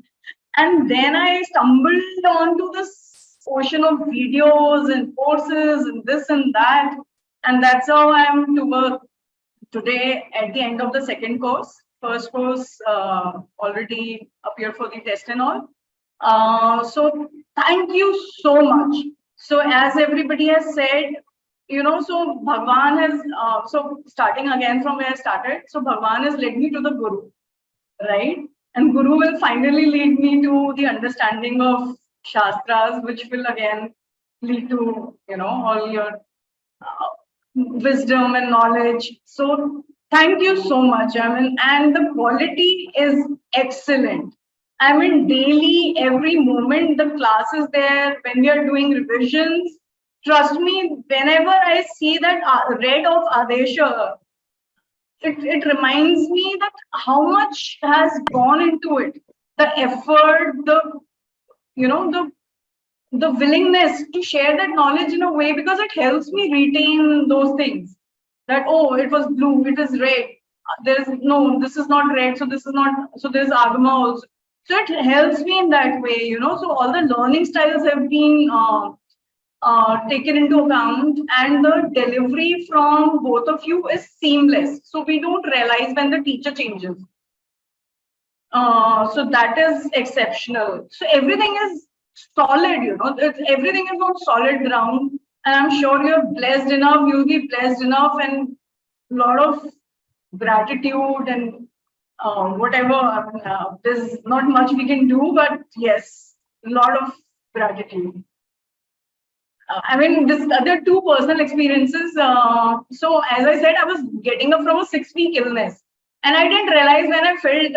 And then I stumbled onto this ocean of videos and courses and this and that. And that's how I'm to work today at the end of the second course. First course already appeared for the test and all. So thank you so much. So as everybody has said, you know, so Bhagwan has, so starting again from where I started, so Bhagwan has led me to the Guru, right? And Guru will finally lead me to the understanding of Shastras, which will again lead to, you know, all your wisdom and knowledge. So thank you so much. I mean, and the quality is excellent. I mean, daily, every moment the class is there, when we are doing revisions, trust me, whenever I see that red of Adesha, it reminds me that how much has gone into it, the effort, the, you know, the willingness to share that knowledge in a way, because it helps me retain those things. That, oh, it was blue, it is red. There's no, this is not red, so this is not, so there's Agama also. So it helps me in that way, you know. So all the learning styles have been taken into account, and the delivery from both of you is seamless. So we don't realize when the teacher changes. So that is exceptional. So everything is solid, you know, everything is on solid ground. And I'm sure you're blessed enough, you'll be blessed enough, and a lot of gratitude and whatever. There's not much we can do, but yes, a lot of gratitude. I mean, there are two personal experiences. So as I said, I was getting up from a 6-week illness, and I didn't realize when I felt,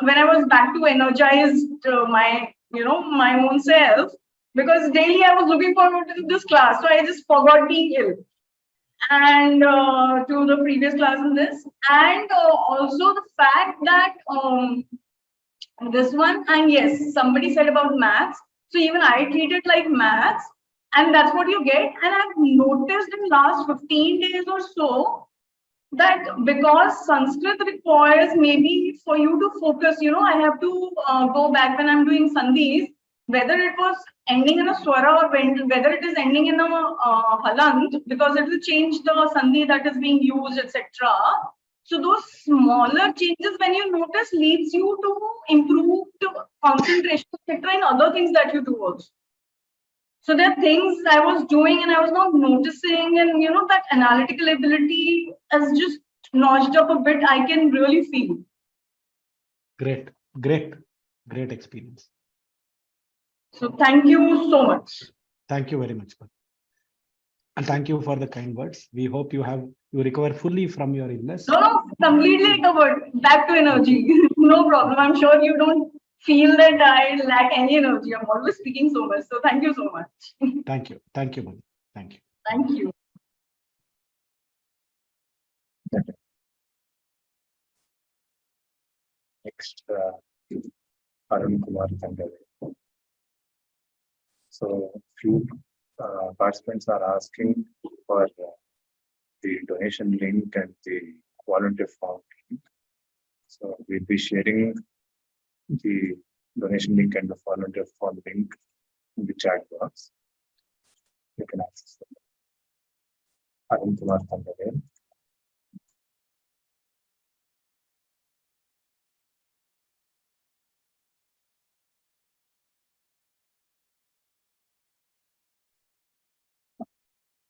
when I was back to energized my, you know, my own self, because daily I was looking forward to this class. So I just forgot being ill. and to the previous class in this, and also the fact that this one, and yes, somebody said about maths. So even I treat it like maths, and that's what you get. And I've noticed in last 15 days or so that because Sanskrit requires maybe for you to focus, I have to go back when I'm doing sandhis, whether it was ending in a swara or whether it is ending in a halant, because it will change the sandhi that is being used, etc. So those smaller changes, when you notice, leads you to improved concentration, etc., in other things that you do also. So there are things I was doing and I was not noticing, and that analytical ability has just notched up a bit. I can really feel. Great experience. So thank you so much. Thank you very much. And thank you for the kind words. We hope you recover fully from your illness. No, completely recovered. Back to energy. No problem. I'm sure you don't feel that I lack any energy. I'm always speaking so much. So thank you so much. Thank you. Thank you, Mani. Thank you. Thank you. Next, Arun Kumar Tangale. So few participants are asking for the donation link and the volunteer form link. So we'll be sharing the donation link and the volunteer form link in the chat box. You can access them. Arun Kumar Tangale.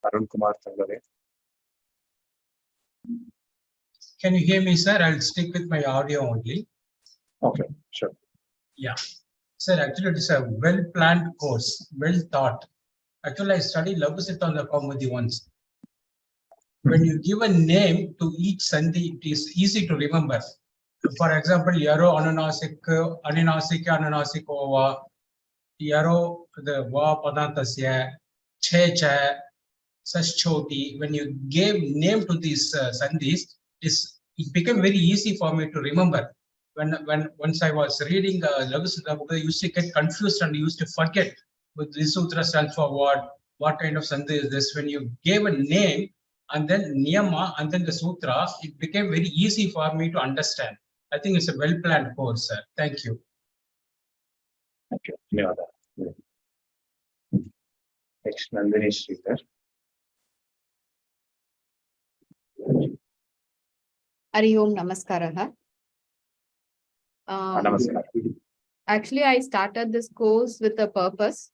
Arun Kumar Tangale. Can you hear me, sir? I'll stick with my audio only. Okay, sure. Yeah. Sir, actually, it is a well-planned course, well thought. Actually, I studied Lagusitana Kaumudi once. When you give a name to each sandhi, it is easy to remember. For example, Yaro Ananasika, Ananasikova, Yaro the Va Padantasya, Checha, Saschoti. When you gave name to these sandhis, it became very easy for me to remember. Once I was reading Lagusitra, I used to get confused and used to forget what this sutra stands for, what kind of sandhi is this. When you gave a name and then niyama and then the sutra, it became very easy for me to understand. I think it's a well-planned course, sir. Thank you. Thank you. Yeah. Next, Nandini Sridhar. Hari Om Namaskaraha. Namaskar. Actually, I started this course with a purpose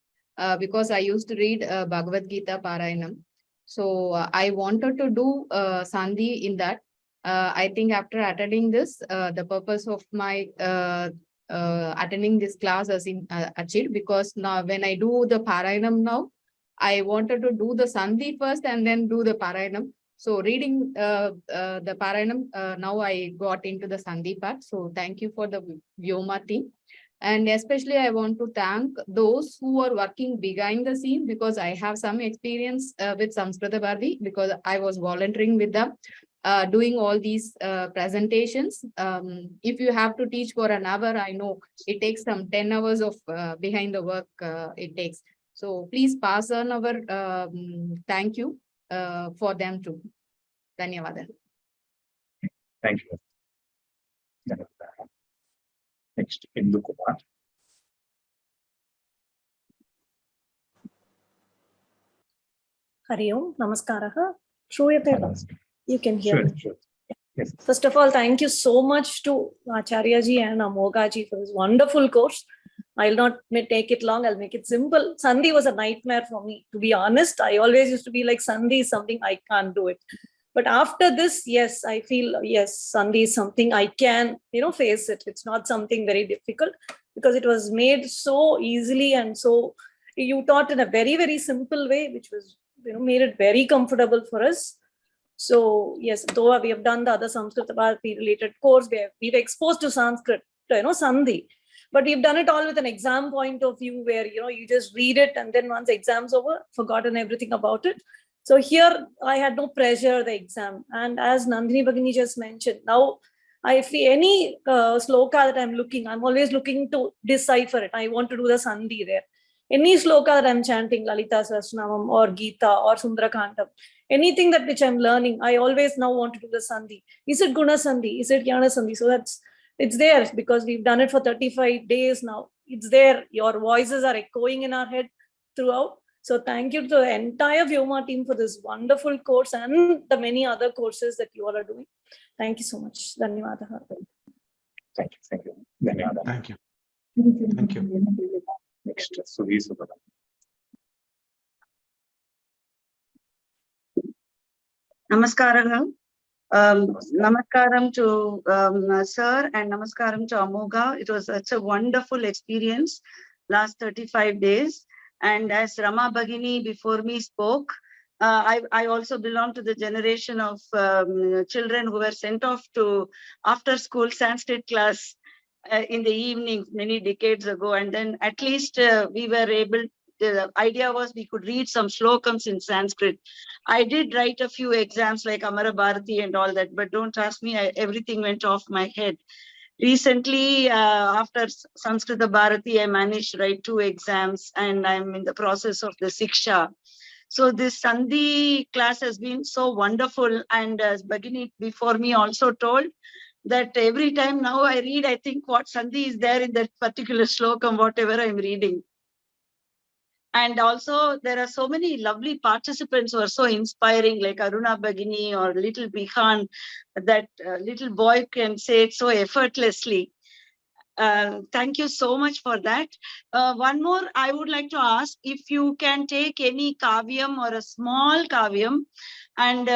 because I used to read Bhagavad Gita Parayanam. So I wanted to do Sandhi in that. I think after attending this, the purpose of my attending this class has achieved, because now when I do the Parayanam now, I wanted to do the Sandhi first and then do the Parayanam. So reading the Parayanam, now I got into the Sandhi part. So thank you for the Vyoma team. And especially I want to thank those who are working behind the scene, because I have some experience with Samskrita Bharati, because I was volunteering with them, doing all these presentations. If you have to teach for an hour, I know it takes some 10 hours of behind the work it takes. So please pass on our thank you for them too. Dhanyawad. Thank you. Next, Indu Kumar. Hari Om, Namaskaraha. Shruyate. You can hear me. Sure. Yes. First of all, thank you so much to Acharya ji and Amoga ji for this wonderful course. I'll not take it long, I'll make it simple. Sandhi was a nightmare for me. To be honest, I always used to be like, Sandhi is something I can't do it. But after this, yes, I feel, yes, Sandhi is something I can, face it. It's not something very difficult, because it was made so easily, and so you taught in a very, very simple way, which was, made it very comfortable for us. So yes, though we have done the other Samskrita Bharati related course, we've exposed to Sanskrit, Sandhi. But we've done it all with an exam point of view, where, you just read it, and then once exam's over, forgotten everything about it. So here I had no pressure the exam. And as Nandini Bhagini just mentioned, now if any sloka that I'm looking, I'm always looking to decipher it. I want to do the Sandhi there. Any sloka that I'm chanting, Lalita Sahasranamam or Gita or Sundarakandam, anything that which I'm learning, I always now want to do the Sandhi. Is it Guna Sandhi? Is it Jnana Sandhi? So it's there because we've done it for 35 days now. It's there. Your voices are echoing in our head throughout. So thank you to the entire Vyoma team for this wonderful course and the many other courses that you all are doing. Thank you so much. Dhanyawada. Thank you. Thank you. Dhanyawada. Thank you. Thank you. Next, Suvi Subala. Namaskaraha. Namaskaram to Sir and Namaskaram to Amoga. It was such a wonderful experience last 35 days. And as Rama Bhagini before me spoke, I also belong to the generation of children who were sent off to after school Sanskrit class in the evening many decades ago. And then at least we were able, the idea was we could read some slokams in Sanskrit. I did write a few exams like Amara Bharati and all that, but don't ask me, everything went off my head. Recently, after Sanskrita Bharati, I managed to write 2 exams and I'm in the process of the Siksha. So this Sandhi class has been so wonderful. And as Bhagini before me also told, that every time now I read, I think what Sandhi is there in that particular slokam, whatever I'm reading. And also there are so many lovely participants who are so inspiring, like Aruna Bhagini or little Bihan, that little boy can say it so effortlessly. Thank you so much for that. One more, I would like to ask if you can take any kavyam or a small kavyam. And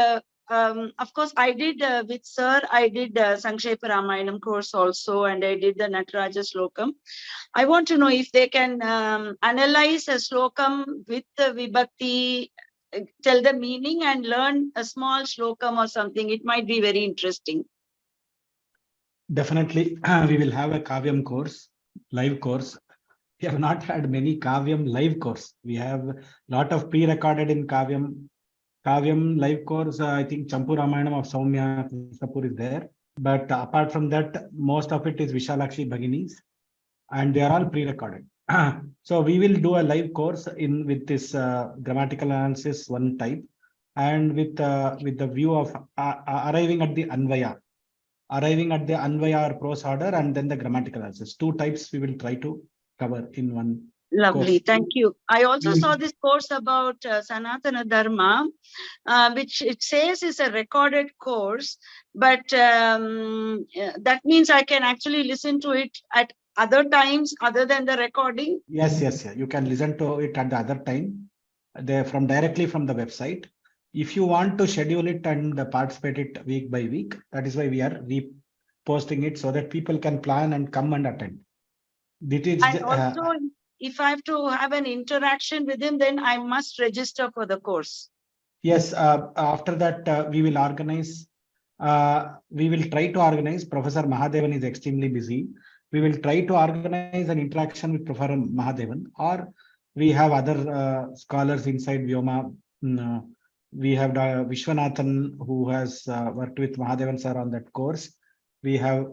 of course, I did with Sir, I did Sankshepa Ramayanam course also, and I did the Nataraja Slokam. I want to know if they can analyze a slokam with the vibhakti, tell the meaning and learn a small slokam or something. It might be very interesting. Definitely, we will have a Kavyam course, live course. We have not had many Kavyam live course. We have a lot of pre-recorded in Kavyam. Kavyam live course, I think Champu Ramayanam of Soumya Sapur is there. But apart from that, most of it is Vishalakshi Bhagini's, and they are all pre-recorded. So we will do a live course in with this grammatical analysis one type, and with the view of arriving at the Anvaya or prose order, and then the grammatical analysis. 2 types we will try to cover in one. Lovely, course. thank you. I also saw this course about Sanatana Dharma, which it says is a recorded course, but that means I can actually listen to it at other times other than the recording. Yes. You can listen to it at the other time. They directly from the website. If you want to schedule it and participate it week by week, that is why we are reposting it so that people can plan and come and attend. And also, if I have to have an interaction with him, then I must register for the course. Yes, after that we will organize. We will try to organize. Professor Mahadevan is extremely busy. We will try to organize an interaction with Professor Mahadevan, or we have other scholars inside Vyoma. We have Vishwanathan, who has worked with Mahadevan sir on that course. We have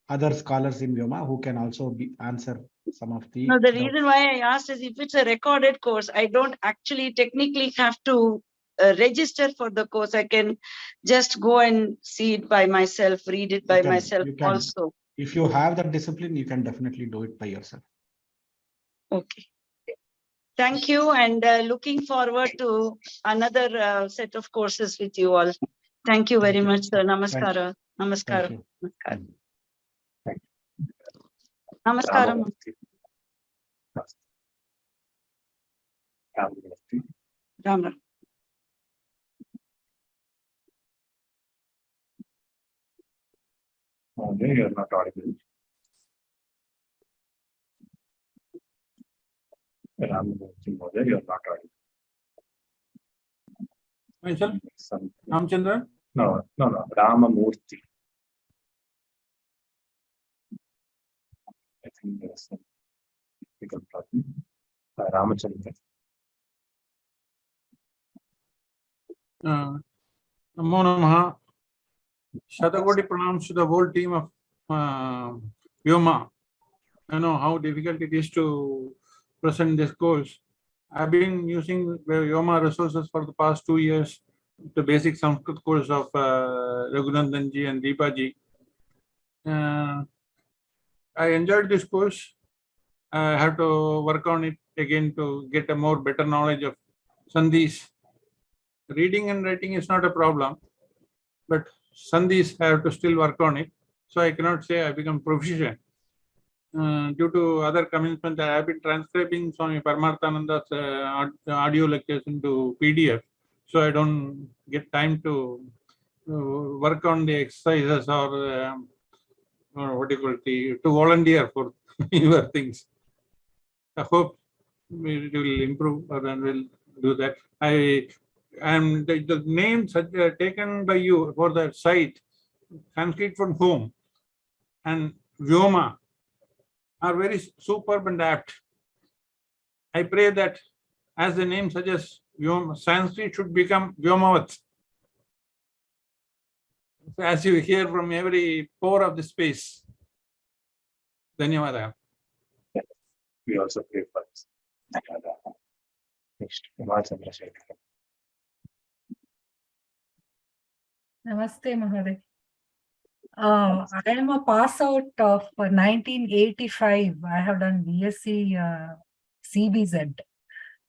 other scholars in Vyoma who can also answer some of the. No, the reason why I asked is if it's a recorded course, I don't actually technically have to register for the course. I can just go and see it by myself, read it by myself also. If you have that discipline, you can definitely do it by yourself. Okay. Thank you, and looking forward to another set of courses with you all. Thank you very much, sir. Namaskara. Namaskara. Namaskara. Ram Ram. Okay, you're not audible. You're not audible. Ramchandra? No, Ramamurthy. I think there's some technical problem. Ramachandra. Namo Namaha. Shatakoti pranams to the whole team of Vyoma. I know how difficult it is to present this course. I've been using Vyoma resources for the past 2 years, the basic Sanskrit course of Raghunandanji and Deepaji. I enjoyed this course. I have to work on it again to get a more better knowledge of Sandhis. Reading and writing is not a problem, but Sandhis I have to still work on it. So I cannot say I become proficient. Due to other commitments, I have been transcribing Swami Paramarthananda's audio lectures into PDF. So I don't get time to work on the exercises or what do you call it, to volunteer for your things. I hope we will improve and will do that. And the names taken by you for the site, Sanskrit from home and Vyoma, are very superb and apt. I pray that, as the name suggests, Sanskrit should become Vyomavat. As you hear from every pore of the space. Dhanyavada. We also pray for this. Next, Kumar Chandrasekhar. Namaste, Mahadev. I am a pass out of 1985. I have done BSc CBZ,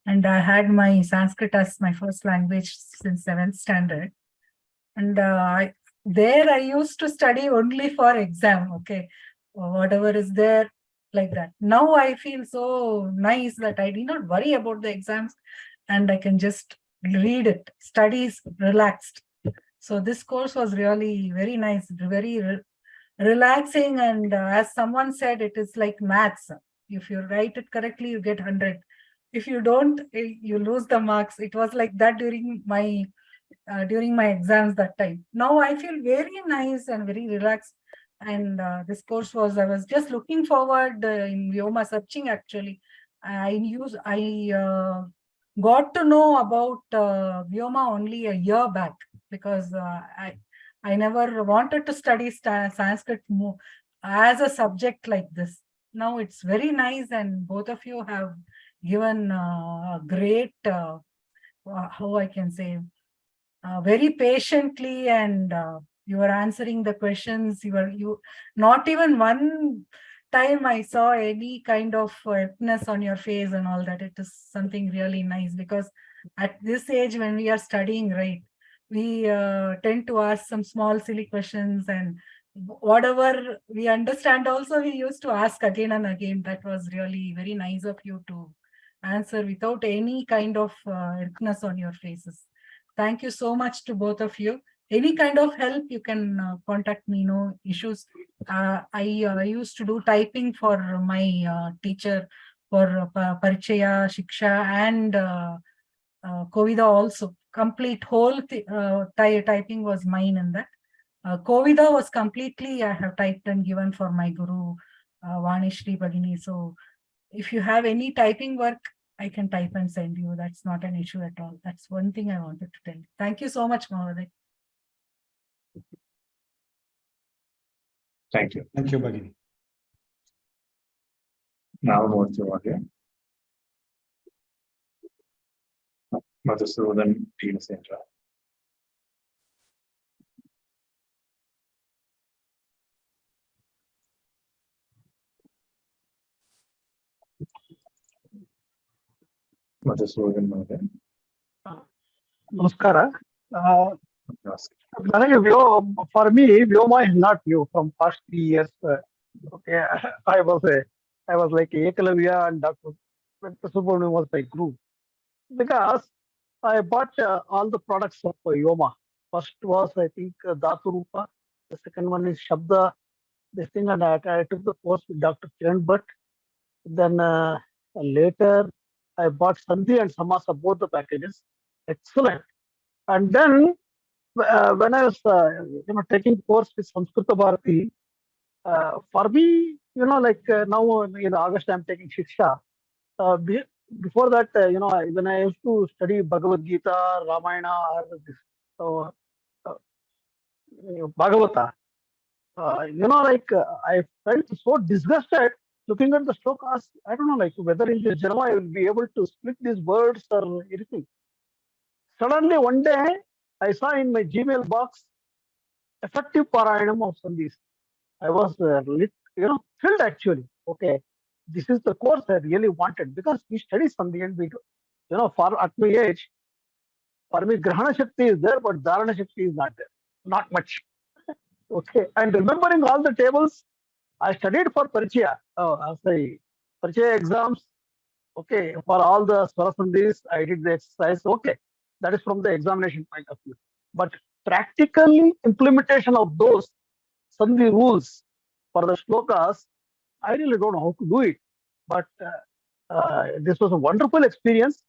and I had my Sanskrit as my first language since 7th standard. And there I used to study only for exam, okay, whatever is there, like that. Now I feel so nice that I do not worry about the exams and I can just read it, studies relaxed. So this course was really very nice, very relaxing, and as someone said, it is like maths. If you write it correctly, you get 100. If you don't, you lose the marks. It was like that during my exams that time. Now I feel very nice and very relaxed. And this course was, I was just looking forward in Vyoma searching actually. I got to know about Vyoma only a year back, because I never wanted to study Sanskrit as a subject like this. Now it's very nice, and both of you have given a great, how I can say, very patiently, and you were answering the questions. You not even one time I saw any kind of weakness on your face and all that. It is something really nice, because at this age when we are studying, right, we tend to ask some small silly questions, and whatever we understand also we used to ask again and again. That was really very nice of you to answer without any kind of weakness on your faces. Thank you so much to both of you. Any kind of help, you can contact me, no issues. I used to do typing for my teacher for Parichaya, Shiksha, and Kovida also. Complete whole typing was mine in that. Kovida was completely, I have typed and given for my Guru, Vanishri Bhagini. So if you have any typing work, I can type and send you. That's not an issue at all. That's one thing I wanted to tell you. Thank you so much, Mahadev. Thank you. Thank you, Bhagini. Now move to audio. Madhusudan Team Center. Madhusudan Mahadev. Namaskara. For me, Vyoma is not new from past 3 years. Okay, I was like Ekalavya, and Dr. Subramanian was my group, because I bought all the products of Vyoma. First was, I think, Dhatu Rupa. The second one is Shabda. This thing, and I took the course with Dr. Kiran Bhatt. Then later, I bought Sandhi and Samasa, both the packages. Excellent. And then when I was taking course with Samskrita Bharati, for me, like now in August I'm taking Shiksha. Before that, when I used to study Bhagavad Gita, Ramayana, or this Bhagavata. I felt so disgusted looking at the shlokas. I don't know, like whether in this Janma I will be able to split these words or anything. Suddenly one day I saw in my Gmail box effective Parayanam of Sandhis. I was thrilled actually. Okay, this is the course I really wanted because we study Sandhi and we, for at my age, for me Grahana Shakti is there, but Dharana Shakti is not there. Not much. Okay, and remembering all the tables, I studied for Parichaya. Parichaya exams. Okay, for all the Swarasandhis, I did the exercise. Okay, that is from the examination point of view. But practically implementation of those Sandhi rules for the shlokas, I really don't know how to do it. But this was a wonderful experience.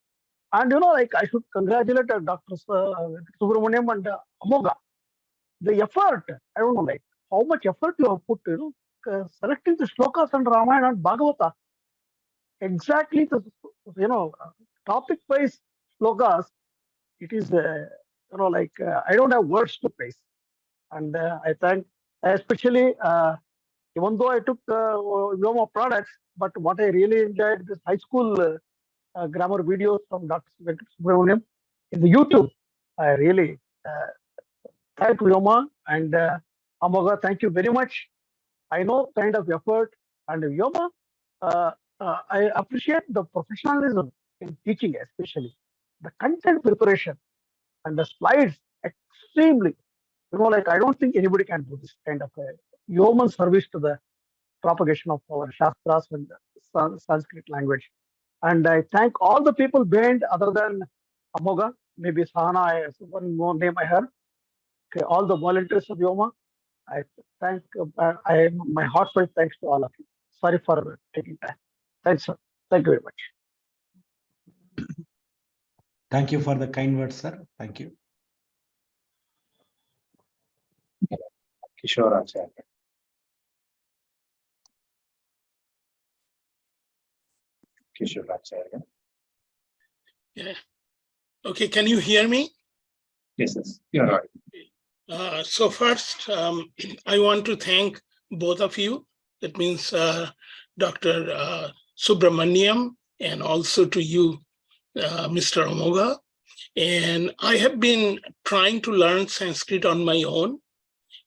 And I should congratulate Dr. Subramaniam and Amoga. The effort, I don't know, like how much effort you have put, selecting the shlokas and Ramayana and Bhagavata. Exactly the, topic wise shlokas, it is, I don't have words to praise. And I thank, especially, even though I took Vyoma products, but what I really enjoyed this high school grammar videos from Dr. Subramaniam in the YouTube. I really thank Vyoma and Amoga, thank you very much. I know kind of effort and Vyoma, I appreciate the professionalism in teaching, especially the content preparation and the slides extremely. I don't think anybody can do this kind of a yeoman service to the propagation of our Shastras and the Sanskrit language. And I thank all the people behind other than Amoga, maybe Sahana, one more name I heard. Okay, all the volunteers of Vyoma. I thank, my heartfelt thanks to all of you. Sorry for taking time. Thanks, sir. Thank you very much. Thank you for the kind words, sir. Thank you. Kishore Acharya. Kishore Acharya. Yeah. Okay, can you hear me? Yes, yes, you're right. So first, I want to thank both of you. That means Dr. Subramaniam and also to you, Mr. Amoga. And I have been trying to learn Sanskrit on my own,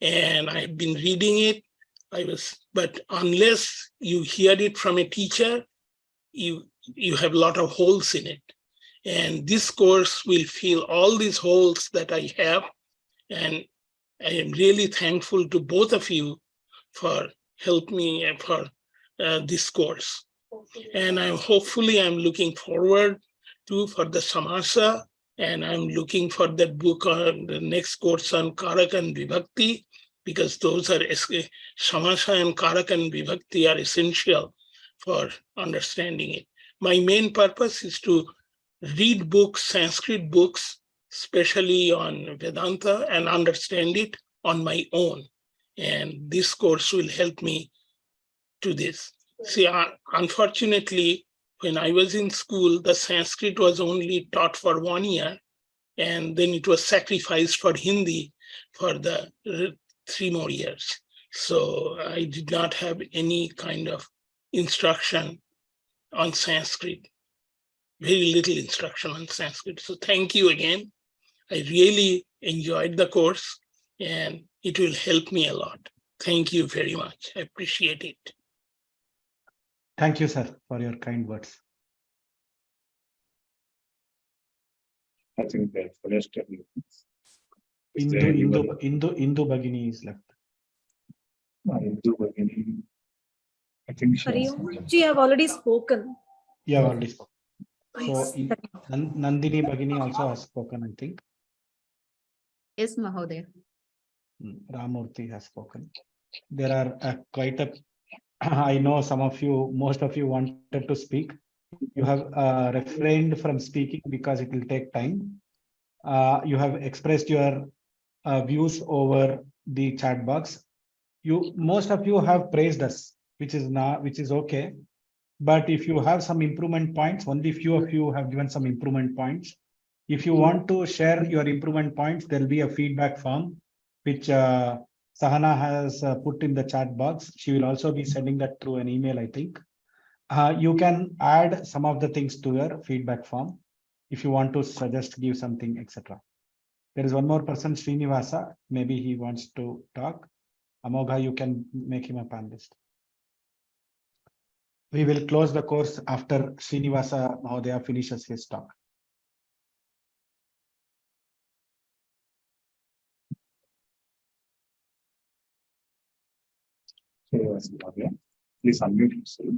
and I have been reading it. But unless you hear it from a teacher, you have a lot of holes in it. And this course will fill all these holes that I have. And I am really thankful to both of you for helping me for this course. And I'm looking forward to for the Samasa, and I'm looking for that book on the next course on Karak and Vibhakti, because those are Samasa and Karak and Vibhakti are essential for understanding it. My main purpose is to read books, Sanskrit books, especially on Vedanta, and understand it on my own. And this course will help me to this. See, unfortunately, when I was in school, the Sanskrit was only taught for 1 year, and then it was sacrificed for Hindi for the 3 more years. So I did not have any kind of instruction on Sanskrit, very little instruction on Sanskrit. So thank you again. I really enjoyed the course, and it will help me a lot. Thank you very much. I appreciate it. Thank you, sir, for your kind words. I think the first Indu Bhagini is left. Indu Bhagini. I think she Hariom, I've already spoken. You have already spoken. So Nandini Bhagini also has spoken, I think. Yes, Mahodaya. Ramurthy has spoken. There are quite a, I know some of you, most of you wanted to speak. You have refrained from speaking because it will take time. You have expressed your views over the chat box. Most of you have praised us, which is okay. But if you have some improvement points, only few of you have given some improvement points. If you want to share your improvement points, there'll be a feedback form, which Sahana has put in the chat box. She will also be sending that through an email, I think. You can add some of the things to your feedback form if you want to suggest, give something, etc. There is one more person, Srinivasa. Maybe he wants to talk. Amogha, you can make him a panelist. We will close the course after Srinivasa Mahodaya finishes his talk. Please unmute yourself.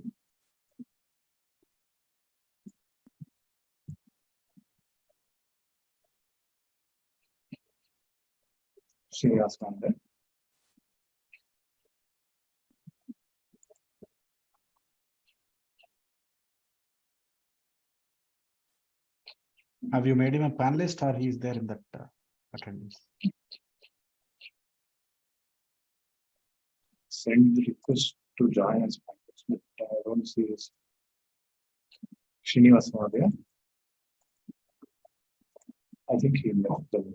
Srinivasa. Have you made him a panelist, or he is there in that attendance? Send the request to join as panelist, but I don't see this. Srinivasa Mahodaya. I think he left the room.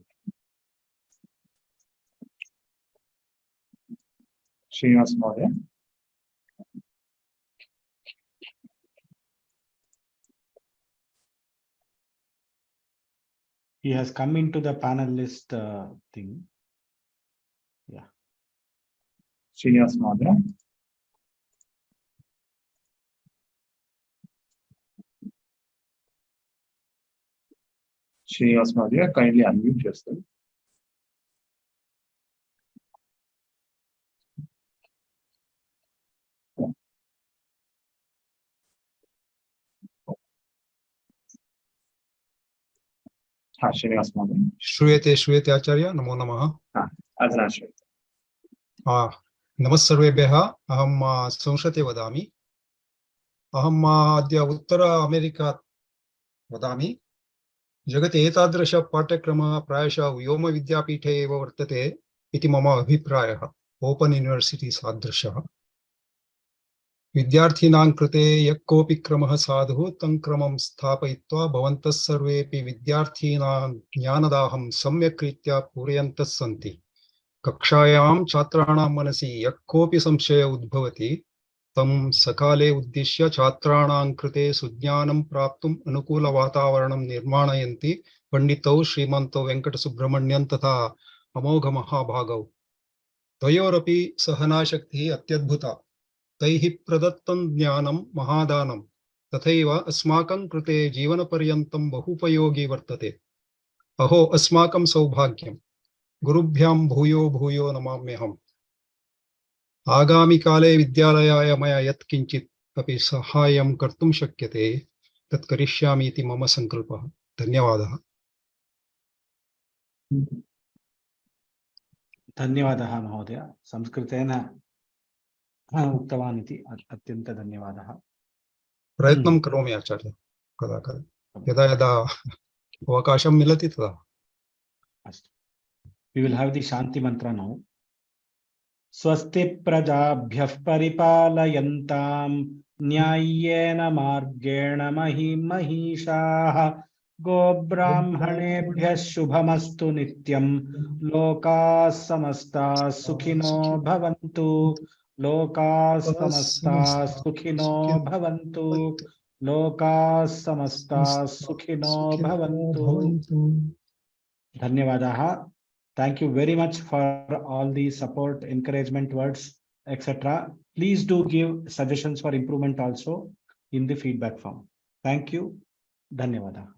Srinivasa Mahodaya. He has come into the panelist thing. Yeah. Srinivasa Mahodaya. Srinivasa Mahodaya, kindly unmute yourself. Srinivasa Mahodaya. श्रूयते आचार्य नमो नमः। नमः सर्वेभ्यः। अहं संस्कृते वदामि। अहम् अद्य उत्तर America वदामि। जगति एतादृश पाठ्यक्रमः प्रायशः व्योमविद्यापीठे एव वर्तते इति मम अभिप्रायः। Open university सादृशः। विद्यार्थिनां कृते यः कोऽपि क्रमः साधुः तं क्रमं स्थापयित्वा भवन्तः सर्वेपि विद्यार्थिनां ज्ञानदाहं सम्यक् रीत्या पूरयन्तः सन्ति। कक्षायां छात्राणां मनसि यः कोऽपि संशयः उद्भवति तं सकाले उद्दिश्य छात्राणां कृते सुज्ञानं प्राप्तुम् अनुकूलवातावरणं निर्माणयन्ति पण्डितौ श्रीमन्तौ वेङ्कटसुब्रह्मण्यं तथा अमोघमहाभागौ। द्वयोरपि सहनाशक्तिः अत्यद्भुता। तैः प्रदत्तं ज्ञानं महादानं तथैव अस्माकं कृते जीवनपर्यन्तं बहुपयोगी वर्तते। अहो अस्माकं सौभाग्यं। गुरुभ्यां भूयो भूयो नमाम्यहम्। आगामिकाले विद्यालयाय मया यत्किञ्चित् अपि सहायं कर्तुं शक्यते तत् करिष्यामि इति मम सङ्कल्पः। धन्यवादः। धन्यवादः महोदय। संस्कृतेन उक्तवान् इति अत्यन्त धन्यवादः। प्रयत्नं करोमि आचार्य कदा कदा यदा यदा अवकाशं मिलति तदा। अस्तु। We will have the Shanti mantra now. Swasti prajaabhyah paripalayantam nyayena margena mahishah go brahmanebhyah shubhamastu nityam lokas samasta sukhino bhavantu lokas samasta sukhino bhavantu lokas samasta sukhino bhavantu. Dhanyavadaha. Thank you very much for all the support, encouragement words, etc. Please do give suggestions for improvement also in the feedback form. Thank you. Dhanyavadaha.